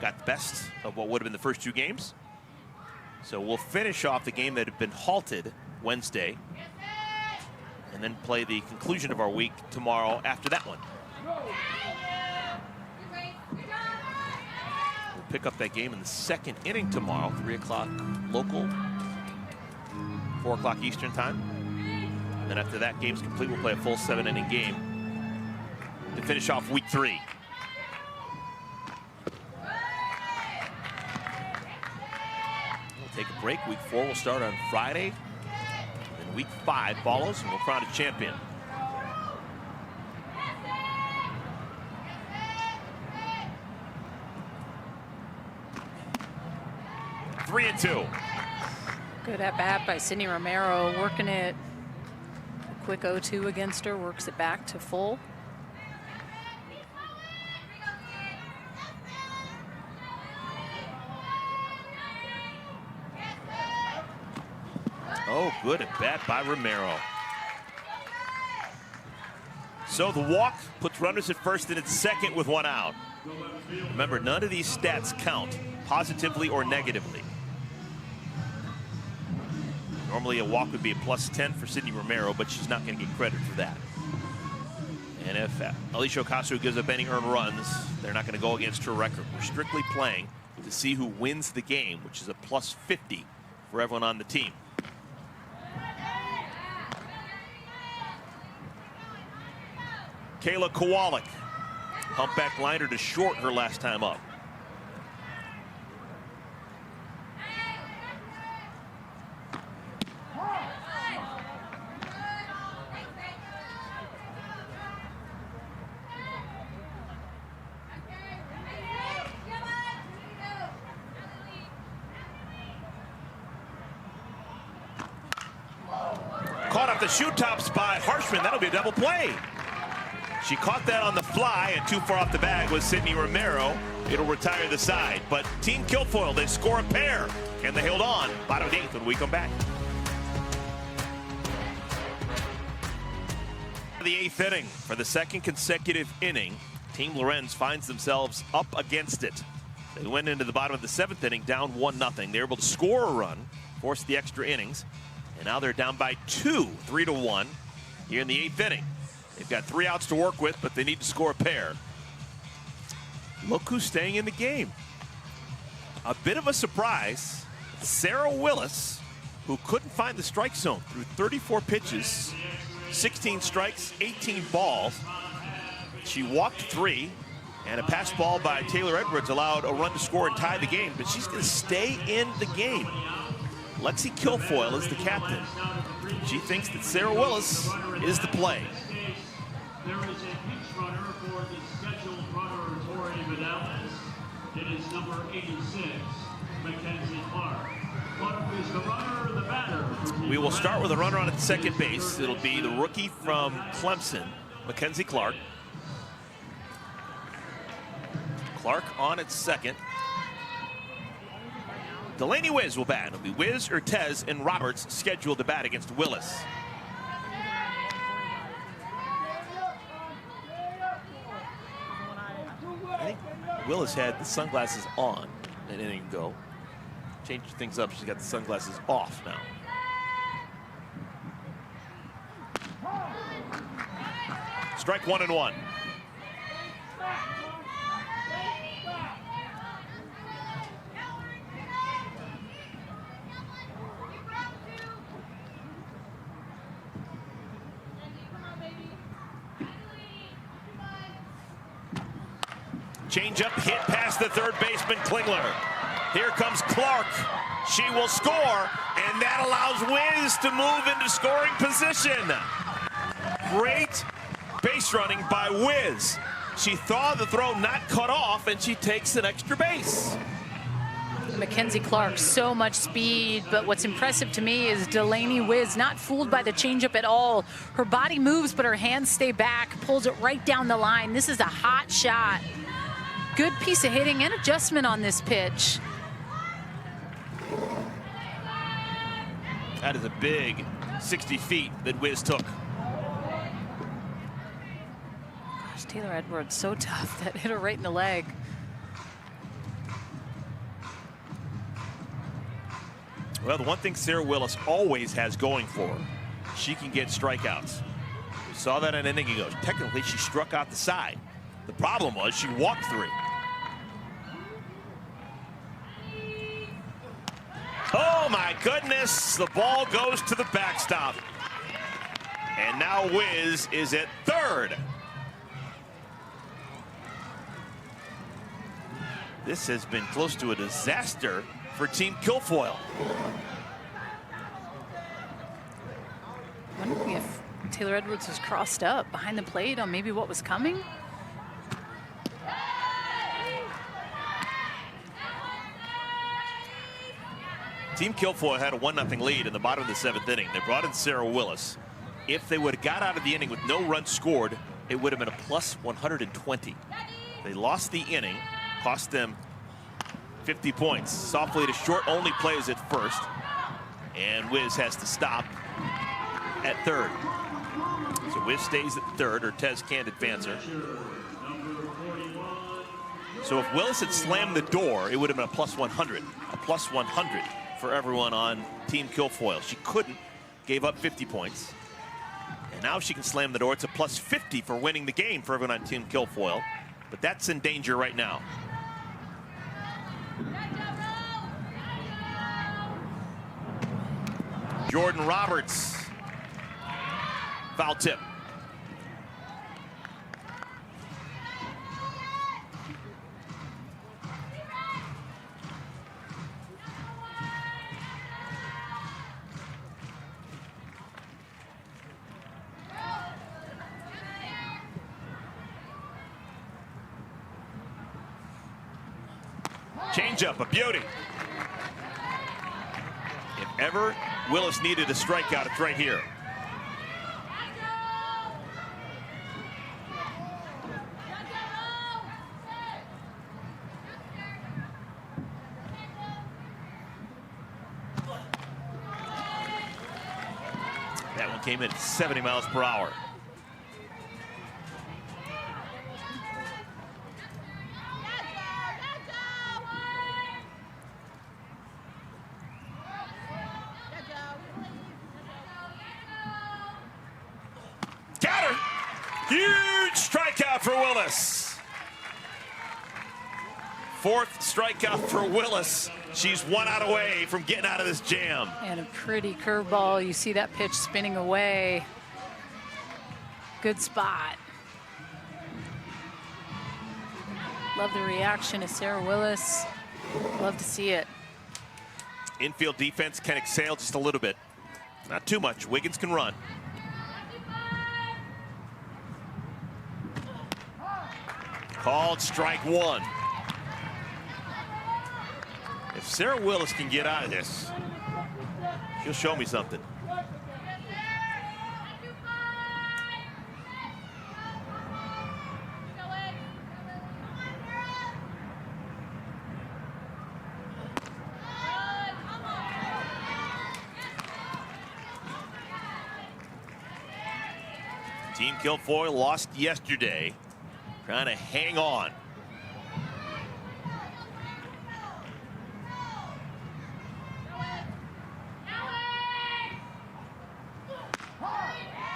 got the best of what would have been the first 2 games. So we'll finish off the game that had been halted Wednesday and then play the conclusion of our week tomorrow after that one. Pick up that game in the 2nd inning tomorrow, 3 o'clock local, 4 o'clock Eastern time. And then after that game's complete, we'll play a full 7-inning game to finish off week 3. We'll take a break. Week 4 will start on Friday. Then week 5 follows, and we'll crown a champion. Three and 2. Good at bat by Sydney Romero, working it. A quick 0-2 against her, works it back to full. Oh, good at bat by Romero. So the walk puts runners at first and at second with 1 out. Remember, none of these stats count positively or negatively. Normally a walk would be a +10 for Sydney Romero, but she's not going to get credit for that. And if Alicia Ocasio gives up any earned runs, they're not going to go against her record. We're strictly playing to see who wins the game, which is a +50 for everyone on the team. Kayla Kowalik. Humpback liner to short her last time up. Caught off the shoe tops by Harshman. That'll be a double play. She caught that on the fly, and too far off the bag was Sydney Romero. It'll retire the side. But Team Guilfoyle, they score a pair. And they held on. Bottom of the 8th when we come back. The 8th inning. For the second consecutive inning, Team Lorenz finds themselves up against it. They went into the bottom of the 7th inning down 1-0. They're able to score a run, force the extra innings. And now they're down by 2, 3-1 here in the 8th inning. They've got 3 outs to work with, but they need to score a pair. Look who's staying in the game. A bit of a surprise, Sarah Willis, who couldn't find the strike zone through 34 pitches, 16 strikes, 18 balls. She walked 3, and a pass ball by Taylor Edwards allowed a run to score and tie the game, but she's going to stay in the game. Lexi Guilfoyle is the captain. She thinks that Sarah Willis is the play. There is a pinch runner for the scheduled runner, Tori Vidales. It is number 86, Mackenzie Clark. Clark is the runner, the batter. We will start with a runner on at second base. It'll be the rookie from Clemson, Mackenzie Clark. Clark on at second. Delaney Wiz will bat. It'll be Wiz, Urtez, and Roberts scheduled to bat against Willis. I think Willis had the sunglasses on an inning ago. Changed things up. She's got the sunglasses off now. Strike 1-1. Change up, hit past the third baseman, Klingler. Here comes Clark. She will score, and that allows Wiz to move into scoring position. Great base running by Wiz. She saw the throw not cut off, and she takes an extra base. Mackenzie Clark, so much speed, but what's impressive to me is Delaney Wiz, not fooled by the changeup at all. Her body moves, but her hands stay back, pulls it right down the line. This is a hot shot. Good piece of hitting and adjustment on this pitch. That is a big 60 feet that Wiz took. Gosh, Taylor Edwards, so tough. That hit her right in the leg. Well, the one thing Sarah Willis always has going for her, she can get strikeouts. We saw that an inning ago. Technically, she struck out the side. The problem was she walked 3. Oh my goodness, the ball goes to the backstop. And now Wiz is at third. This has been close to a disaster for Team Guilfoyle. Wondering if Taylor Edwards was crossed up behind the plate on maybe what was coming. Team Guilfoyle had a 1-0 lead in the bottom of the 7th inning. They brought in Sarah Willis. If they would have got out of the inning with no runs scored, it would have been a plus 120. They lost the inning, cost them 50 points. Softly to short only plays at first, and Wiz has to stop at third. So Wiz stays at third, or Tez can't advance her. So if Willis had slammed the door, it would have been a plus 100. A plus 100 for everyone on Team Guilfoyle. She couldn't, gave up 50 points. And now she can slam the door. It's a plus 50 for winning the game for everyone on Team Guilfoyle. But that's in danger right now. Jordan Roberts. Foul tip. Change-up, a beauty. If ever Willis needed a strikeout, it's right here. That one came in at 70 miles per hour. Got her! Huge strikeout for Willis. Fourth strikeout for Willis. She's 1 out away from getting out of this jam. And a pretty curveball. You see that pitch spinning away. Good spot. Love the reaction of Sarah Willis. Love to see it. Infield defense can exhale just a little bit. Not too much. Wiggins can run. Called strike one. If Sarah Willis can get out of this, she'll show me something. Team Guilfoyle lost yesterday, trying to hang on.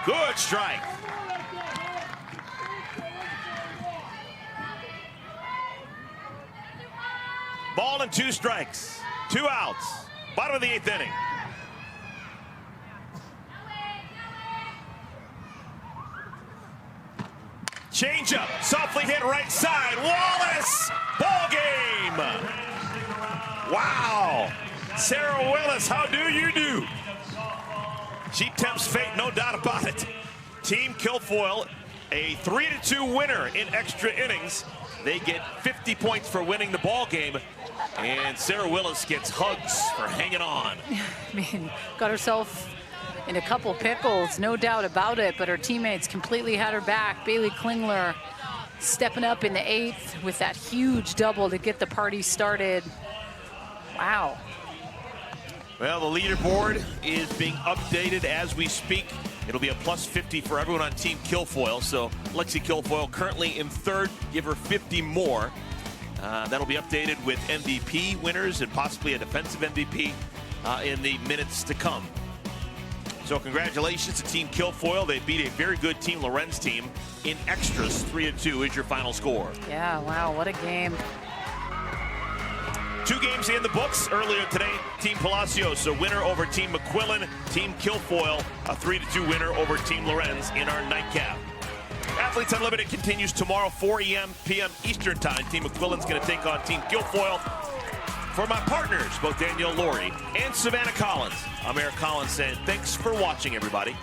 Good strike. Ball and 2 strikes, 2 outs. Bottom of the 8th inning. Changeup, softly hit right side. Wallace, ball game. Wow. Sarah Willis, how do you do? She tempts fate, no doubt about it. Team Guilfoyle, a 3-2 winner in extra innings. They get 50 points for winning the ball game, and Sarah Willis gets hugs for hanging on. I mean, got herself in a couple pickles, no doubt about it, but her teammates completely had her back. Bailey Klingler stepping up in the 8th with that huge double to get the party started. Wow. Well, the leaderboard is being updated as we speak. It'll be a plus 50 for everyone on Team Guilfoyle. So Lexi Guilfoyle currently in 3rd. Give her 50 more. That'll be updated with MVP winners and possibly a defensive MVP in the minutes to come. So congratulations to Team Guilfoyle. They beat a very good Team Lorenz team in extras. 3-2 is your final score. Yeah, wow, what a game. 2 games in the books earlier today. Team Palacios, a winner over Team McQuillan. Team Guilfoyle, a 3-2 winner over Team Lorenz in our nightcap. Athletes Unlimited continues tomorrow, 4 p.m. Eastern Time. Team McQuillan's going to take on Team Guilfoyle. For my partners, both Danielle Laurie and Savannah Collins, I'm Eric Collins saying thanks for watching, everybody.